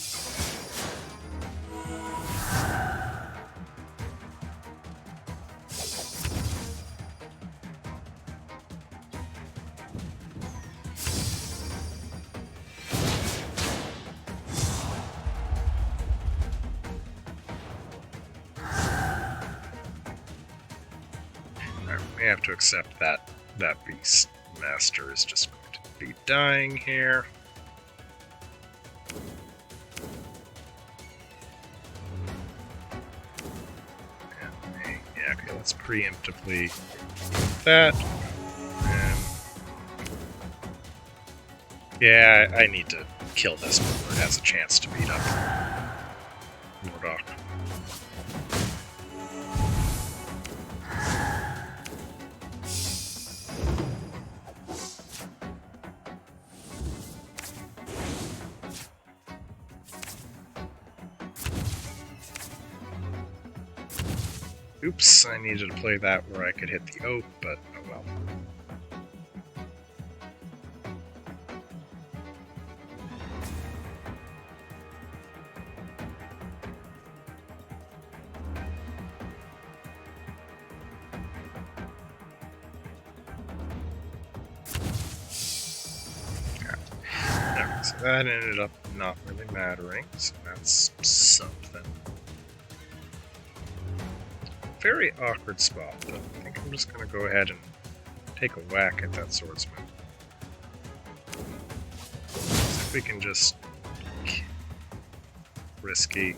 S1: We have to accept that Beast Master is just going to be dying here. Yeah, okay, let's preemptively do that. And yeah, I need to kill this before it has a chance to beat up Mordok. Oops, I needed to play that where I could hit the oak, but oh well. Okay, so that ended up not really mattering, so that's something. Very awkward spot, but I think I'm just going to go ahead and take a whack at that swordsman. See if we can just... risky.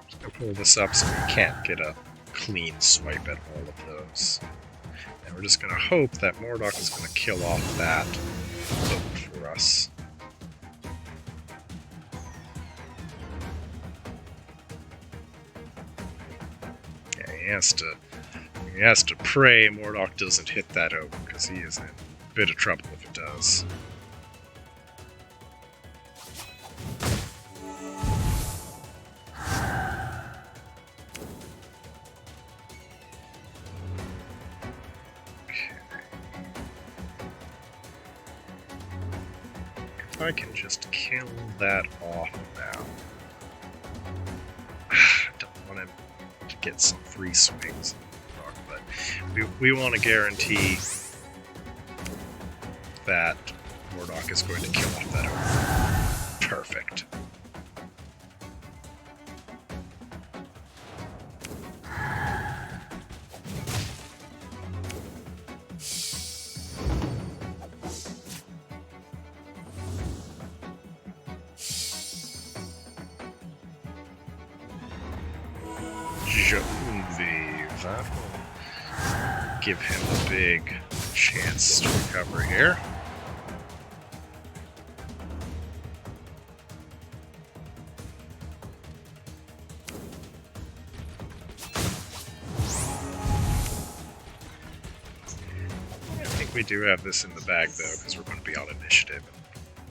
S1: Just going to pull this up so we can't get a clean swipe at all of those. And we're just going to hope that Mordok is going to kill off that oak for us. Yeah, he has to pray Mordok doesn't hit that oak, because he is in a bit of trouble if it does. I can just kill that off now. I don't want him to get some free swings, but we want to guarantee that Mordok is going to kill off that oak. Perfect. Genevieve. That will give him a big chance to recover here. We do have this in the bag, though, because we're going to be on initiative,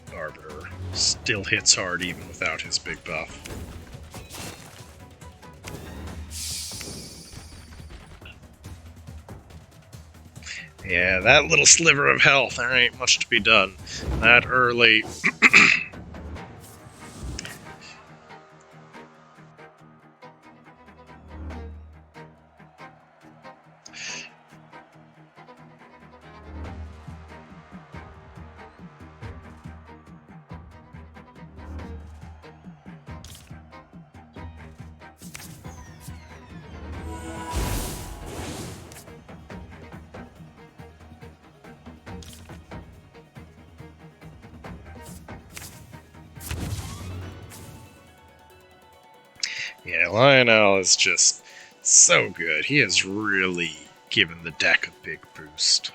S1: and Arbiter still hits hard even without his big buff. Yeah, that little sliver of health, there ain't much to be done that early. Yeah, Lionel is just so good. He has really given the deck a big boost.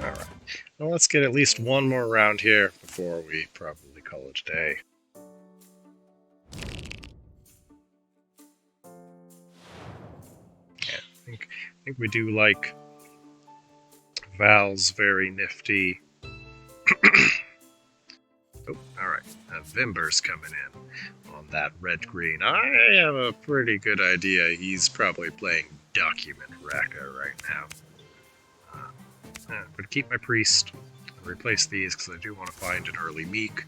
S1: Alright, well, let's get at least one more round here before we probably call it a day. I think we do like Val's very nifty. Oh, alright. Vimber's coming in on that red-green. I have a pretty good idea he's probably playing Document Raka right now. I'm going to keep my Priest. Replace these because I do want to find an early Meek.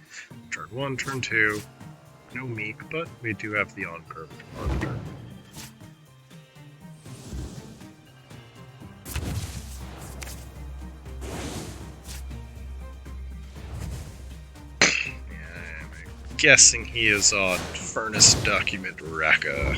S1: Turn 1, turn 2. No Meek, but we do have the on-curved Arbiter. Guessing he is on Furnace Document Raka.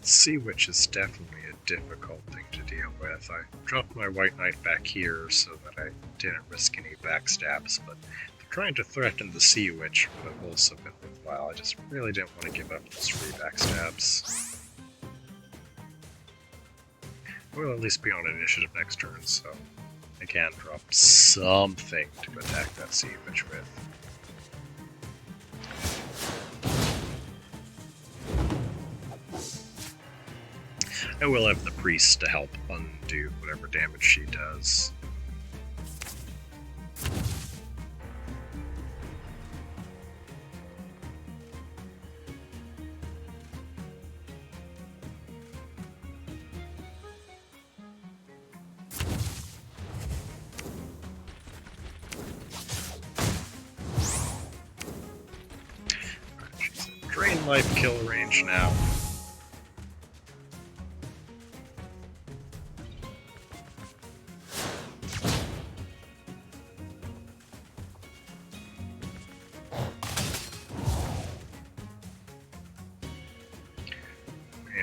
S1: Sea Witch is definitely a difficult thing to deal with. I dropped my White Knight back here so that I didn't risk any backstabs, but trying to threaten the Sea Witch would have also been worthwhile. I just really didn't want to give up those free backstabs. We'll at least be on initiative next turn, so I can drop something to attack that Sea Witch with. I will have the priest to help undo whatever damage she does. She's in drain life kill range now.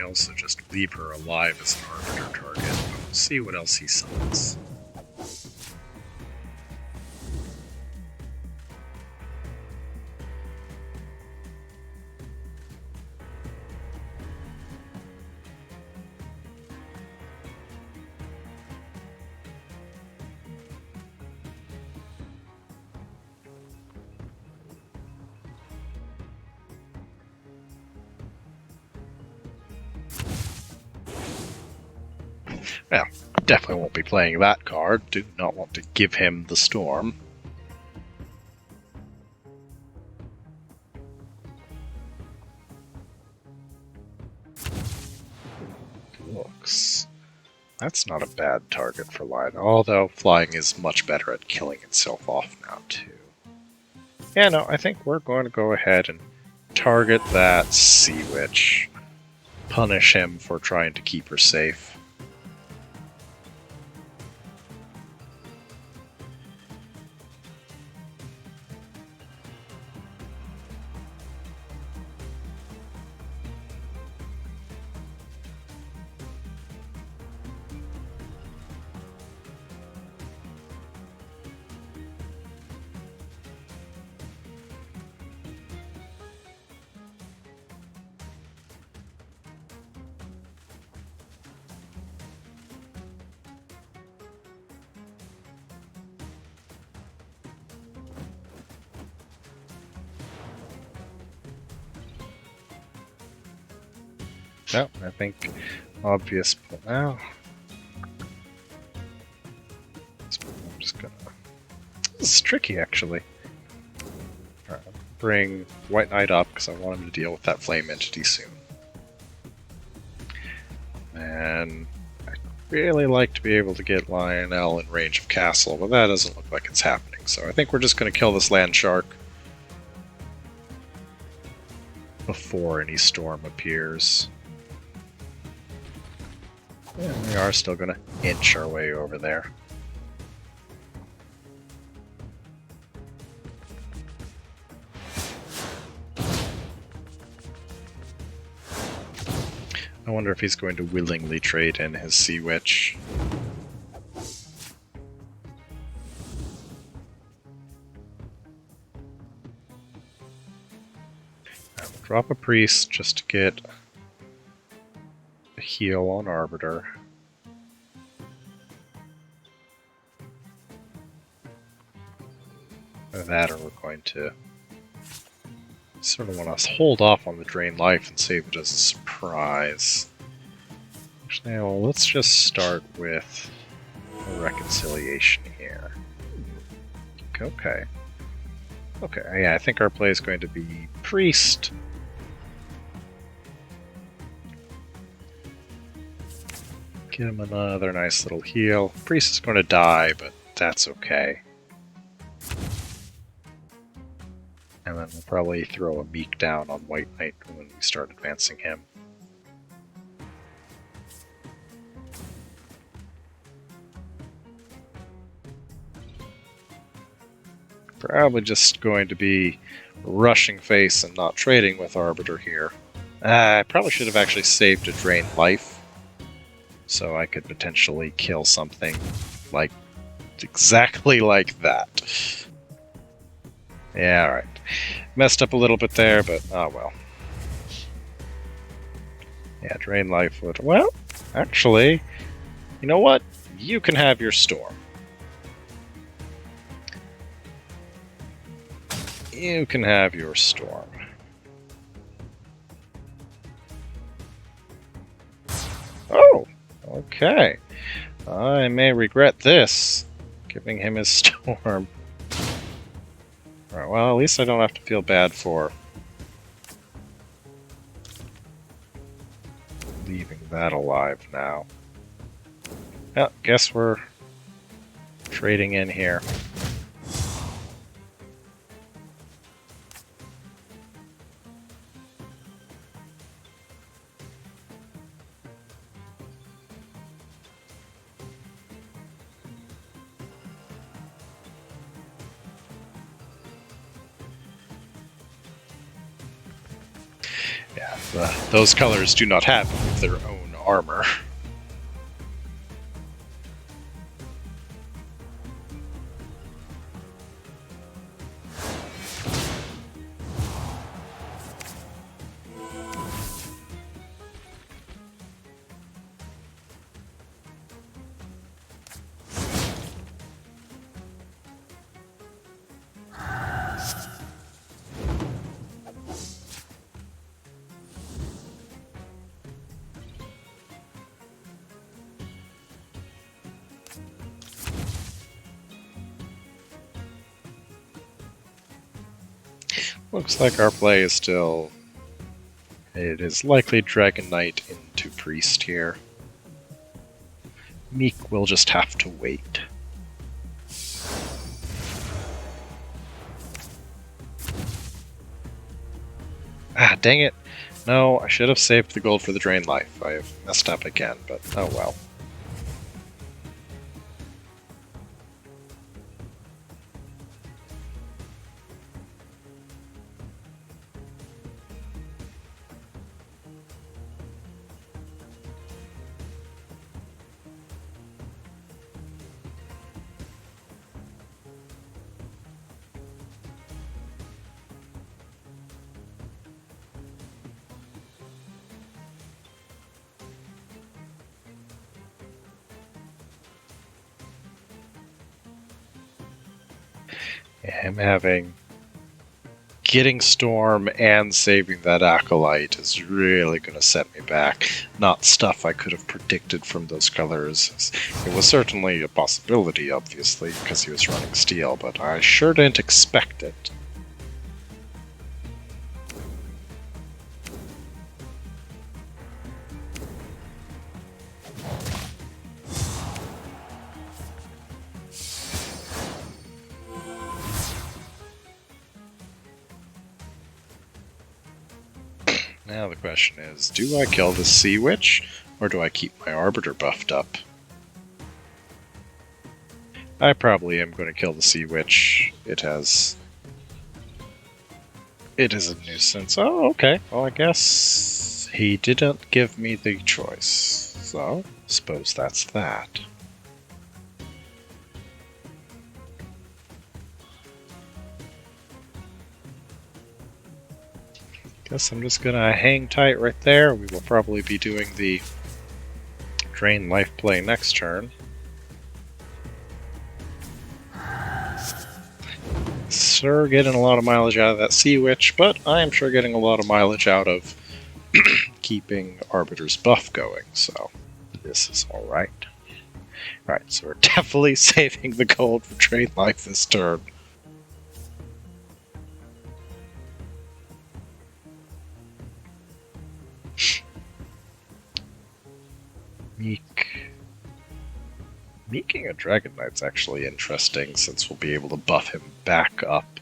S1: Also just leave her alive as an arbiter target, but we'll see what else he summons. Well, definitely won't be playing that card. Do not want to give him the storm. Looks. That's not a bad target for Lion, although flying is much better at killing itself off now, too. Yeah, no, I think we're going to go ahead and target that Sea Witch. Punish him for trying to keep her safe. No, I think obvious. Now, I'm just gonna. This is tricky, actually. Alright, bring White Knight up because I want him to deal with that flame entity soon. And I'd really like to be able to get Lionel in range of Castle, but that doesn't look like it's happening. So I think we're just going to kill this land shark before any storm appears. And we are still going to inch our way over there. I wonder if he's going to willingly trade in his Sea Witch. Drop a priest just to get a heal on Arbiter. That, or we're going to sort of want to hold off on the drain life and save it as a surprise. Actually, well, let's just start with a reconciliation here. Okay. Okay, yeah, I think our play is going to be priest. Give him another nice little heal. Priest is going to die, but that's okay. And then we'll probably throw a Meek down on White Knight when we start advancing him. Probably just going to be rushing face and not trading with Arbiter here. I probably should have actually saved a drain life, so I could potentially kill something like exactly like that. Yeah, alright. Messed up a little bit there, but oh well. Yeah, drain life would... Well, actually, you know what? You can have your storm. You can have your storm. Oh, okay. I may regret this, giving him his storm. Alright, well, at least I don't have to feel bad for leaving that alive now. Well, guess we're trading in here. Yeah, those colors do not have their own armor. Looks like our play is still... It is likely Dragon Knight into Priest here. Meek will just have to wait. Ah, dang it. No, I should have saved the gold for the Drain Life. I have messed up again, but oh well. I'm having... Getting Storm and saving that Acolyte is really going to set me back. Not stuff I could have predicted from those colors. It was certainly a possibility, obviously, because he was running Steel, but I sure didn't expect it. Now the question is, do I kill the Sea Witch, or do I keep my Arbiter buffed up? I probably am going to kill the Sea Witch. It is a nuisance. Oh, okay. Well, I guess he didn't give me the choice. So, suppose that's that. Guess I'm just gonna hang tight right there. We will probably be doing the Drain Life play next turn. Sure getting a lot of mileage out of that Sea Witch, but I am sure getting a lot of mileage out of keeping Arbiter's buff going, so this is alright. Alright, so we're definitely saving the gold for Drain Life this turn. Meeking a Dragon Knight's actually interesting, since we'll be able to buff him back up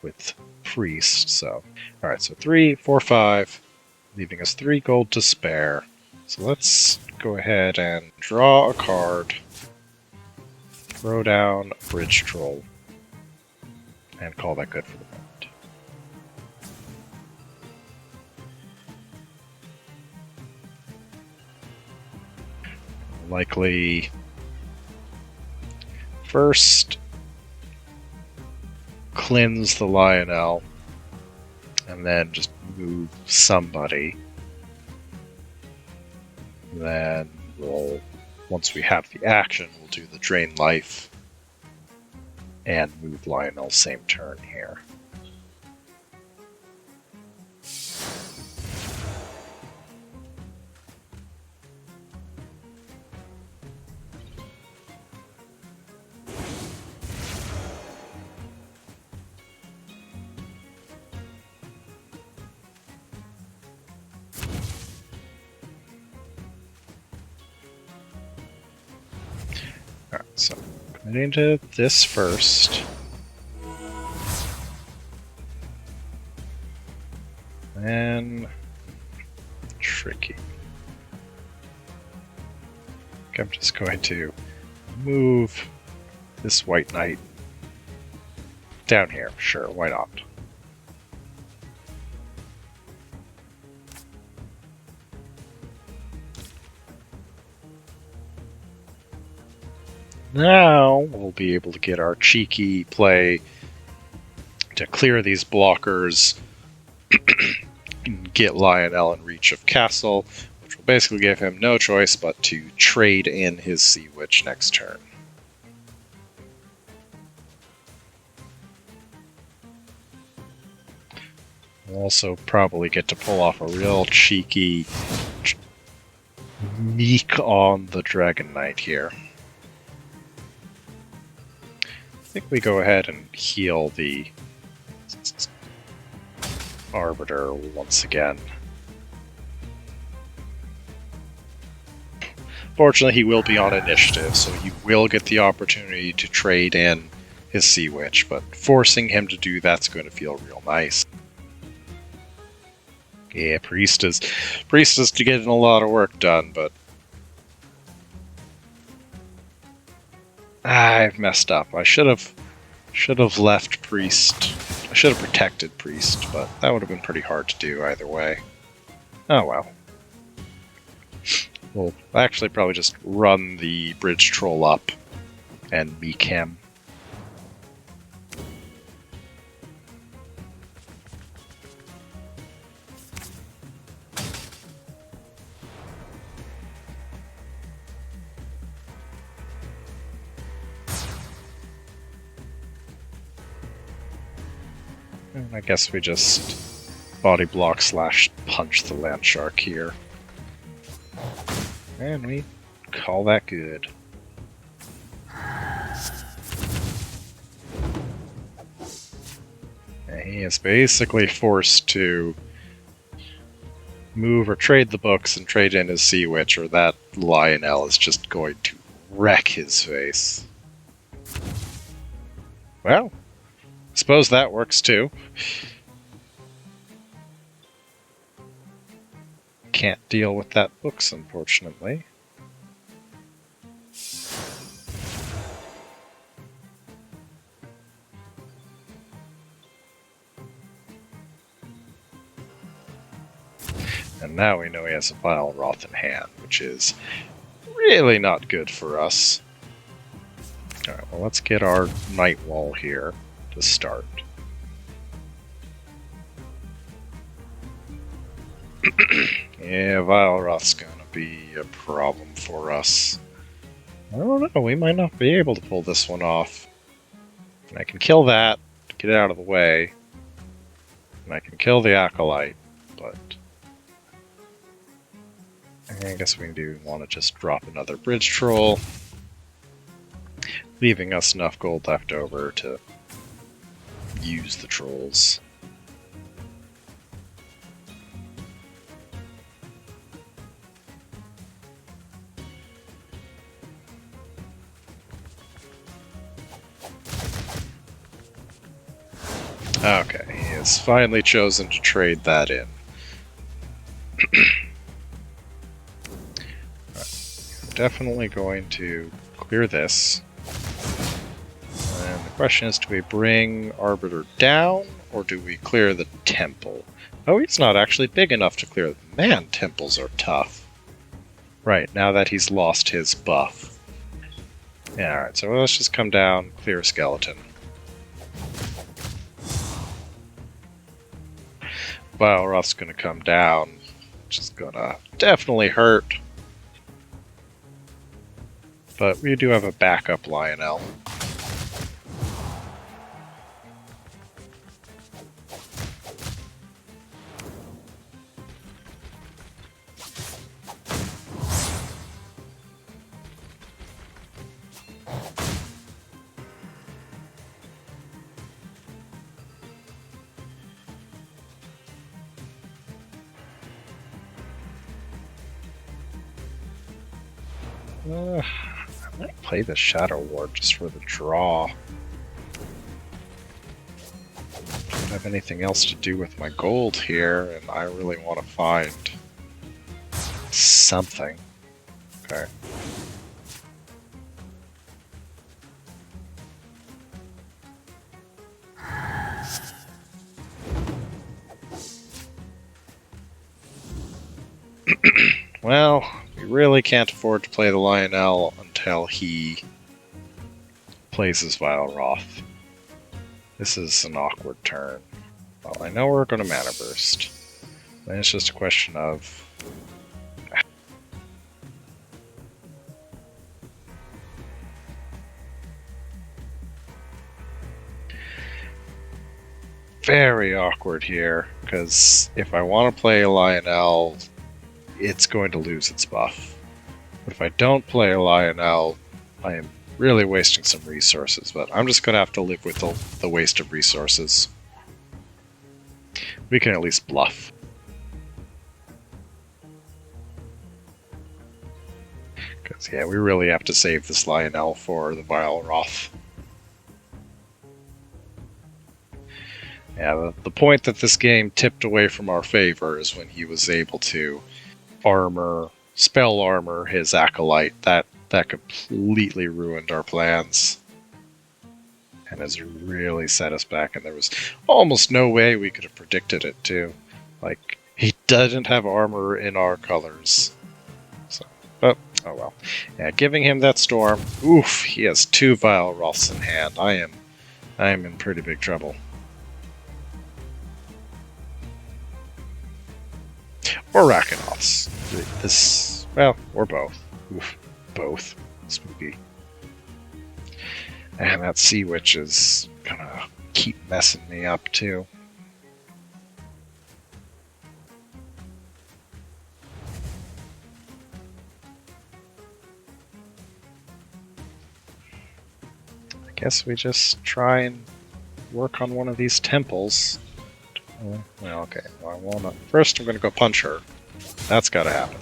S1: with Priest, so... Alright, so 3, 4, 5, leaving us 3 gold to spare. So let's go ahead and draw a card, throw down a Bridge Troll, and call that good for the moment. Likely... First, cleanse the Lionel, and then just move somebody. Then we'll, once we have the action, we'll do the Drain Life and move Lionel same turn here. Alright, so committing to this first. Then... tricky. I'm just going to move this White Knight down here. Sure, why not? Now we'll be able to get our cheeky play to clear these blockers, get Lionel in reach of Castle, which will basically give him no choice but to trade in his Sea Witch next turn. We'll also probably get to pull off a real cheeky Meek on the Dragon Knight here. I think we go ahead and heal the Arbiter once again. Fortunately, he will be on initiative, so he will get the opportunity to trade in his Sea Witch, but forcing him to do that's going to feel real nice. Yeah, Priest is getting a lot of work done, but I've messed up. I should have left Priest. I should have protected Priest, but that would have been pretty hard to do either way. Oh well. We'll actually probably just run the bridge troll up and meek him. And I guess we just body block / punch the land shark here. And we call that good. And he is basically forced to move or trade the books and trade in his Sea Witch, or that Lionel is just going to wreck his face. Well, suppose that works too. Can't deal with that books, unfortunately. And now we know he has a Vile Wrath in hand, which is really not good for us. Alright, well, let's get our Night Wall here to start. Yeah, Vile Wrath's gonna be a problem for us. I don't know, we might not be able to pull this one off. And I can kill that to get it out of the way. And I can kill the Acolyte, but I guess we do want to just drop another bridge troll, leaving us enough gold left over to use the trolls. Okay, he has finally chosen to trade that in. Definitely going to clear this. And the question is, do we bring Arbiter down, or do we clear the temple? Oh, he's not actually big enough to clear. Man, temples are tough. Right, now that he's lost his buff. Yeah, alright, so let's just come down, clear skeleton. Vile Wrath's gonna come down, which is gonna definitely hurt. But we do have a backup Lionel. I might play the Shadow Ward just for the draw. Don't have anything else to do with my gold here, and I really want to find something. Okay. Well, we really can't afford to play the Lionel until he plays his Vile Wrath. This is an awkward turn. Well, I know we're going to Mana Burst. And it's just a question of... very awkward here, because if I want to play a Lionel, it's going to lose its buff. But if I don't play a Lionel, I am really wasting some resources, but I'm just going to have to live with the waste of resources. We can at least bluff. Because, yeah, we really have to save this Lionel for the Vile Wrath. Yeah, the point that this game tipped away from our favor is when he was able to spell armor his Acolyte. That completely ruined our plans. And has really set us back, and there was almost no way we could have predicted it, too. Like, he doesn't have armor in our colors. So, oh well. Yeah, giving him that storm. Oof, he has 2 Vile Wraths in hand. I am in pretty big trouble. Or Rakanoths. Or both. Oof, both. Spooky. And that Sea Witch is gonna keep messing me up, too. I guess we just try and work on one of these temples. Well, okay. Well, I won't. First, I'm gonna go punch her. That's gotta happen.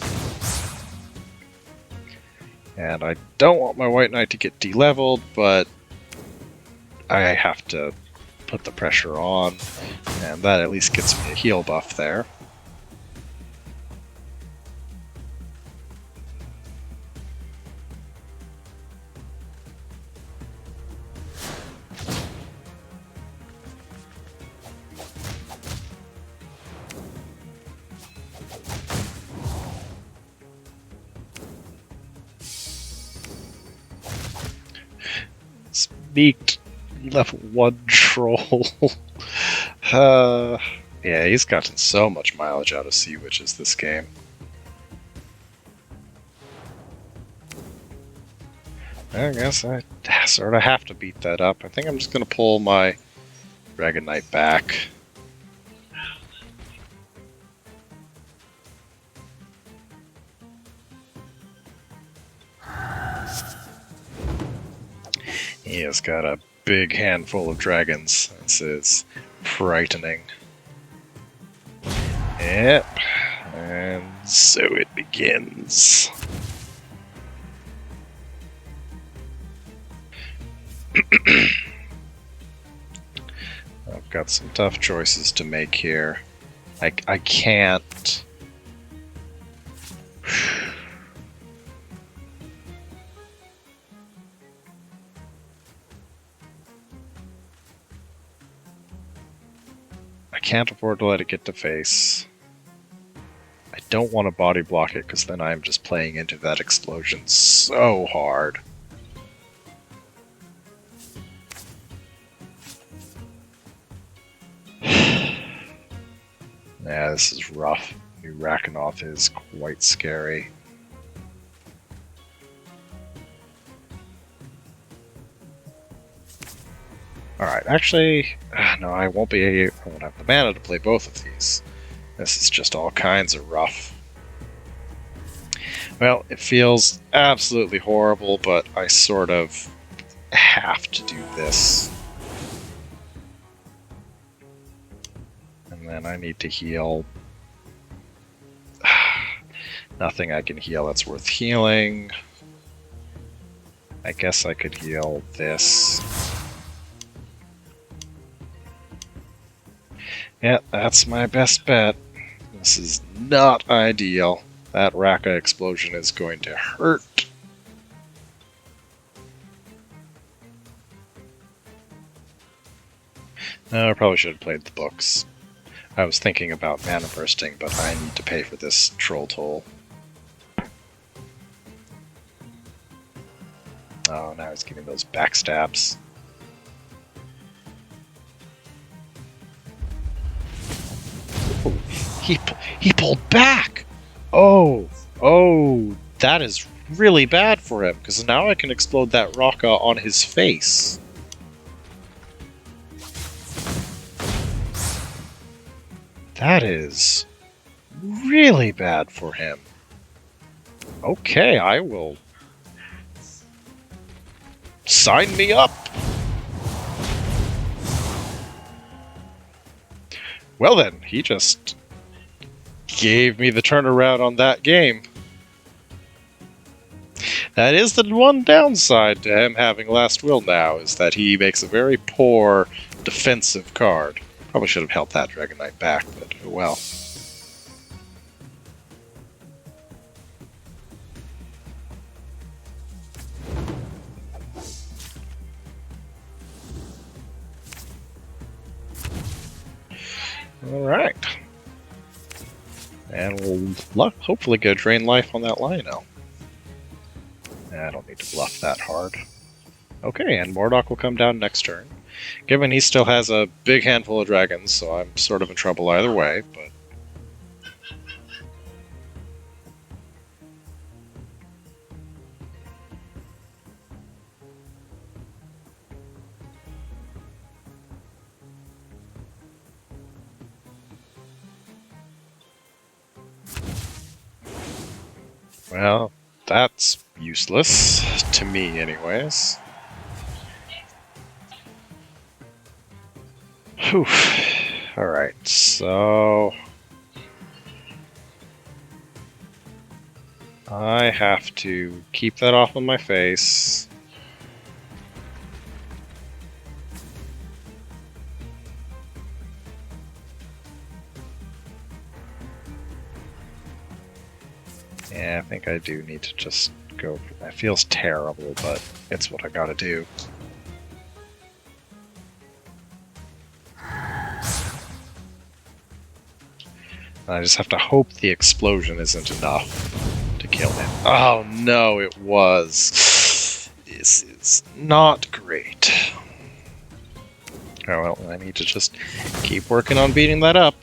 S1: And I don't want my White Knight to get de-leveled, but I have to put the pressure on, and that at least gets me a heal buff there. Sneaked level 1 troll. Yeah, he's gotten so much mileage out of Sea Witches this game. I guess I sort of have to beat that up. I think I'm just going to pull my Dragon Knight back. He has got a big handful of dragons. This is frightening. Yep. And so it begins. I've got some tough choices to make here. I can't... I can't afford to let it get to face. I don't want to body block it, because then I'm just playing into that explosion so hard. Yeah, this is rough. New Rakanoth is quite scary. Alright, actually, no, I won't have the mana to play both of these. This is just all kinds of rough. Well, it feels absolutely horrible, but I sort of have to do this. And then I need to heal. Nothing I can heal that's worth healing. I guess I could heal this. Yeah, that's my best bet. This is not ideal. That Raka explosion is going to hurt. No, I probably should have played the books. I was thinking about mana bursting, but I need to pay for this troll toll. Oh, now he's giving those backstabs. He pulled back! Oh, that is really bad for him, because now I can explode that Raka on his face. That is really bad for him. Okay, I will... Sign me up! Well then, he just gave me the turnaround on that game. That is the one downside to him having Last Will now, is that he makes a very poor defensive card. Probably should have held that Dragon Knight back, but oh well. Alright. And we'll hopefully get Drain Life on that Lionel. I don't need to bluff that hard. Okay, and Mordok will come down next turn. Given he still has a big handful of dragons, so I'm sort of in trouble either way, but... well, that's useless. To me, anyways. Whew. Alright, so... I have to keep that off of my face. Yeah, I think I do need to just go. It feels terrible, but it's what I gotta do. I just have to hope the explosion isn't enough to kill him. Oh no, it was. This is not great. Oh well, I need to just keep working on beating that up.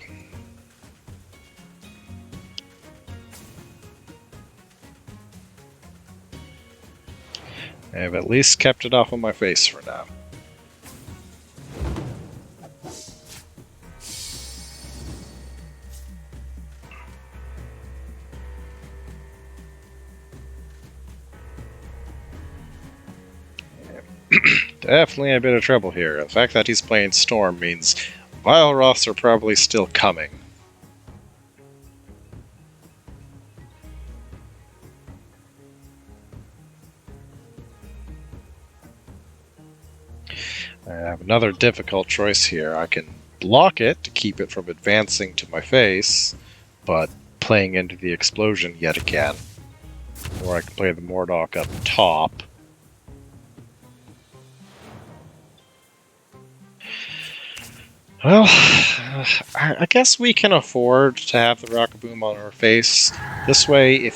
S1: I've at least kept it off of my face for now. Definitely a bit of trouble here. The fact that he's playing Storm means Vileroths are probably still coming. I have another difficult choice here. I can block it to keep it from advancing to my face, but playing into the explosion yet again. Or I can play the Mordok up top. Well, I guess we can afford to have the Rock-a-Boom on our face. This way,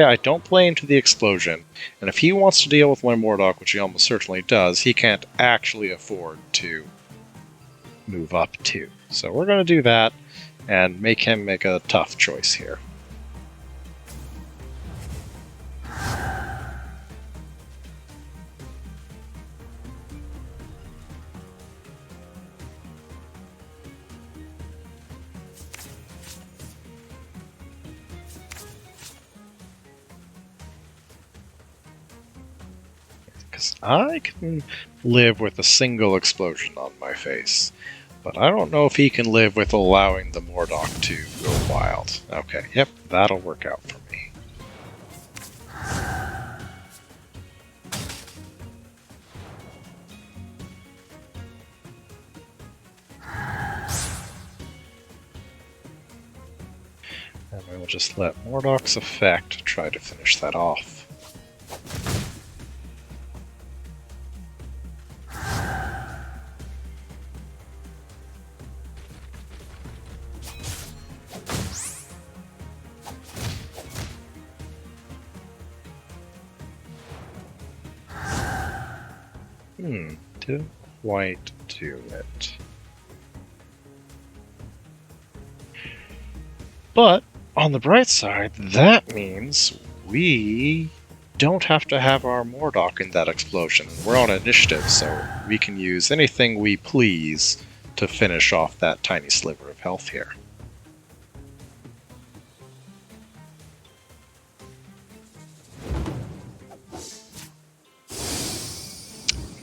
S1: I don't play into the explosion, and if he wants to deal with my Mordok, which he almost certainly does, he can't actually afford to move up too. So we're going to do that, and make him make a tough choice here. Because I can live with a single explosion on my face, but I don't know if he can live with allowing the Mordok to go wild. Okay, yep, that'll work out for me. And we will just let Mordok's effect try to finish that off. Didn't quite do it. But, on the bright side, that means we don't have to have our Mordok in that explosion. We're on initiative, so we can use anything we please to finish off that tiny sliver of health here.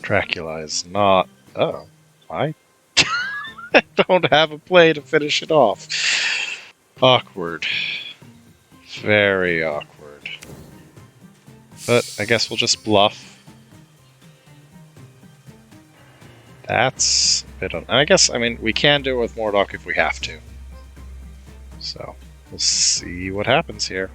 S1: Dracula is not... Oh, I Don't have a play to finish it off. Awkward. Very awkward. But I guess we'll just bluff. That's a bit on. I guess, I mean, we can do it with Mordok if we have to. So, we'll see what happens here.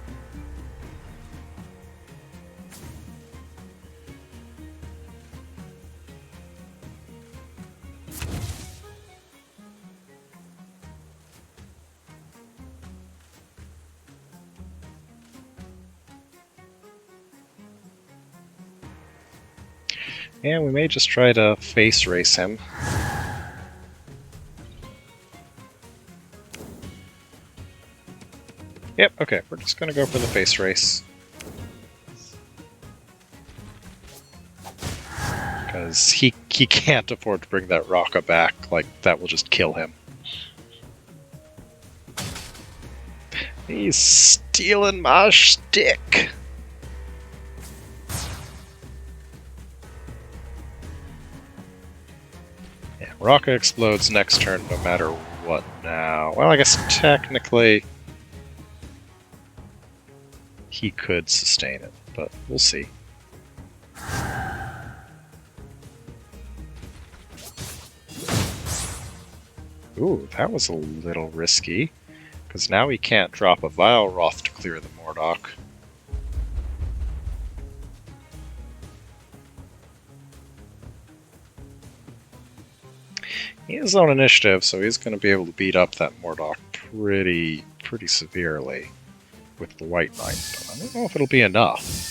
S1: And we may just try to face race him. Yep, okay, we're just gonna go for the face race. Because he can't afford to bring that Rocka back, like, that will just kill him. He's stealing my shtick! Yeah, Rocka explodes next turn no matter what now. Well, I guess technically he could sustain it, but we'll see. Ooh, that was a little risky, because now he can't drop a Vileroth to clear the Mordok. He has his own initiative, so he's going to be able to beat up that Mordok pretty severely with the White Knight, but I don't know if it'll be enough.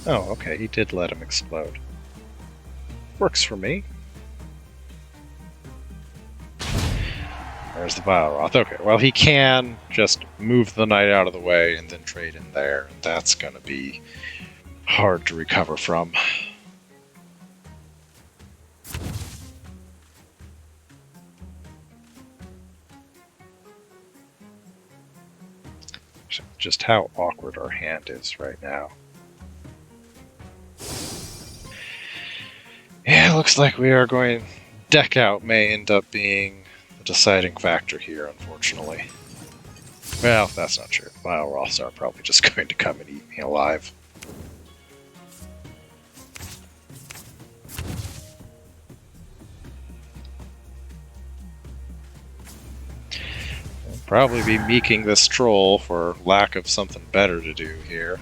S1: Oh, okay, he did let him explode. Works for me. There's the Vileroth. Okay, well, he can just move the knight out of the way and then trade in there. That's gonna be hard to recover from. Just how awkward our hand is right now. Yeah, looks like we are going... Deck out may end up being the deciding factor here, unfortunately. Well, that's not true. Vileroths are probably just going to come and eat me alive. I'll probably be meeking this troll for lack of something better to do here.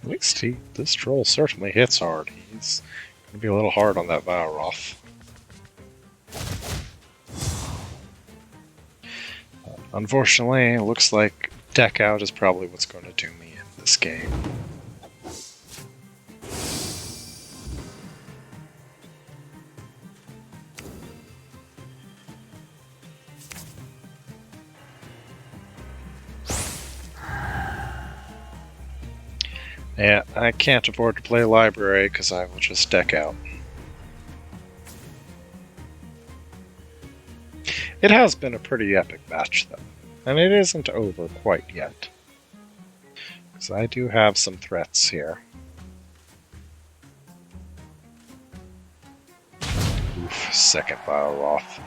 S1: At least this troll certainly hits hard. He's going to be a little hard on that Vileroth. Unfortunately, it looks like deck out is probably what's going to do me in this game. Yeah, I can't afford to play library because I will just deck out. It has been a pretty epic match, though, and it isn't over quite yet. Because I do have some threats here. Oof, second Vileroth.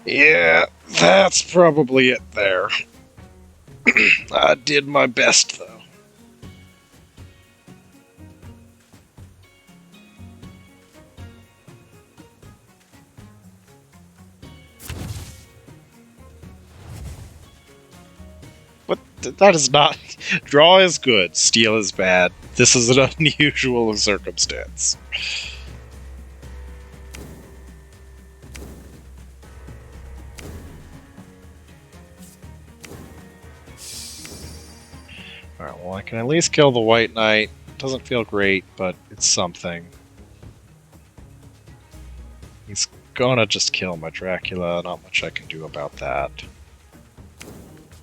S1: Yeah, that's probably it there. I did my best, though. But that is not... Draw is good, steal is bad. This is an unusual circumstance. I can at least kill the White Knight. Doesn't feel great, but it's something. He's gonna just kill my Dracula. Not much I can do about that.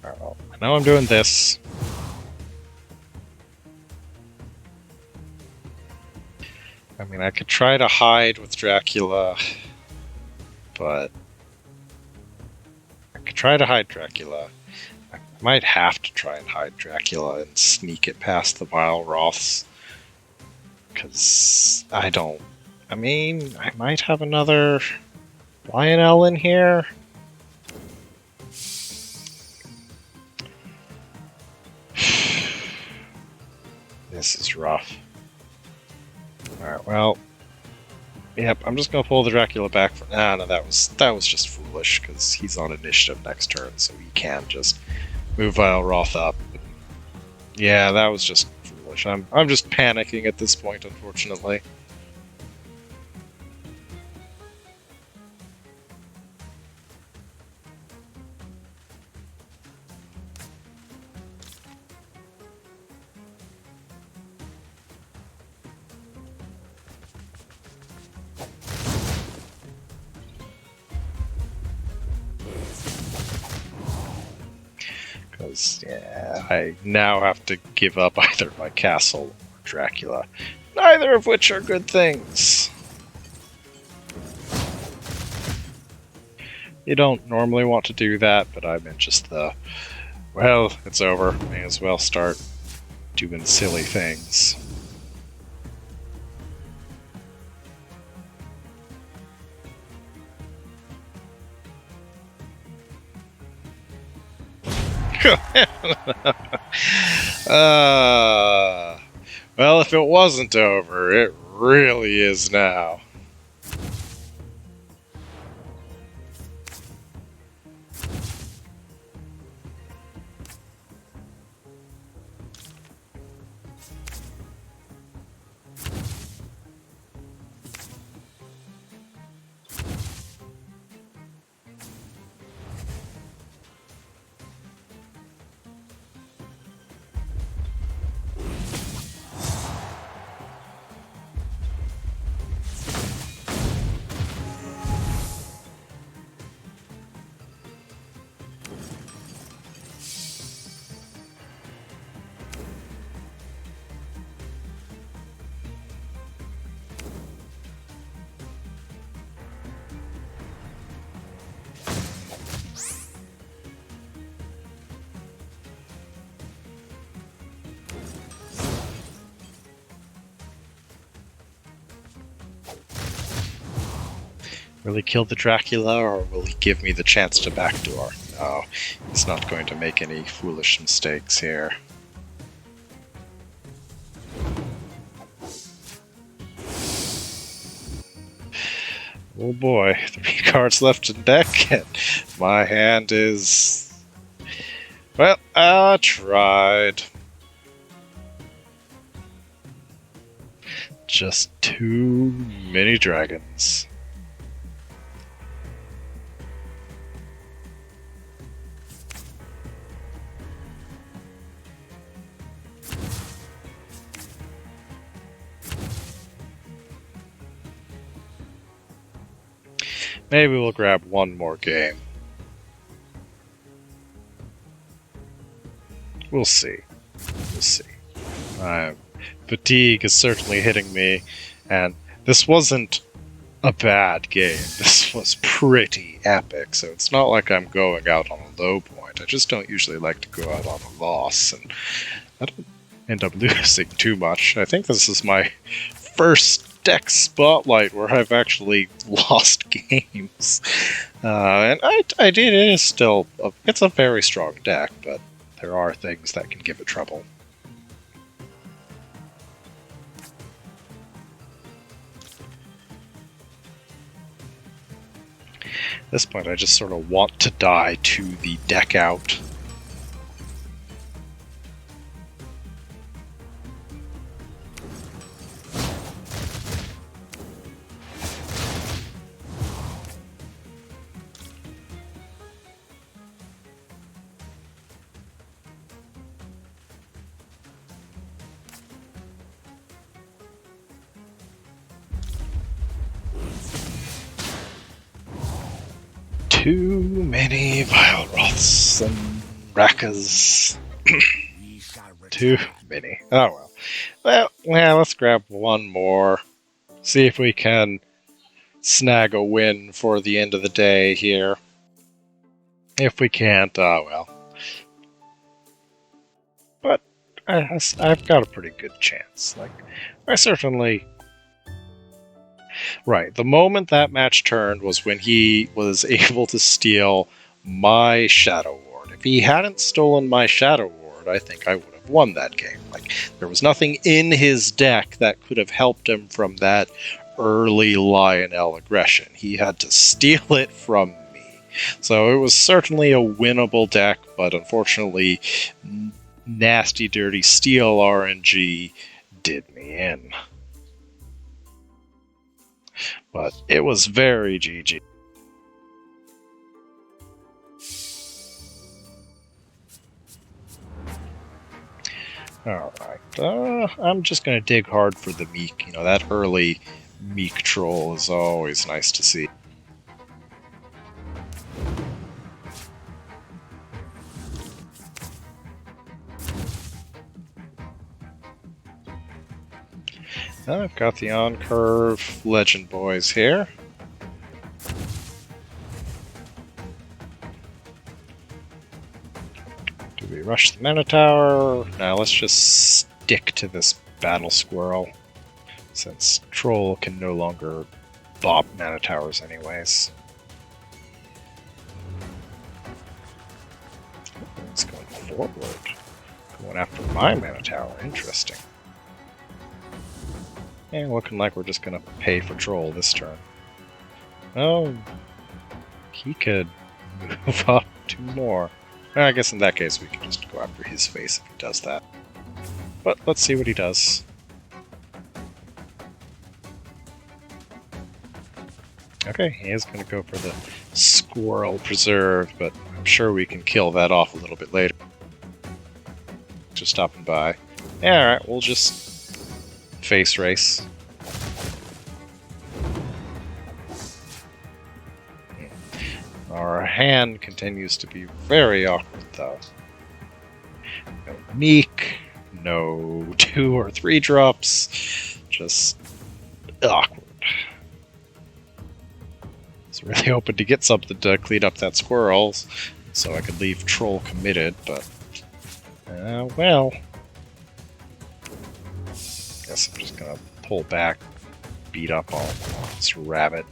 S1: Well, I know I'm doing this. I mean, I could try to hide with Dracula, but I could try to hide Dracula. I might have to try and hide Dracula and sneak it past the Vile Roths. Because I don't. I mean, I might have another Lionel in here. This is rough. Alright, well. Yep, I'm just gonna pull the Dracula back for. No, that was just foolish, because he's on initiative next turn, so he can just move Vile Roth up. Yeah, that was just foolish. I'm just panicking at this point, unfortunately. Because, yeah, I now have to give up either my castle or Dracula. Neither of which are good things. You don't normally want to do that, but I'm in just the... Well, it's over. May as well start doing silly things. Well, if it wasn't over, it really is now. Will he kill the Dracula, or will he give me the chance to backdoor? No, he's not going to make any foolish mistakes here. Oh boy, 3 cards left in deck, and my hand is... Well, I tried. Just too many dragons. Maybe we'll grab one more game. We'll see. We'll see. Fatigue is certainly hitting me, and this wasn't a bad game. This was pretty epic, so it's not like I'm going out on a low point. I just don't usually like to go out on a loss, and I don't end up losing too much. I think this is my first deck spotlight where I've actually lost games. And I did. It is still... it's a very strong deck, but there are things that can give it trouble. At this point, I just sort of want to die to the deck out. Too many Vileroths and Rakas. Too many. Oh well. Well, let's grab one more. See if we can snag a win for the end of the day here. If we can't, oh well. But I've got a pretty good chance. Like, I certainly... Right, the moment that match turned was when he was able to steal my Shadow Ward. If he hadn't stolen my Shadow Ward, I think I would have won that game. Like, there was nothing in his deck that could have helped him from that early Lionel aggression. He had to steal it from me. So it was certainly a winnable deck, but unfortunately, nasty, dirty steal RNG did me in. But it was very GG. Alright, I'm just going to dig hard for the Meek. You know, that early Meek troll is always nice to see. I've got the on-curve Legend Boys here. Do we rush the Mana Tower? Now let's just stick to this Battle Squirrel, since Troll can no longer bop Mana Towers anyways. It's going forward. Going after my Mana Tower. Interesting. And looking like we're just going to pay for Troll this turn. Oh, he could move up 2 more. I guess in that case we can just go after his face if he does that. But let's see what he does. Okay, he is going to go for the Squirrel Preserve, but I'm sure we can kill that off a little bit later. Just stopping by. Yeah, alright, we'll just face race. Our hand continues to be very awkward, though. No Meek, no 2 or 3 drops, just awkward. I was really hoping to get something to clean up that squirrel, so I could leave Troll committed, but well. Guess I'm just gonna pull back, beat up on this rabbit.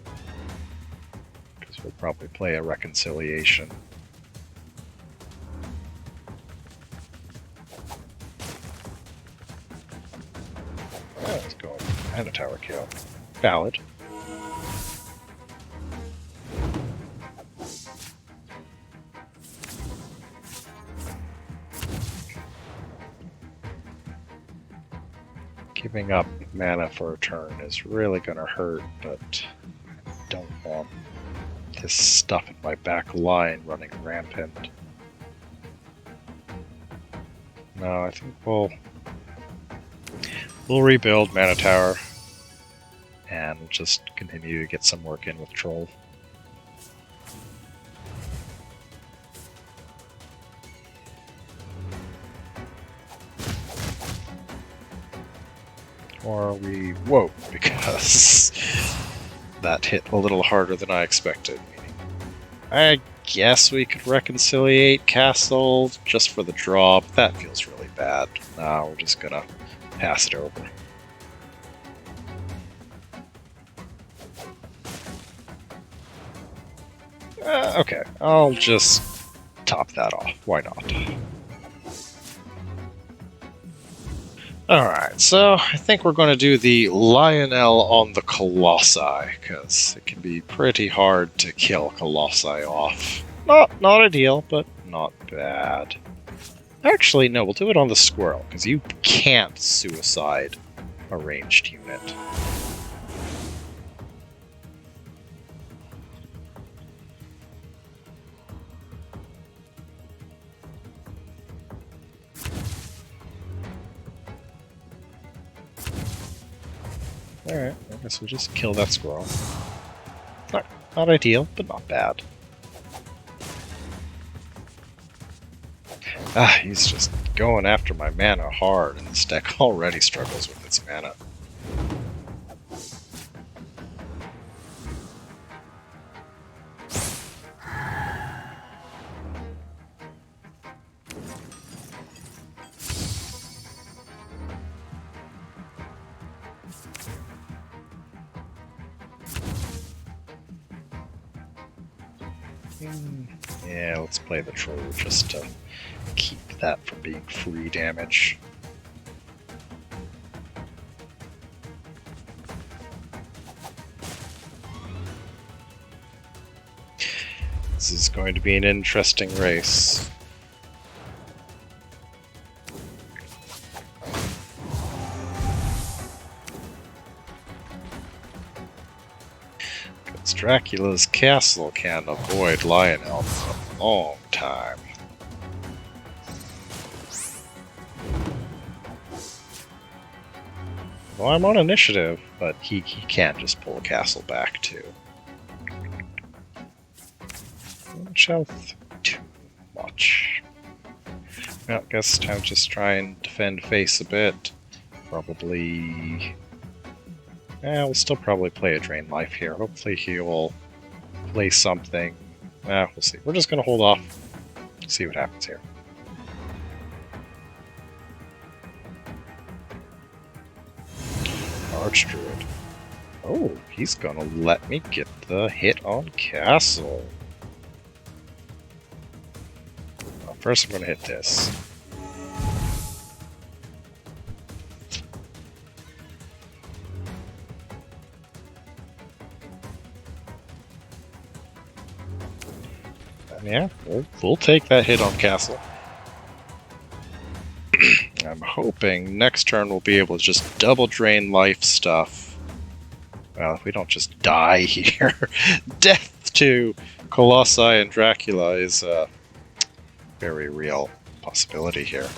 S1: Because we'll probably play a reconciliation. Let's go and a tower kill. Valid. Giving up mana for a turn is really going to hurt, but I don't want this stuff in my back line running rampant. No, I think we'll rebuild Mana Tower and just continue to get some work in with Troll. Or we won't, because that hit a little harder than I expected. I guess we could reconciliate Castle just for the draw, but that feels really bad. Nah, we're just gonna pass it over. Okay, I'll just top that off. Why not? Alright, so I think we're going to do the Lionel on the Colossi, because it can be pretty hard to kill Colossi off. Not ideal, but not bad. Actually, no, we'll do it on the Squirrel, because you can't suicide a ranged unit. Alright, I guess we'll just kill that squirrel. Not ideal, but not bad. He's just going after my mana hard, and this deck already struggles with its mana. Yeah, let's play the troll just to keep that from being free damage. This is going to be an interesting race. Because Dracula's castle can avoid Lionel for a long time. Well, I'm on initiative, but he can't just pull a castle back too. Much health? Too much. Well, I guess time to just try and defend face a bit. Probably... we'll still probably play a Drain Life here. Hopefully he'll play something. We'll see. We're just gonna hold off. See what happens here. Archdruid. Oh, he's gonna let me get the hit on castle. Well, first I'm gonna hit this. And yeah, we'll take that hit on castle. I'm hoping next turn we'll be able to just double drain life stuff. Well, if we don't just die here. Death to Colossi and Dracula is a very real possibility here.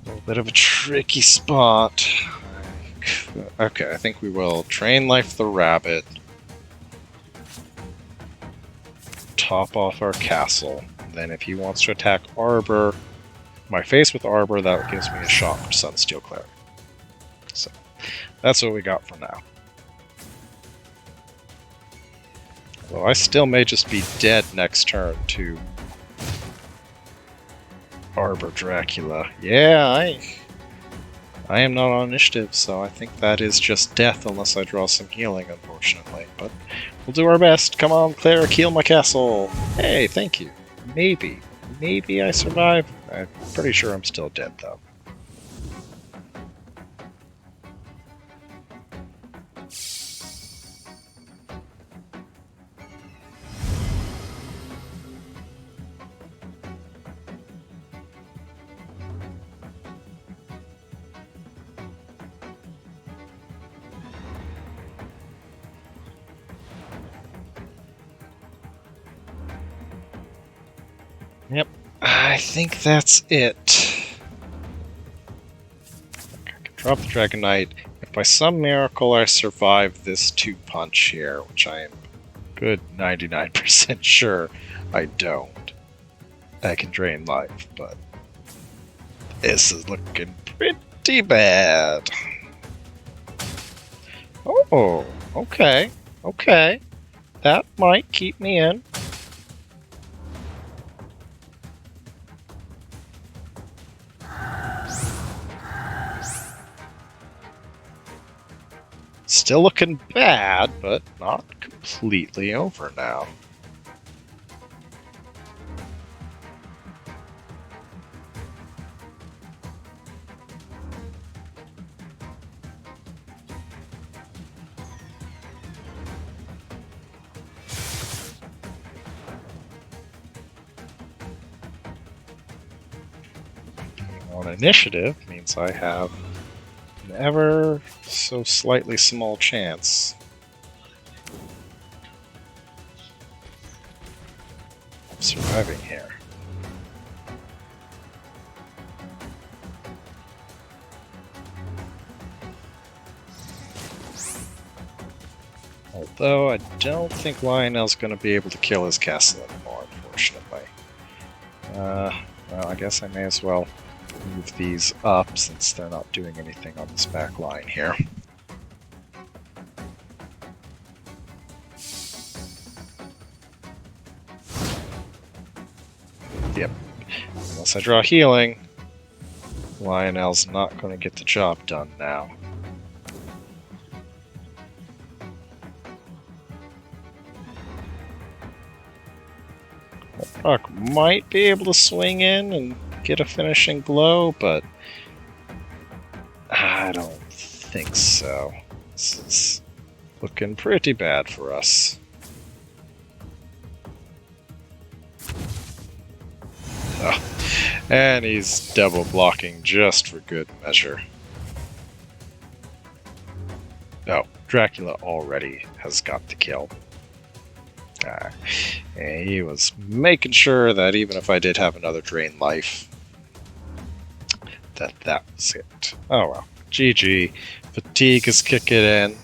S1: A little bit of a tricky spot. Okay, I think we will Drain Life the Rabbit, top off our castle, and then if he wants to attack Arbor, my face with Arbor, that gives me a shot for Sunsteel Cleric. So, that's what we got for now. Well, I still may just be dead next turn to Arbor Dracula. Yeah, I am not on initiative, so I think that is just death unless I draw some healing, unfortunately. But we'll do our best. Come on, Cleric, heal my castle. Hey, thank you. Maybe I survive. I'm pretty sure I'm still dead, though. Yep, I think that's it. I can drop the Dragon Knight. If by some miracle I survive this 2-punch here, which I am good 99% sure I don't, I can drain life, but this is looking pretty bad. Oh, okay. That might keep me in. Still looking bad, but not completely over now. On initiative means I have an ever so slightly small chance of surviving here. Though I don't think Lionel's going to be able to kill his castle anymore, unfortunately. Well, I guess I may as well move these up since they're not doing anything on this back line here. Yep. Unless I draw healing, Lionel's not going to get the job done now. Rock might be able to swing in and get a finishing blow, but I don't think so. This is looking pretty bad for us. Oh, and he's double blocking just for good measure. Oh, Dracula already has got the kill. He was making sure that even if I did have another drain life, that was it. Oh well. GG. Fatigue is kicking in.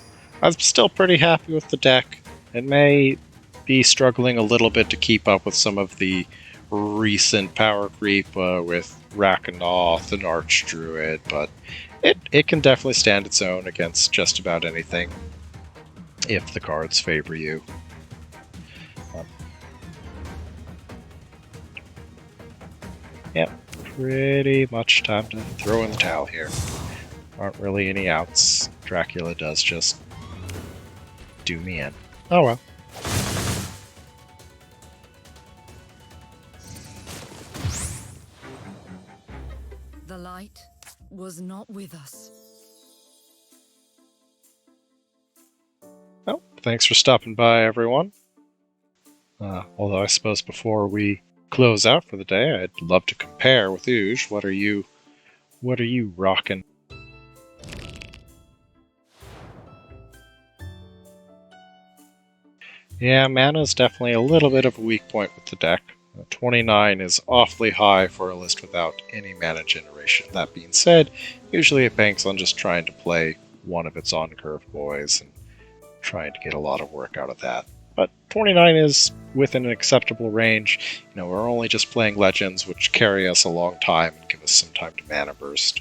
S1: I'm still pretty happy with the deck. It may be struggling a little bit to keep up with some of the recent power creep with Rakanoth and Archdruid, but it can definitely stand its own against just about anything if the cards favor you. Yep, pretty much time to throw in the towel here. Aren't really any outs. Dracula does just do me in. Oh well.
S2: The light was not with us.
S1: Well, thanks for stopping by, everyone. Although I suppose before we close out for the day, I'd love to compare with Ooge. What are you rocking? Yeah, mana is definitely a little bit of a weak point with the deck. 29 is awfully high for a list without any mana generation. That being said, usually it banks on just trying to play one of its on-curve boys and trying to get a lot of work out of that. But 29 is within an acceptable range. You know, we're only just playing Legends, which carry us a long time and give us some time to mana burst.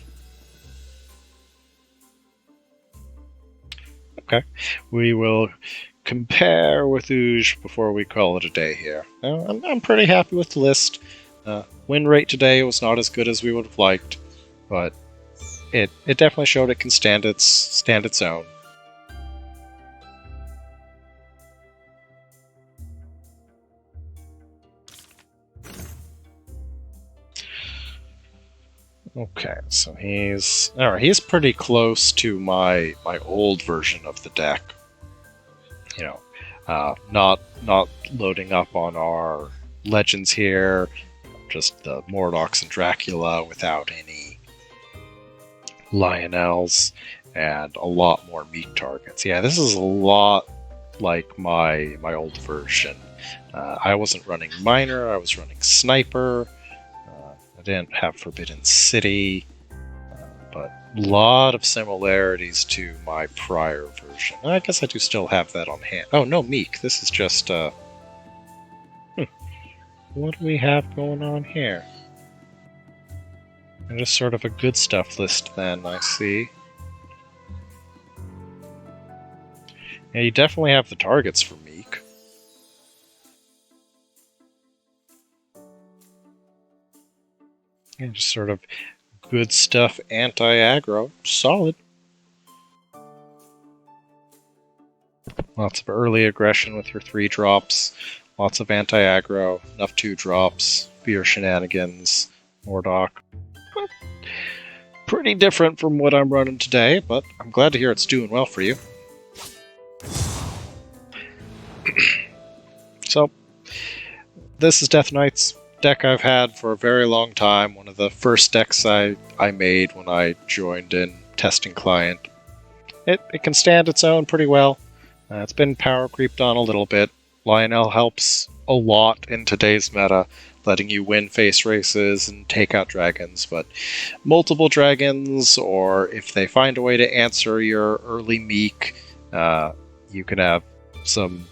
S1: Okay, we will compare with Ooge before we call it a day here. I'm pretty happy with the list. Win rate today was not as good as we would have liked, but it definitely showed it can stand its own. Okay, so he's pretty close to my old version of the deck. You know, not loading up on our legends here, just the Morlocks and Dracula without any Lionels, and a lot more meat targets. Yeah, this is a lot like my old version. I wasn't running Miner, I was running Sniper. I didn't have Forbidden City, but a lot of similarities to my prior version. I guess I do still have that on hand. Oh, no Meek. This is just, what do we have going on here? And just sort of a good stuff list then, I see. Yeah, you definitely have the targets for Meek. And just sort of good stuff anti-aggro. Solid. Lots of early aggression with your 3 drops. Lots of anti-aggro. Enough 2 drops. For your shenanigans. Mordock. Pretty different from what I'm running today, but I'm glad to hear it's doing well for you. So, this is Death Knight's deck I've had for a very long time. One of the first decks I made when I joined in testing client. It can stand its own pretty well. It's been power creeped on a little bit. Lionel helps a lot in today's meta, letting you win face races and take out dragons, but multiple dragons, or if they find a way to answer your early Meek, you can have some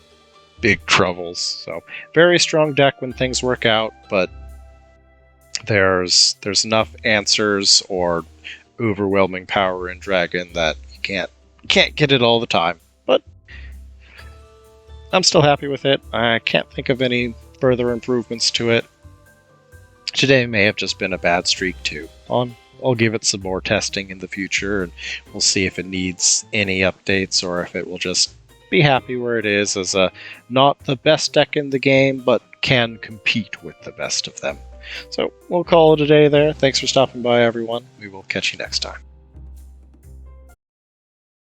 S1: big troubles. So very strong deck when things work out, but there's enough answers or overwhelming power in Dragon that you can't get it all the time. But I'm still happy with it. I can't think of any further improvements to it. Today may have just been a bad streak too. I'll give it some more testing in the future, and we'll see if it needs any updates or if it will just be happy where it is as a not the best deck in the game, but can compete with the best of them. So we'll call it a day there. Thanks for stopping by, everyone. We will catch you next time.